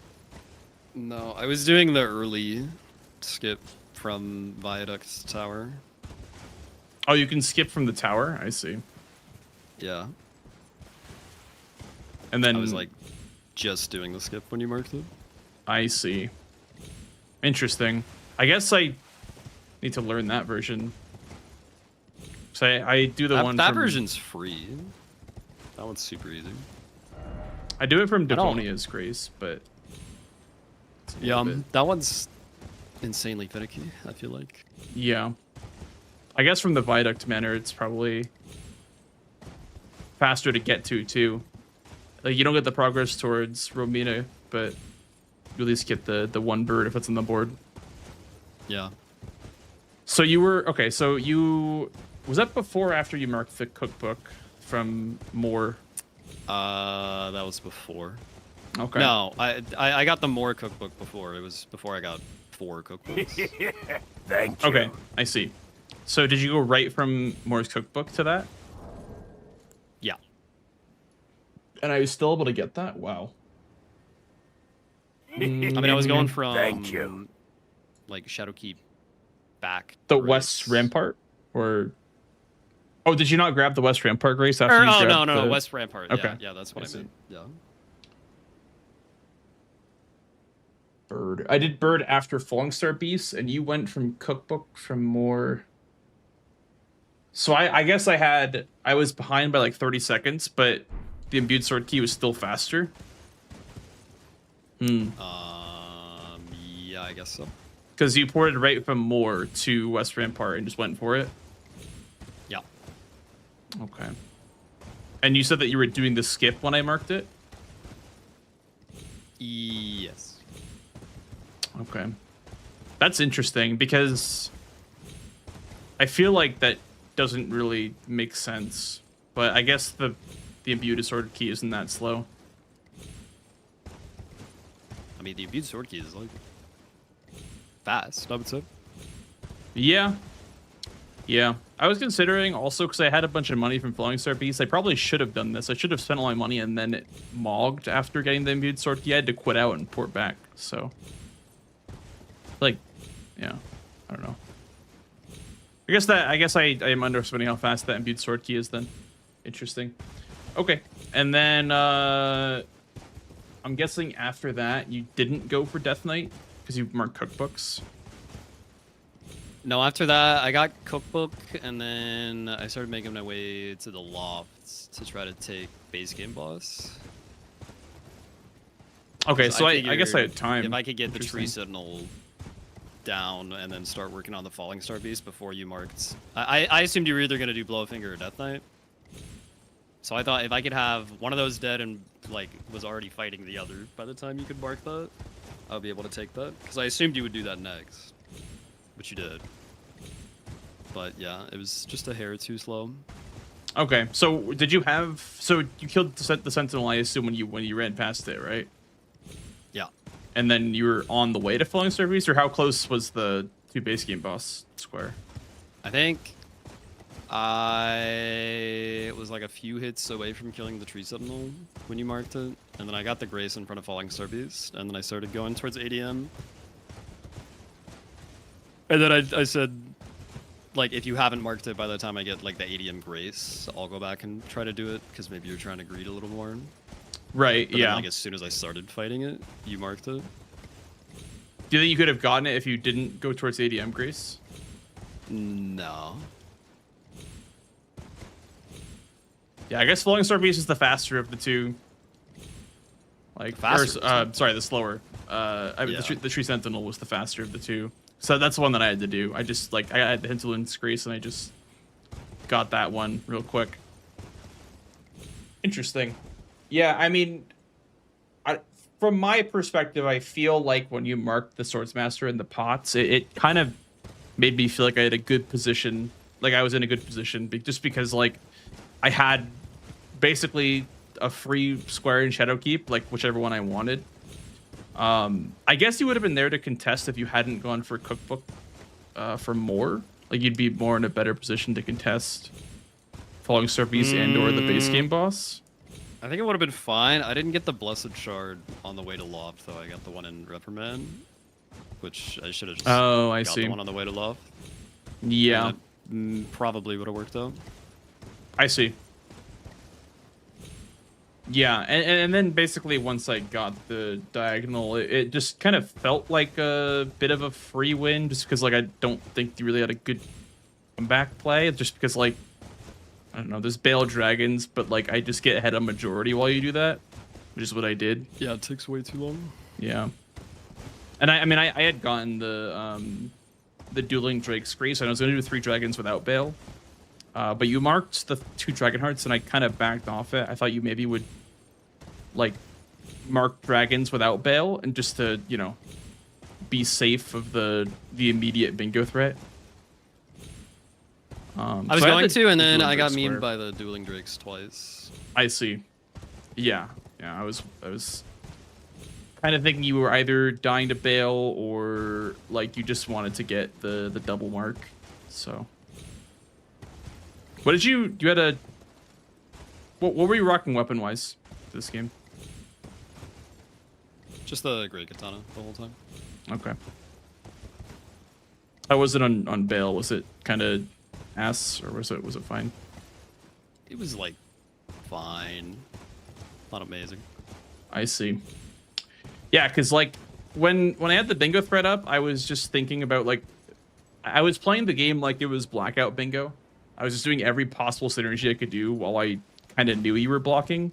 No, I was doing the early skip from Viaduct Tower. Oh, you can skip from the tower? I see. Yeah. And then I was like just doing the skip when you marked it. I see. Interesting. I guess I need to learn that version. So I do the one That from, version's free. That one's super easy. I do it from I don't- Devonia's Grace, but it's a Yeah, little bit- that one's insanely finicky, I feel like. yeah. I guess from the Viaduct Manor, it's probably faster to get to too. Like you don't get the progress towards Romina, but you at least get the one bird if it's on the board. Yeah. So you were okay. So you was that before or after you marked the cookbook from Moore? That was before. Okay. No, I got the more cookbook before. It was before I got 4 cookbooks. Thank you. Okay, I see. So did you go right from Moore's cookbook to that? Yeah. And I was still able to get that? Wow. I mean, I was going from Thank you. like Shadowkeep back. The Grace. West Rampart? Or oh, did you not grab the West Rampart Grace after Or, you oh grabbed no, the... West Rampart. Okay. Yeah, that's what I I see. meant. Yeah. Bird. I did Bird after Falling Star Beast, and you went from cookbook from Moore. So I guess I was behind by like 30 seconds, but the imbued sword key was still faster. Yeah, I guess so. Because you ported right from Moore to West Rampart and just went for it. Yeah. Okay. And you said that you were doing the skip when I marked it? Yes. Okay. That's interesting because I feel like that doesn't really make sense. But I guess the imbued sword key isn't that slow. I mean, the imbued sword key is like fast, I would say. Yeah. Yeah. I was considering also because I had a bunch of money from Flowing Star Beast. I probably should have done this. I should have spent all my money and then it mogged after getting the imbued sword key. I had to quit out and port back. So, like, yeah, I don't know. I guess I am underestimating how fast that imbued sword key is then. Interesting. Okay. And then I'm guessing after that you didn't go for Death Knight because you marked cookbooks. No, after that, I got cookbook, and then I started making my way to the lofts to try to take base game boss. Okay, so I guess I figured had time. If I could get the tree Interesting. sentinel down and then start working on the falling star beast before you marked. I assumed you were either gonna do Blowfinger or Death Knight. So I thought if I could have one of those dead and like was already fighting the other by the time you could mark that, I would be able to take that. Because I assumed you would do that next, but you did. But yeah, it was just a hair too slow. Okay, so did you have? So you killed the Sentinel, I assume, when you ran past it, right? Yeah. And then you were on the way to Falling Star Beast, or how close was the 2 base game boss square? I think I was like a few hits away from killing the Tree Sentinel when you marked it, and then I got the Grace in front of Falling Star Beast, and then I started going towards ADM. And then I said, like, if you haven't marked it by the time I get like the ADM Grace, I'll go back and try to do it, because maybe you're trying to greed a little more. Right, But yeah. then, like, as soon as I started fighting it, you marked it. Do you think you could have gotten it if you didn't go towards ADM Grace? No. Yeah, I guess Falling Star Beast is the faster of the two. Like, Faster? sorry, the slower. I mean, Yeah. the Tree Sentinel was the faster of the two. So that's the one that I had to do. I just, like, I had the Hinterland's Grace, and I just got that one real quick. Interesting. Yeah, I mean, from my perspective, I feel like when you marked the Swordsmaster in the pots, it kind of made me feel like I had a good position. Like, I was in a good position, just because, like, I had basically a free square in Shadowkeep, like, whichever one I wanted. I guess you would have been there to contest if you hadn't gone for Cookbook for more. Like, you'd be more in a better position to contest Falling Star Beast and or the base game boss. I think it would have been fine. I didn't get the Blessed Shard on the way to Loft, though. I got the one in Reprimand, which I should have just I got see. the one on the way to Loft. Yeah. And that, probably would have worked out. I see. Yeah, and then basically once I got the diagonal, it just kind of felt like a bit of a free win, just because, like, I don't think you really had a good comeback play, just because, like, I don't know, there's Bale Dragons, but, like, I just get ahead of majority while you do that, which is what I did. Yeah, it takes way too long. Yeah. And I mean, I had gotten the Dueling Drake's Grace, and I was going to do 3 dragons without Bale. But you marked the 2 Dragon Hearts, and I kind of backed off it. I thought you maybe would, like, mark dragons without Bale, and just to, you know, be safe of the immediate bingo threat. I was so going had the to, and then Dueling I got Drake memed square. by the Dueling Drakes twice. I see. Yeah, I was kind of thinking you were either dying to Bale or, like, you just wanted to get the double mark. So, what did you had a what were you rocking weapon wise this game? Just the Great Katana the whole time. Okay. How was it on Bale? Was it kind of ass, or was it fine? It was, like, fine. Not amazing. I see. Yeah, because, like, when I had the bingo thread up, I was just thinking about, like, I was playing the game like it was Blackout Bingo. I was just doing every possible synergy I could do while I kind of knew you were blocking.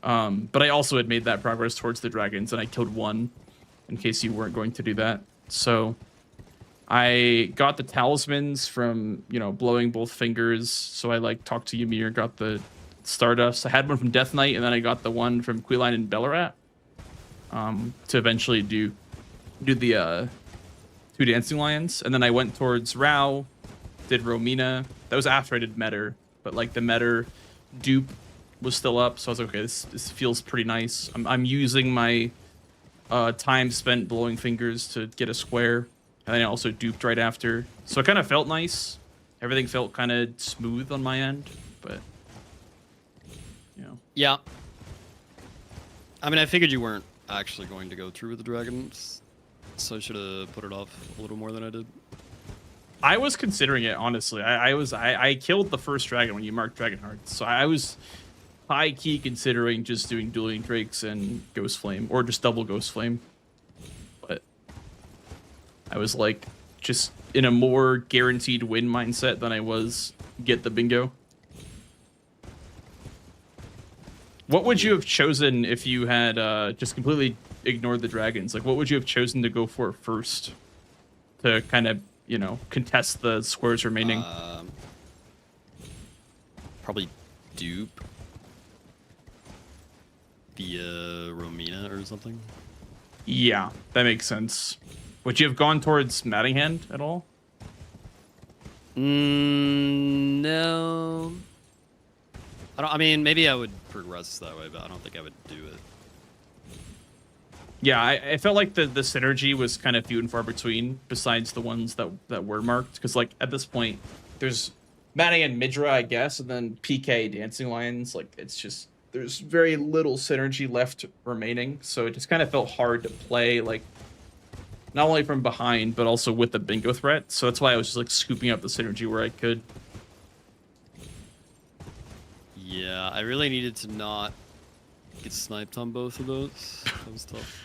But I also had made that progress towards the dragons, and I killed one in case you weren't going to do that. So I got the talismans from, you know, blowing both fingers. So I, like, talked to Ymir, got the Stardust. I had one from Death Knight, and then I got the one from Quilline and Bellarat. To eventually do the 2 Dancing Lions, and then I went towards Rao, did Romina. That was after I did Metter, but, like, the Metter dupe was still up, so I was like, okay, this feels pretty nice. I'm using my time spent blowing fingers to get a square, and then I also duped right after, so it kind of felt nice. Everything felt kind of smooth on my end, but you know. Yeah. I mean, I figured you weren't actually going to go through with the dragons, so I should have put it off a little more than I did. I was considering it, honestly. I killed the first dragon when you marked Dragon Hearts, so I was high key considering just doing Dueling Drakes and Ghost Flame, or just double Ghost Flame. But I was, like, just in a more guaranteed win mindset than I was get the bingo. What would you have chosen if you had just completely ignored the dragons? Like, what would you have chosen to go for first to kind of, you know, contest the squares remaining? Probably dupe via Romina or something. Yeah, that makes sense. Would you have gone towards Matting Hand at all? No. I mean, maybe I would progress that way, but I don't think I would do it. Yeah, I felt like the synergy was kind of few and far between, besides the ones that were marked. Because, like, at this point, there's Manny and Midra, I guess, and then PK Dancing Lions. Like, it's just, there's very little synergy left remaining. So it just kind of felt hard to play, like, not only from behind, but also with the bingo threat. So that's why I was just, like, scooping up the synergy where I could. Yeah, I really needed to not get sniped on both of those. That was tough.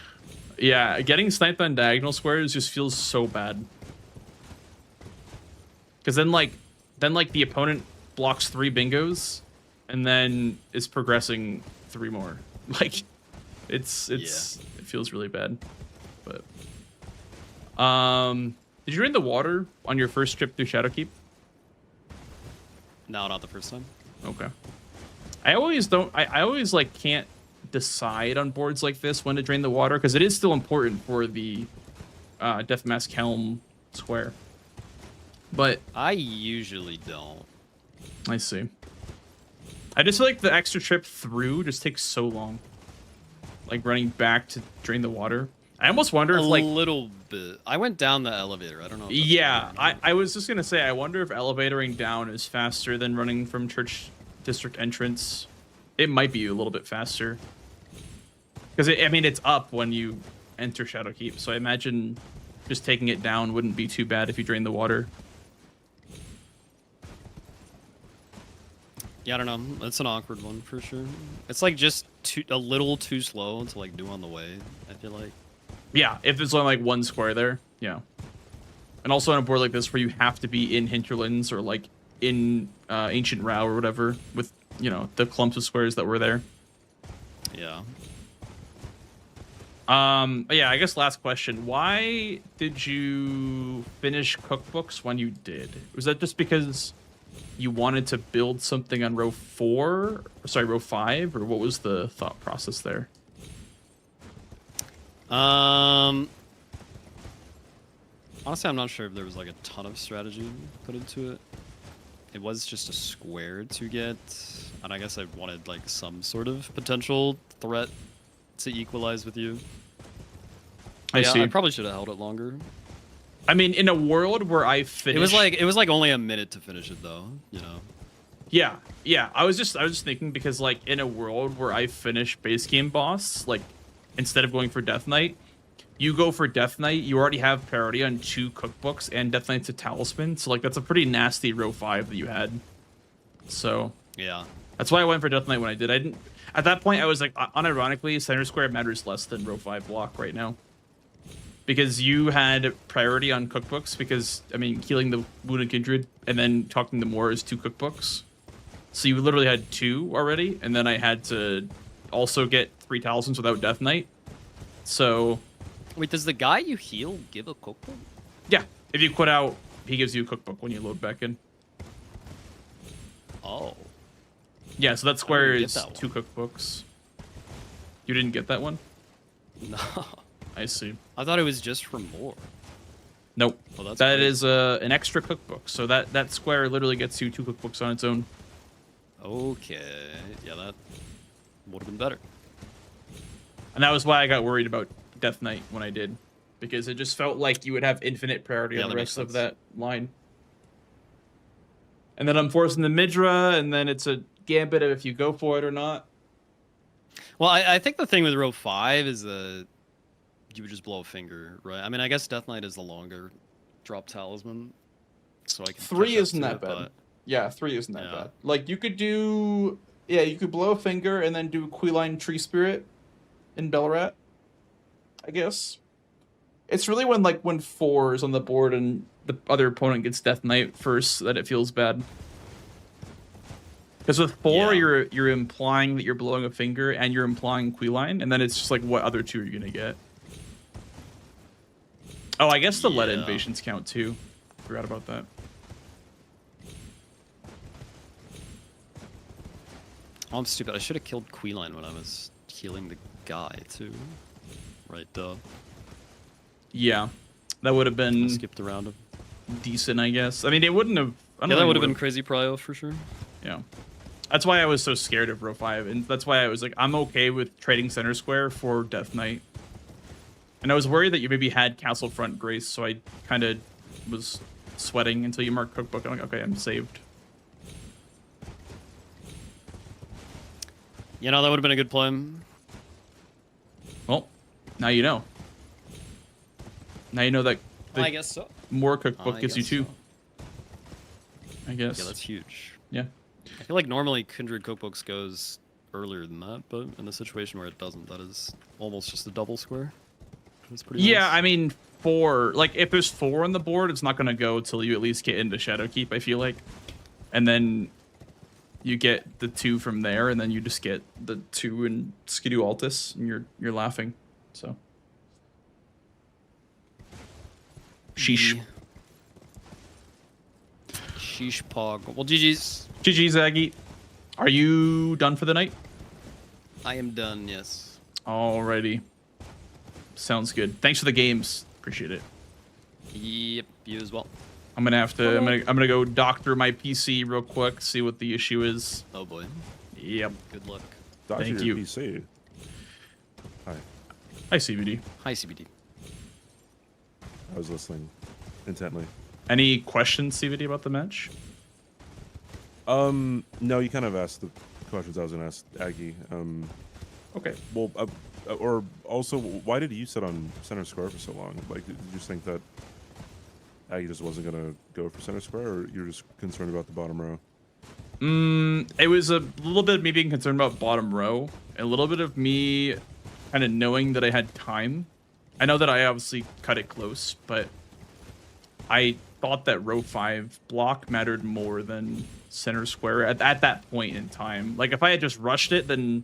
Yeah, getting sniped on diagonal squares just feels so bad. Because then the opponent blocks 3 bingos, and then is progressing 3 more. Like, it feels really bad. But did you drain the water on your first trip through Shadowkeep? No, not the first time. Okay. I always like can't decide on boards like this when to drain the water, because it is still important for the Deathmask Helm square. But I usually don't. I see. I just feel like the extra trip through just takes so long. Like running back to drain the water. I almost wonder if, like, a little bit. I went down the elevator. I don't know. Yeah, I was just gonna say, I wonder if elevatoring down is faster than running from Church District entrance. It might be a little bit faster. Because, I mean, it's up when you enter Shadowkeep, so I imagine just taking it down wouldn't be too bad if you drain the water. Yeah, I don't know. It's an awkward one for sure. It's like just a little too slow to like do on the way, I feel like. Yeah, if there's only like 1 square there, yeah. And also on a board like this where you have to be in Hinterlands or like in Ancient Rao or whatever with, you know, the clumps of squares that were there. Yeah. Yeah, I guess last question. Why did you finish cookbooks when you did? Was that just because you wanted to build something on row 5, or what was the thought process there? Honestly, I'm not sure if there was like a ton of strategy put into it. It was just a square to get, and I guess I wanted like some sort of potential threat to equalize with you. I see. I probably should have held it longer. I mean, in a world where I finished, it was like only a minute to finish it though, you know. Yeah. I was just thinking, because like in a world where I finish base game boss, like instead of going for Death Knight, you go for Death Knight, you already have parity on 2 cookbooks, and Death Knight's a talisman, so like that's a pretty nasty row 5 that you had. So yeah, that's why I went for Death Knight when I did. I didn't at that point. I was like, unironically, center square matters less than row 5 block right now, because you had priority on cookbooks. Because I mean, healing the Wounded Kindred and then talking to more is 2 cookbooks, so you literally had 2 already, and then I had to also get 3 talismans without Death Knight. So. Wait, does the guy you heal give a cookbook? Yeah, if you quit out, he gives you a cookbook when you load back in. Oh. Yeah, so that square is 2 cookbooks. You didn't get that one? No. I see. I thought it was just for more. Nope. Well, that is an extra cookbook. So that square literally gets you 2 cookbooks on its own. Okay. Yeah, that would have been better. And that was why I got worried about Death Knight when I did, because it just felt like you would have infinite priority on the rest of that line. And then I'm forcing the Midra, and then it's a gambit of if you go for it or not. Well, I think the thing with row 5 is that you would just blow a finger, right? I mean, I guess Death Knight is the longer drop talisman, so I can. 3 isn't that bad. But... Yeah, 3 isn't that bad. Like you could do, you could blow a finger and then do Queeline Tree Spirit in Belrat, I guess. It's really when 4 is on the board and the other opponent gets Death Knight first that it feels bad. Because with 4, you're implying that you're blowing a finger and you're implying Queeline, and then it's just like, what other 2 are you gonna get? Oh, I guess the lead invasions count too. Forgot about that. Oh, I'm stupid. I should have killed Queeline when I was healing the guy too. Right, duh. Yeah, that would have been. I skipped around him. decent, I guess. I mean, it wouldn't have. I don't Yeah, know that if would it have been would've- crazy prio for sure. Yeah. That's why I was so scared of row 5, and that's why I was like, I'm okay with trading center square for Death Knight. And I was worried that you maybe had Castle Front Grace, so I kind of was sweating until you marked Cookbook. I'm like, okay, I'm saved. You know, that would have been a good play. Well, now you know. Now you know that I guess so. more Cookbook I gives you guess 2. so. I guess. Yeah, that's huge. Yeah. I feel like normally Kindred Cookbooks goes earlier than that, but in the situation where it doesn't, that is almost just a double square. That's pretty Yeah, nice. I mean, 4, like, if there's 4 on the board, it's not going to go till you at least get into Shadowkeep, I feel like. And then you get the 2 from there, and then you just get the 2 in Skidoo Altus, and you're laughing. So. Sheesh. Sheesh pog. Well, GG's. GG's, Aggie. Are you done for the night? I am done, yes. Alrighty. Sounds good. Thanks for the games. Appreciate it. Yep, you as well. I'm gonna have to. I'm gonna go doctor my PC real quick. See what the issue is. Oh boy. Yep. Good luck. Doctor Thank your you. PC. Hi. Hi, CBD. Hi, CBD. I was listening intently. Any questions, CBD, about the match? No, you kind of asked the questions I was gonna ask Aggie. Okay. Well, or also, why did you sit on center square for so long? Like, did you just think that Aggie just wasn't gonna go for center square, or you're just concerned about the bottom row? It was a little bit of me being concerned about bottom row, a little bit of me kind of knowing that I had time. I know that I obviously cut it close, but I thought that row 5 block mattered more than center square at that point in time. Like, if I had just rushed it, then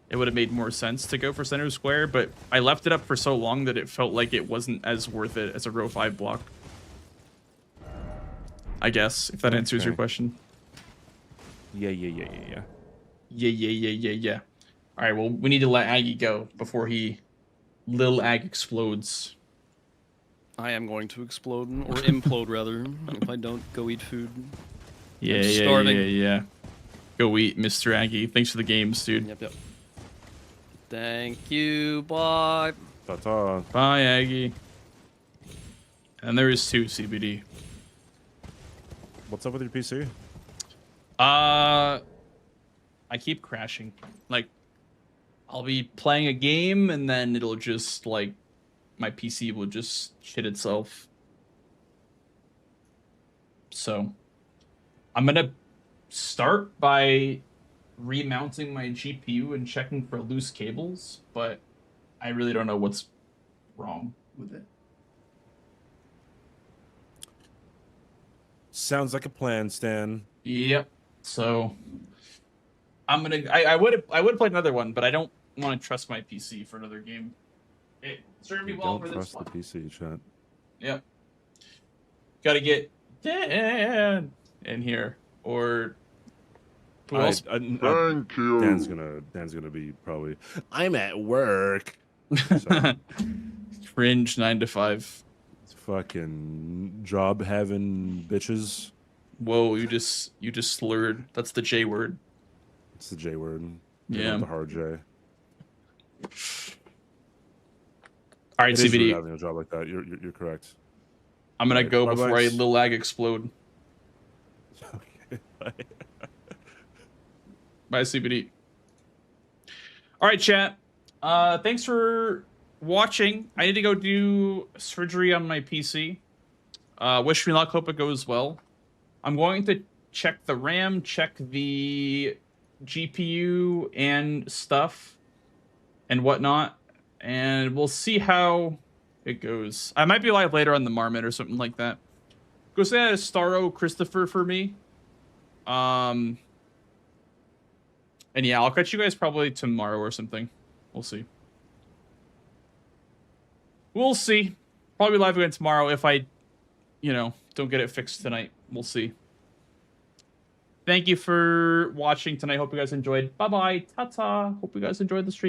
it would have made more sense to go for center square, but I left it up for so long that it felt like it wasn't as worth it as a row 5 block. I guess, if that answers your Okay. question. Yeah. Yeah. All right, well, we need to let Aggie go before Lil Ag explodes. I am going to explode, or implode rather, if I don't go eat food. Yeah, I'm starving. yeah. Go eat, Mr. Aggie. Thanks for the games, dude. Yep. Thank you, bye. Ta-ta. Bye, Aggie. And there is 2 CBD. What's up with your PC? I keep crashing. Like, I'll be playing a game and then it'll just, like, my PC will just shit itself. So, I'm gonna start by remounting my GPU and checking for loose cables, but I really don't know what's wrong with it. Sounds like a plan, Stan. Yep. So I'm gonna. I would play another one, but I don't want to trust my PC for another game. It served me You well don't for this trust one. the PC, chat. Yep. Gotta get Dan in here, or who else? Thank you. Dan's gonna be probably. I'm at work. So, Fringe 9 to 5. fucking job having bitches. Whoa, you just slurred. That's the J word. It's the J word. Yeah. The hard J. All right, It is CBD. rude having a job like that. You're correct. I'm gonna Right, go bye-bye. before I Lil Ag explode. Okay. Bye, CBD. All right, chat. Thanks for watching. I need to go do surgery on my PC. Wish me luck. Hope it goes well. I'm going to check the RAM, check the GPU and stuff and whatnot, and we'll see how it goes. I might be live later on the Marmot or something like that. Go say that to Starro Christopher for me. And yeah, I'll catch you guys probably tomorrow or something. We'll see. We'll see. Probably live again tomorrow if I, don't get it fixed tonight. We'll see. Thank you for watching tonight. Hope you guys enjoyed. Bye-bye. Ta-ta. Hope you guys enjoyed the stream.